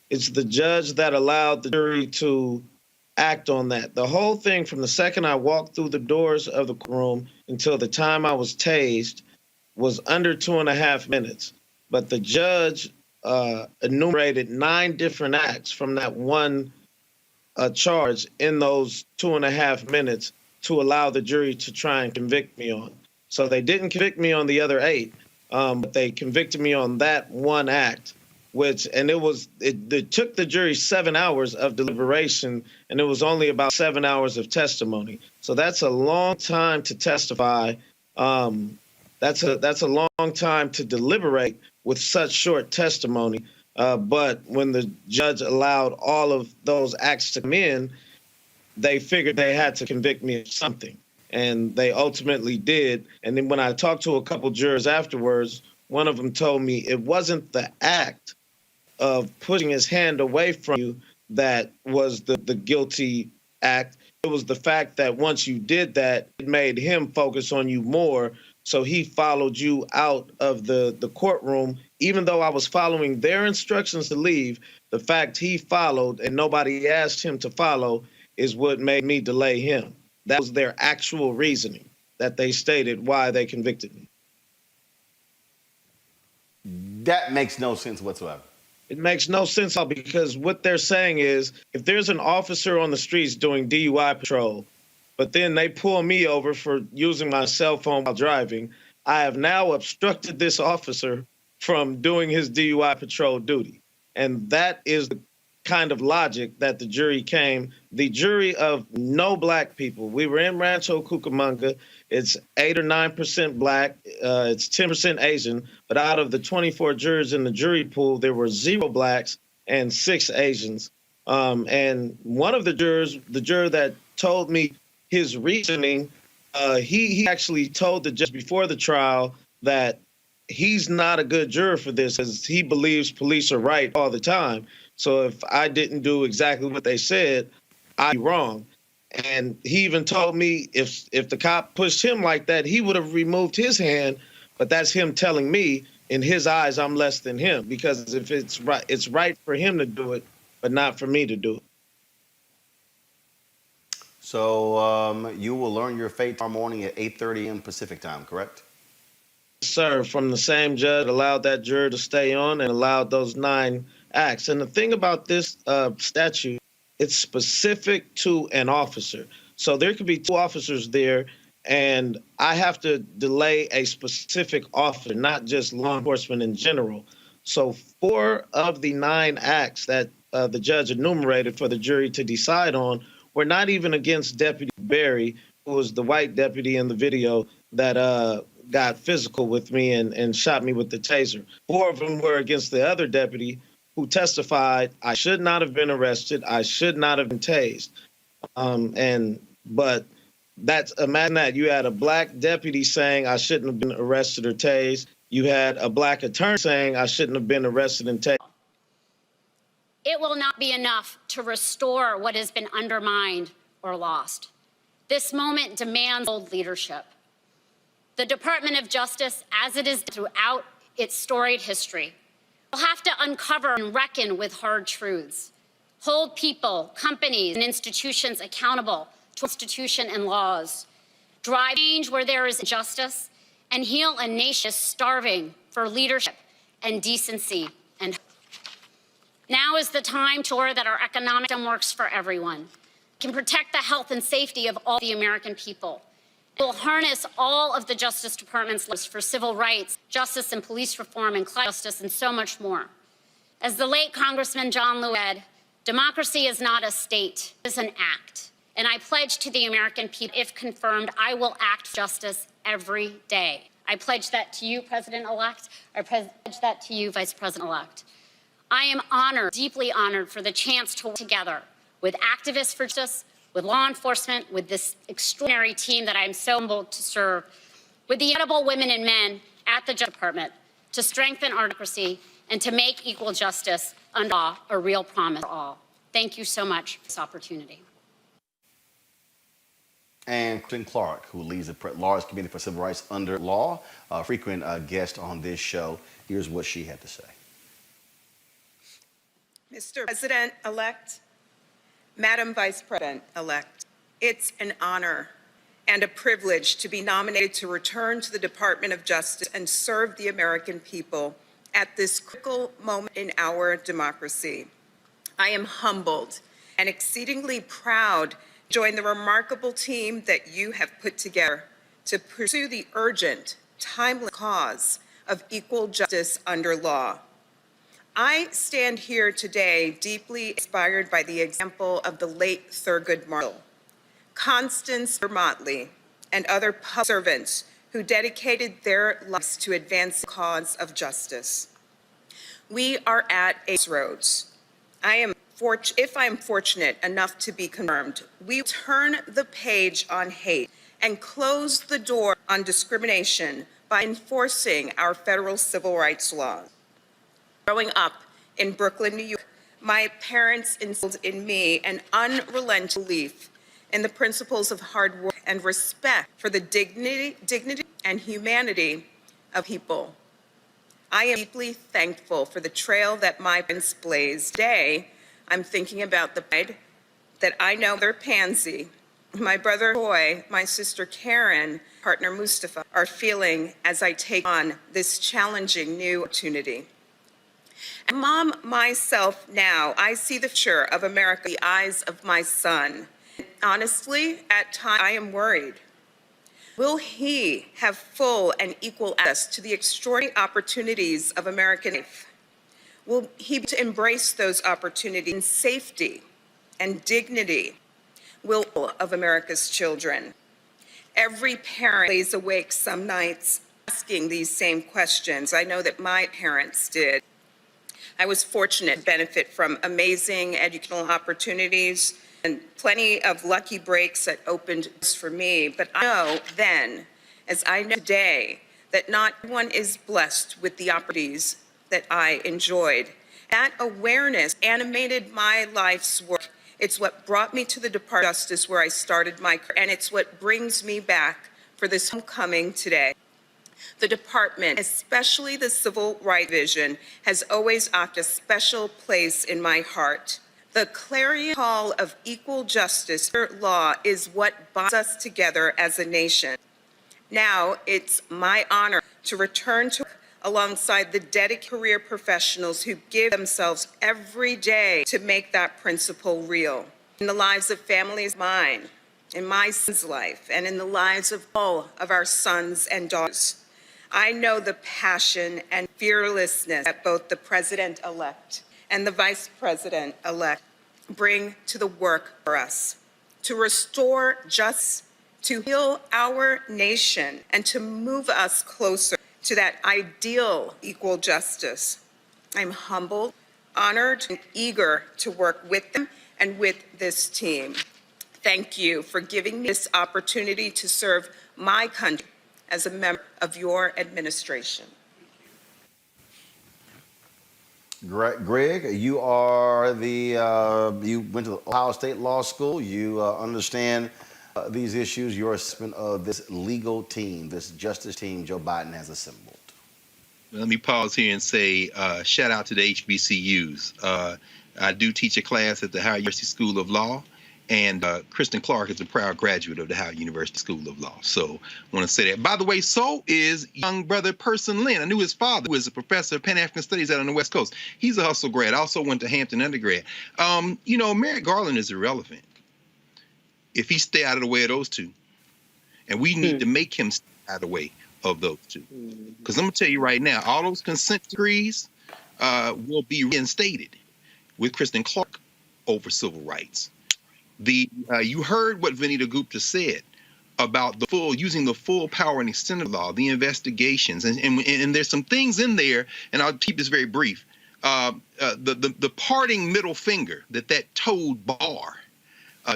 Speaker 4: It's the judge that allowed the jury to act on that. The whole thing, from the second I walked through the doors of the room until the time I was tased, was under 2.5 minutes. But the judge enumerated 9 different acts from that one charge in those 2.5 minutes to allow the jury to try and convict me on. So they didn't convict me on the other 8, but they convicted me on that one act, it took the jury 7 hours of deliberation, and it was only about 7 hours of testimony. So that's a long time to testify. That's a long time to deliberate with such short testimony. But when the judge allowed all of those acts to come in, they figured they had to convict me of something, and they ultimately did. And then when I talked to a couple jurors afterwards, one of them told me it wasn't the act of putting his hand away from you that was the guilty act. It was the fact that once you did that, it made him focus on you more. So he followed you out of the courtroom. Even though I was following their instructions to leave, the fact he followed and nobody asked him to follow is what made me delay him. That was their actual reasoning that they stated why they convicted me.
Speaker 1: That makes no sense whatsoever.
Speaker 4: It makes no sense because what they're saying is if there's an officer on the streets doing DUI patrol, but then they pull me over for using my cell phone while driving, I have now obstructed this officer from doing his DUI patrol duty. And that is the kind of logic that the jury of no black people. We were in Rancho Cucamonga. It's 8 or 9% black. It's 10% Asian. But out of the 24 jurors in the jury pool, there were 0 blacks and 6 Asians. And one of the jurors, the juror that told me his reasoning, he actually told the judge before the trial that he's not a good juror for this because he believes police are right all the time. So if I didn't do exactly what they said, I'd be wrong. And he even told me if the cop pushed him like that, he would have removed his hand. But that's him telling me, in his eyes, I'm less than him. Because if it's right for him to do it, but not for me to do it.
Speaker 1: So you will learn your fate tomorrow morning at 8:30 a.m. Pacific time, correct?
Speaker 4: Sir, from the same judge allowed that juror to stay on and allowed those 9 acts. And the thing about this statute, it's specific to an officer. So there could be 2 officers there, and I have to delay a specific officer, not just law enforcement in general. So 4 of the 9 acts that the judge enumerated for the jury to decide on were not even against Deputy Berry, who was the white deputy in the video that got physical with me and shot me with the taser. 4 of them were against the other deputy who testified, I should not have been arrested. I should not have been tased. But imagine that. You had a black deputy saying I shouldn't have been arrested or tased. You had a black attorney saying I shouldn't have been arrested and tased.
Speaker 6: It will not be enough to restore what has been undermined or lost. This moment demands bold leadership. The Department of Justice, as it is throughout its storied history, will have to uncover and reckon with hard truths, hold people, companies, and institutions accountable to Constitution and laws, drive change where there is injustice, and heal a nation starving for leadership and decency and hope. Now is the time to ensure that our economic system works for everyone, can protect the health and safety of all the American people. It will harness all of the Justice Department's laws for civil rights, justice and police reform, and climate justice, and so much more. As the late Congressman John Lewis said, democracy is not a state, it is an act. And I pledge to the American people, if confirmed, I will act for justice every day. I pledge that to you, President-elect. I pledge that to you, Vice President-elect. I am honored, deeply honored, for the chance to work together with activists for justice, with law enforcement, with this extraordinary team that I am so humbled to serve, with the incredible women and men at the Justice Department to strengthen our democracy and to make equal justice under law a real promise for all. Thank you so much for this opportunity.
Speaker 1: And Kristen Clark, who leads the Laws Committee for Civil Rights under law, a frequent guest on this show. Here's what she had to say.
Speaker 7: Mr. President-elect, Madam Vice President-elect, it's an honor and a privilege to be nominated to return to the Department of Justice and serve the American people at this critical moment in our democracy. I am humbled and exceedingly proud to join the remarkable team that you have put together to pursue the urgent, timely cause of equal justice under law. I stand here today deeply inspired by the example of the late Thurgood Marshall, Constance Motley, and other public servants who dedicated their lives to advance the cause of justice. We are at a crossroads. If I am fortunate enough to be confirmed, we turn the page on hate and close the door on discrimination by enforcing our federal civil rights laws. Growing up in Brooklyn, New York, my parents instilled in me an unrelenting belief in the principles of hard work and respect for the dignity and humanity of people. I am deeply thankful for the trail that my parents blazed. Today, I'm thinking about the pride that I know Mother Pansy, my brother Toy, my sister Karen, partner Mustafa, are feeling as I take on this challenging new opportunity. As a mom myself now, I see the future of America in the eyes of my son. Honestly, at times I am worried. Will he have full and equal access to the extraordinary opportunities of American life? Will he be able to embrace those opportunities in safety and dignity? Will of America's children? Every parent lays awake some nights asking these same questions. I know that my parents did. I was fortunate to benefit from amazing educational opportunities and plenty of lucky breaks that opened doors for me. But I know then, as I know today, that not everyone is blessed with the opportunities that I enjoyed. That awareness animated my life's work. It's what brought me to the Department of Justice, where I started my career, and it's what brings me back for this homecoming today. The department, especially the Civil Rights Division, has always occupied a special place in my heart. The clarion call of equal justice under law is what binds us together as a nation. Now it's my honor to return to work alongside the dedicated career professionals who give themselves every day to make that principle real. In the lives of families mine, in my son's life, and in the lives of all of our sons and daughters, I know the passion and fearlessness that both the President-elect and the Vice President-elect bring to the work for us, to restore justice, to heal our nation, and to move us closer to that ideal equal justice. I'm humbled, honored, and eager to work with them and with this team. Thank you for giving me this opportunity to serve my country as a member of your administration.
Speaker 1: Greg, you went to Ohio State Law School. You understand these issues. Your assessment of this legal team, this justice team Joe Biden has assembled.
Speaker 10: Let me pause here and say shout out to the HBCUs. I do teach a class at the Howard University School of Law, and Kristen Clark is a proud graduate of the Howard University School of Law. So I want to say that. By the way, so is young brother Person Lynn. I knew his father, who is a professor of Pan-African Studies out on the West Coast. He's a Hustle grad. Also went to Hampton undergrad. Merrick Garland is irrelevant if he stay out of the way of those two. And we need to make him stay out of the way of those two. Because I'm going to tell you right now, all those consent decrees will be reinstated with Kristen Clark over civil rights. You heard what Vanita Gupta said about using the full power and extent of the law, the investigations, and there's some things in there, and I'll keep this very brief. The parting middle finger that toad Barr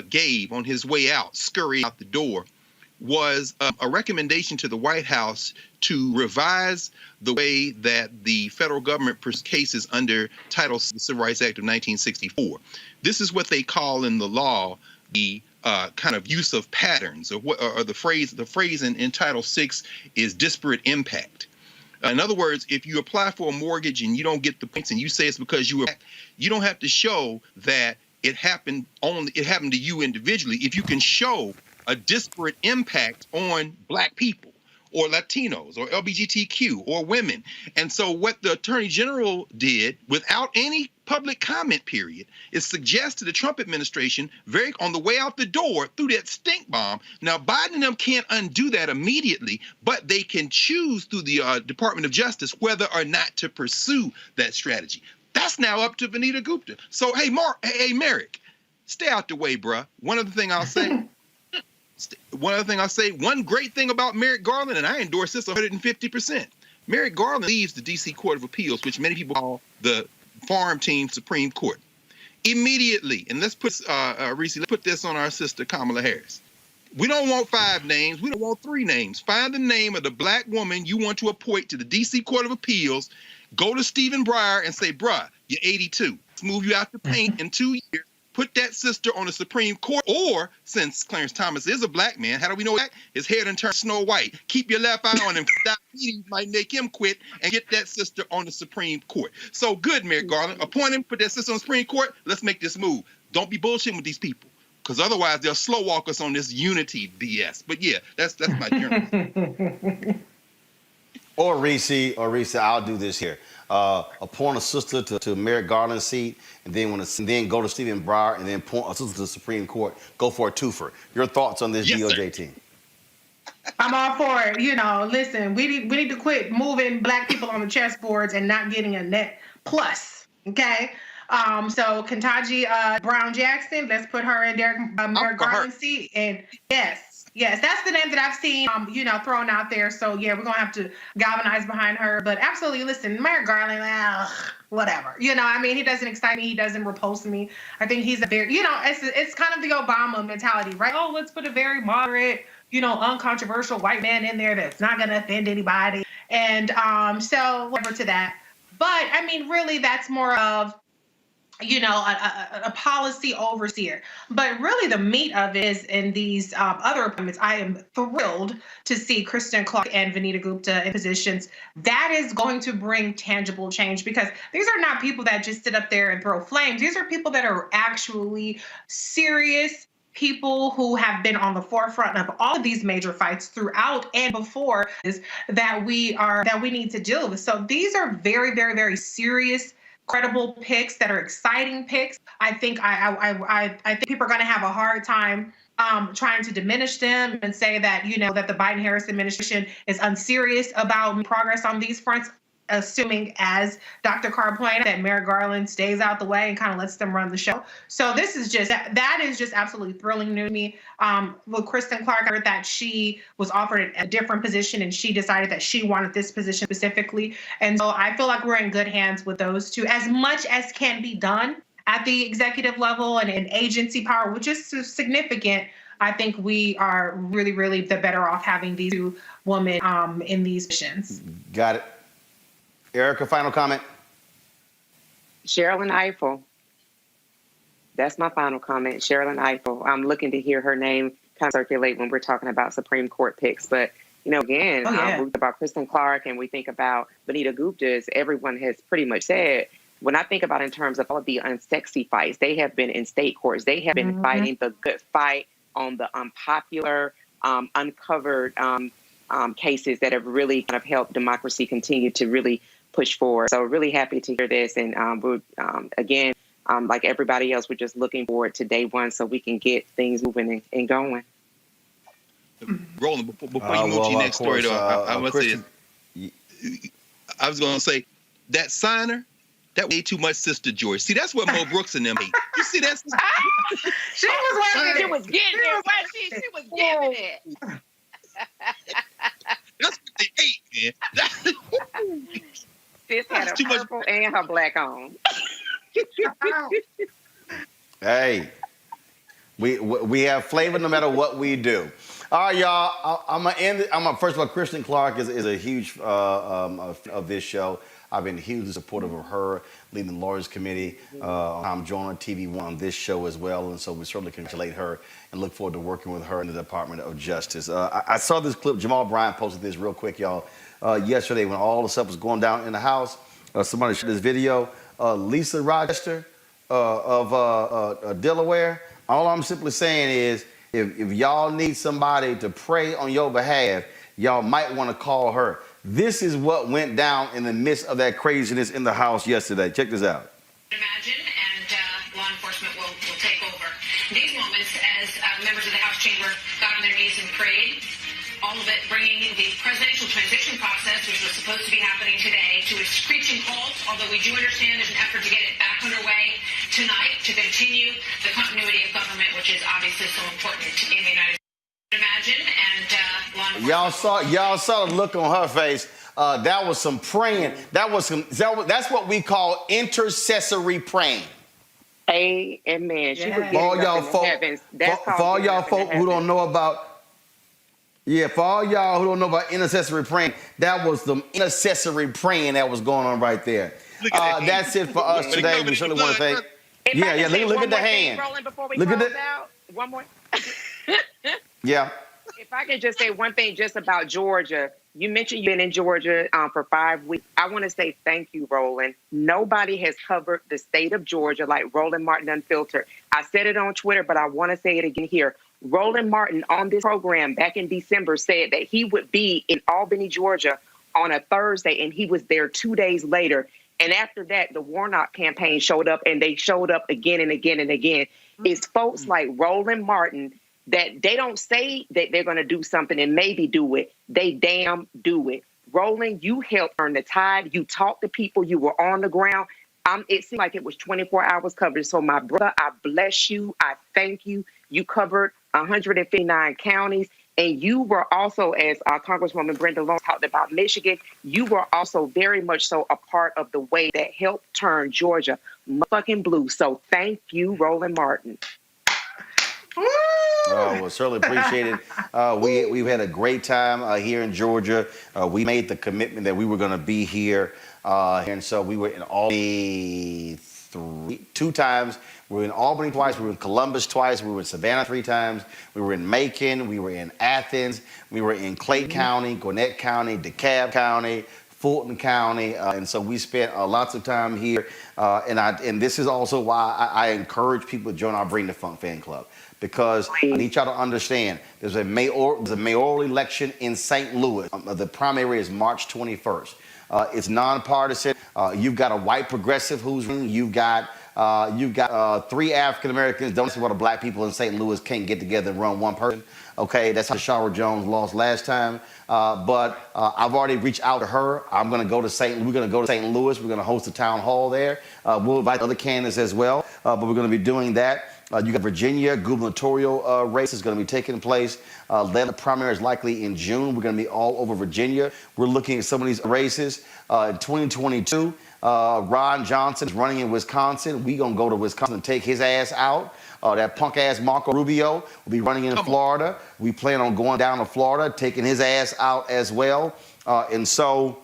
Speaker 10: gave on his way out, scurry out the door, was a recommendation to the White House to revise the way that the federal government pursues cases under Title VI of the Civil Rights Act of 1964. This is what they call in the law the kind of use of patterns, or the phrase in Title VI is disparate impact. In other words, if you apply for a mortgage and you don't get the points and you say it's because you don't have to show that it happened to you individually. If you can show a disparate impact on Black people or Latinos or LGBTQ or women. And so what the Attorney General did without any public comment period is suggest to the Trump administration on the way out the door through that stink bomb. Now, Biden and them can't undo that immediately, but they can choose through the Department of Justice whether or not to pursue that strategy. That's now up to Vanita Gupta. So, hey, Merrick, stay out the way, bruh. One other thing I'll say, one great thing about Merrick Garland, and I endorse this 150%. Merrick Garland leaves the D.C. Court of Appeals, which many people call the farm team Supreme Court, immediately. And let's put, Reese, let's put this on our sister Kamala Harris. We don't want 5 names. We don't want 3 names. Find the name of the Black woman you want to appoint to the D.C. Court of Appeals. Go to Stephen Breyer and say, bruh, you're 82. Let's move you out the paint in 2 years. Put that sister on the Supreme Court. Or, since Clarence Thomas is a Black man, how do we know that? His hair done turned Snow White. Keep your left eye on him. Diabetes might make him quit, and get that sister on the Supreme Court. So good, Merrick Garland. Appoint him, put that sister on the Supreme Court. Let's make this move. Don't be bullshitting with these people, because otherwise they'll slow walk us on this unity BS. But yeah, that's my journey.
Speaker 1: Or Reese, I'll do this here. Appoint a sister to Merrick Garland's seat, and then go to Stephen Breyer, and then appoint a sister to the Supreme Court. Go for a twofer. Your thoughts on this DOJ team?
Speaker 9: I'm all for it. Listen, we need to quit moving Black people on the chessboards and not getting a net plus. Okay. So Ketanji Brown Jackson, let's put her in Merrick Garland's seat. And yes, that's the name that I've seen, thrown out there. So yeah, we're gonna have to galvanize behind her. But absolutely, listen, Merrick Garland, whatever. He doesn't excite me. He doesn't repulse me. I think he's a very, it's kind of the Obama mentality, right? Oh, let's put a very moderate, uncontroversial white man in there that's not gonna offend anybody. And so whatever to that. But really, that's more of a policy overseer. But really the meat of it is in these other appointments. I am thrilled to see Kristen Clark and Vanita Gupta in positions. That is going to bring tangible change, because these are not people that just sit up there and throw flames. These are people that are actually serious people who have been on the forefront of all of these major fights throughout and before that we need to deal with. So these are very, very, very serious, credible picks that are exciting picks. I think people are going to have a hard time trying to diminish them and say that that the Biden-Harris administration is unserious about progress on these fronts, assuming, as Dr. Carr pointed out, that Merrick Garland stays out the way and kind of lets them run the show. So this is that is just absolutely thrilling to me. With Kristen Clark, I heard that she was offered a different position and she decided that she wanted this position specifically. And so I feel like we're in good hands with those two. As much as can be done at the executive level and in agency power, which is significant, I think we are really, really the better off having these two women in these positions.
Speaker 1: Got it. Erica, final comment?
Speaker 8: Sherilyn Ifill. That's my final comment. Sherilyn Ifill. I'm looking to hear her name kind of circulate when we're talking about Supreme Court picks. But, again, we think about Kristen Clark and we think about Vanita Gupta, as everyone has pretty much said. When I think about in terms of all of the unsexy fights, they have been in state courts. They have been fighting the good fight on the unpopular, uncovered cases that have really kind of helped democracy continue to really push forward. So really happy to hear this. And we're, again, like everybody else, we're just looking forward to day one so we can get things moving and going.
Speaker 10: Roland, before you move to your next story, though, I must say, I was going to say, that signer, that way too much Sister George. See, that's what Mo Brooks and them hate. You see that?
Speaker 8: She was getting it. She was giving it.
Speaker 10: That's what they hate, man.
Speaker 8: Sis had her purple and her black on.
Speaker 1: Hey, we have flavor no matter what we do. All right, y'all. I'm gonna end it. First of all, Kristen Clark is a huge of this show. I've been hugely supportive of her leading the Lawyers Committee. I'm joining TV1 on this show as well, and so we certainly congratulate her and look forward to working with her in the Department of Justice. I saw this clip. Jamal Bryant posted this real quick, y'all. Yesterday, when all the stuff was going down in the House, somebody shared this video. Lisa Rochester of Delaware. All I'm simply saying is, if y'all need somebody to pray on your behalf, y'all might want to call her. This is what went down in the midst of that craziness in the House yesterday. Check this out.
Speaker 24: Imagine, and law enforcement will take over. These moments, as members of the House chamber got on their knees and prayed, all of it bringing the presidential transition process, which was supposed to be happening today, to a screeching halt, although we do understand there's an effort to get it back underway tonight to continue the continuity of government, which is obviously so important in the United States. Imagine, and
Speaker 1: y'all saw the look on her face. That was some praying. That's what we call intercessory praying.
Speaker 8: Amen. She was
Speaker 1: for all y'all folk, for all y'all folk who don't know about, for all y'all who don't know about intercessory praying, that was the intercessory praying that was going on right there. That's it for us today. We certainly want to thank. Look at the hand.
Speaker 8: Roland, before we
Speaker 1: look
Speaker 8: close
Speaker 1: at the,
Speaker 8: out, one more.
Speaker 1: Yeah.
Speaker 8: If I could just say one thing just about Georgia. You mentioned you've been in Georgia for 5 weeks. I want to say thank you, Roland. Nobody has covered the state of Georgia like Roland Martin Unfiltered. I said it on Twitter, but I want to say it again here. Roland Martin on this program back in December said that he would be in Albany, Georgia on a Thursday, and he was there 2 days later. And after that, the Warnock campaign showed up, and they showed up again and again and again. It's folks like Roland Martin that they don't say that they're going to do something and maybe do it. They damn do it. Roland, you helped turn the tide. You talked to people. You were on the ground. It seemed like it was 24 hours coverage. So my brother, I bless you. I thank you. You covered 159 counties. And you were also, as Congresswoman Brenda Long talked about Michigan, you were also very much so a part of the way that helped turn Georgia motherfucking blue. So thank you, Roland Martin.
Speaker 1: Well, certainly appreciate it. We've had a great time here in Georgia. We made the commitment that we were going to be here. And so we were in Albany two times. We were in Albany twice. We were in Columbus twice. We were in Savannah 3 times. We were in Macon. We were in Athens. We were in Clay County, Gwinnett County, DeKalb County, Fulton County. And so we spent lots of time here. And this is also why I encourage people to join our Bring the Funk fan club. Because I need y'all to understand, there's a mayoral election in St. Louis. The primary is March 21st. It's nonpartisan. You've got a white progressive who's running. You've got 3 African Americans. Don't see why the black people in St. Louis can't get together and run one person. Okay, that's how Shara Jones lost last time. But I've already reached out to her. We're going to go to St. Louis. We're going to host a town hall there. We'll invite other candidates as well. But we're going to be doing that. You got Virginia gubernatorial race is going to be taking place. The primary is likely in June. We're going to be all over Virginia. We're looking at some of these races. In 2022, Ron Johnson is running in Wisconsin. We're going to go to Wisconsin and take his ass out. That punk ass Marco Rubio will be running in Florida. We plan on going down to Florida, taking his ass out as well. And so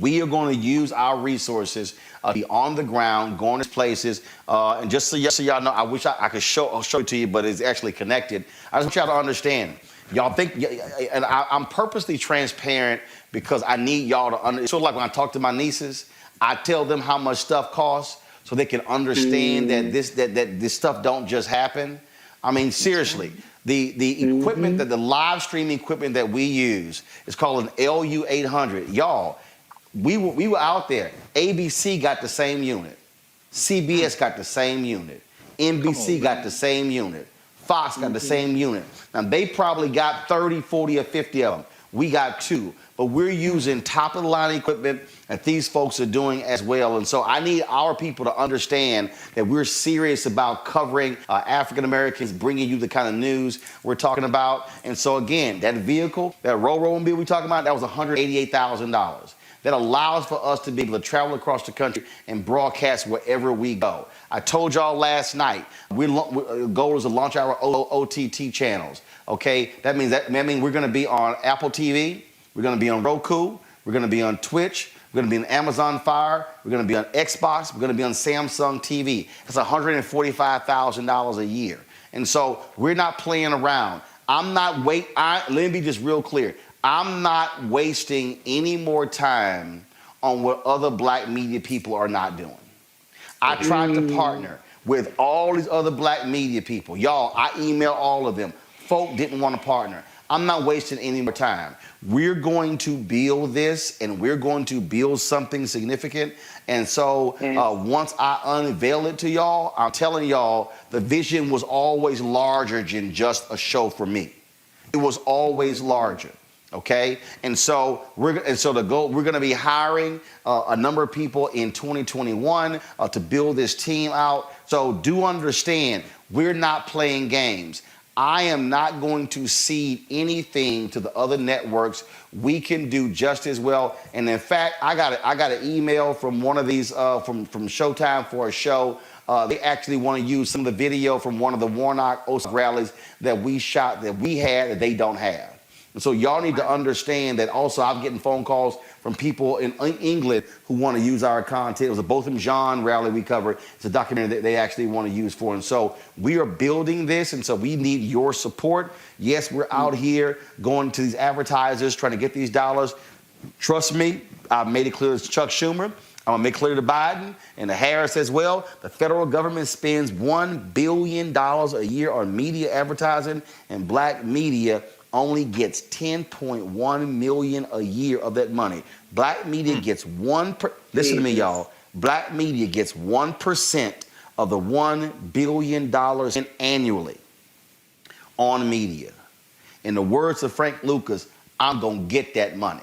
Speaker 1: we are going to use our resources to be on the ground, going to places. And just so y'all know, I wish I could show it to you, but it's actually connected. I just want y'all to understand. Y'all think, and I'm purposely transparent because I need y'all to understand. So like when I talk to my nieces, I tell them how much stuff costs so they can understand that this stuff don't just happen. I mean, seriously. The equipment, the live streaming equipment that we use is called an LU800. Y'all, we were out there. ABC got the same unit. CBS got the same unit. NBC got the same unit. Fox got the same unit. Now, they probably got 30, 40, or 50 of them. We got 2. But we're using top-of-the-line equipment that these folks are doing as well. And so I need our people to understand that we're serious about covering African Americans, bringing you the kind of news we're talking about. And so, again, that vehicle, that roll-rolling bill we're talking about, that was $188,000. that allows for us to be able to travel across the country and broadcast wherever we go. I told y'all last night, our goal is to launch our OTT channels, okay? That means we're gonna be on Apple TV, we're gonna be on Roku, we're gonna be on Twitch, we're gonna be on Amazon Fire, we're gonna be on Xbox, we're gonna be on Samsung TV. That's $145,000 a year. And so we're not playing around. Let me be just real clear. I'm not wasting any more time on what other black media people are not doing. I tried to partner with all these other black media people. Y'all, I emailed all of them. Folk didn't want to partner. I'm not wasting any more time. We're going to build this, and we're going to build something significant. And so once I unveil it to y'all, I'm telling y'all, the vision was always larger than just a show for me. It was always larger. Okay, and so we're going to be hiring a number of people in 2021 to build this team out. So do understand, we're not playing games. I am not going to cede anything to the other networks. We can do just as well. And in fact, I got an email from one of these from Showtime for a show. They actually want to use some of the video from one of the Warnock rallies that we shot that they don't have. And so y'all need to understand that also I'm getting phone calls from people in England who want to use our content. It was a Botham Jean rally we covered. It's a documentary that they actually want to use for. And so we are building this, and so we need your support. Yes, we're out here going to these advertisers trying to get these dollars. Trust me, I've made it clear to Chuck Schumer. I'm going to make clear to Biden and to Harris as well. The federal government spends $1 billion a year on media advertising, and black media only gets $10.1 million a year of that money. Black media gets listen to me, y'all. Black media gets 1% of the $1 billion annually on media. In the words of Frank Lucas, I'm gonna get that money.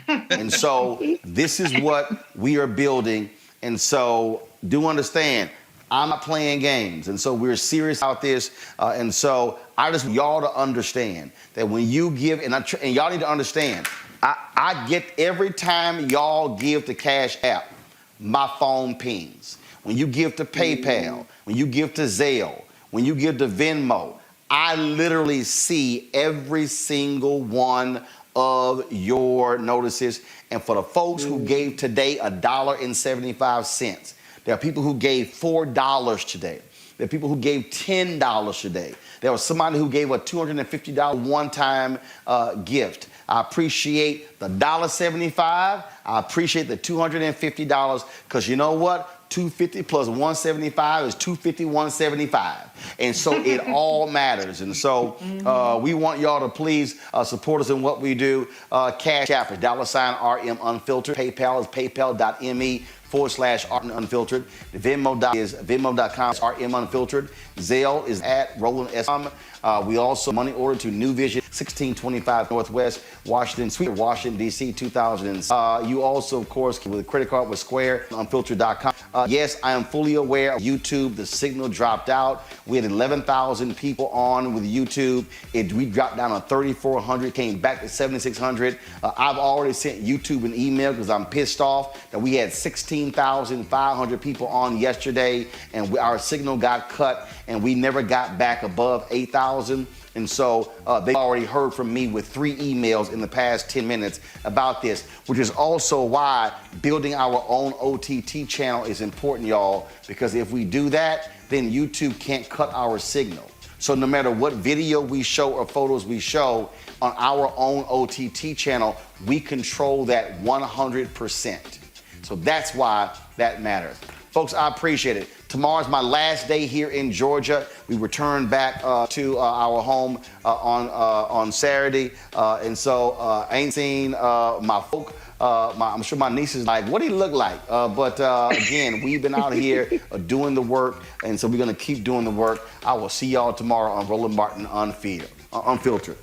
Speaker 1: And so this is what we are building. And so do understand, I'm not playing games. And so we're serious about this. And so I just want y'all to understand that when you give, and y'all need to understand, I get every time y'all give to Cash App, my phone pings. When you give to PayPal, when you give to Zelle, when you give to Venmo, I literally see every single one of your notices. And for the folks who gave today $1.75, there are people who gave $4 today. There are people who gave $10 today. There was somebody who gave a $250 one-time gift. I appreciate the $1.75. I appreciate the $250 because you know what? $250 plus $175 is $250, $175. And so it all matters. And so we want y'all to please support us in what we do. Cash App is $RM Unfiltered. PayPal is paypal.me/RM Unfiltered. The Venmo is venmo.com/RM Unfiltered. Zelle is at Roland S. We also money order to New Vision, 1625 Northwest Washington Street, Washington, D.C., 2000. You also, of course, with a credit card with Square, unfiltered.com. Yes, I am fully aware of YouTube. The signal dropped out. We had 11,000 people on with YouTube. We dropped down to 3,400, came back to 7,600. I've already sent YouTube an email because I'm pissed off that we had 16,500 people on yesterday, and our signal got cut, and we never got back above 8,000. And so they already heard from me with 3 emails in the past 10 minutes about this, which is also why building our own OTT channel is important, y'all, because if we do that, then YouTube can't cut our signal. So no matter what video we show or photos we show on our own OTT channel, we control that 100%. So that's why that matters. Folks, I appreciate it. Tomorrow's my last day here in Georgia. We return back to our home on Saturday. And so I ain't seen my folk. I'm sure my niece is like, what do he look like? But again, we've been out here doing the work. And so we're going to keep doing the work. I will see y'all tomorrow on Roland Martin Unfiltered.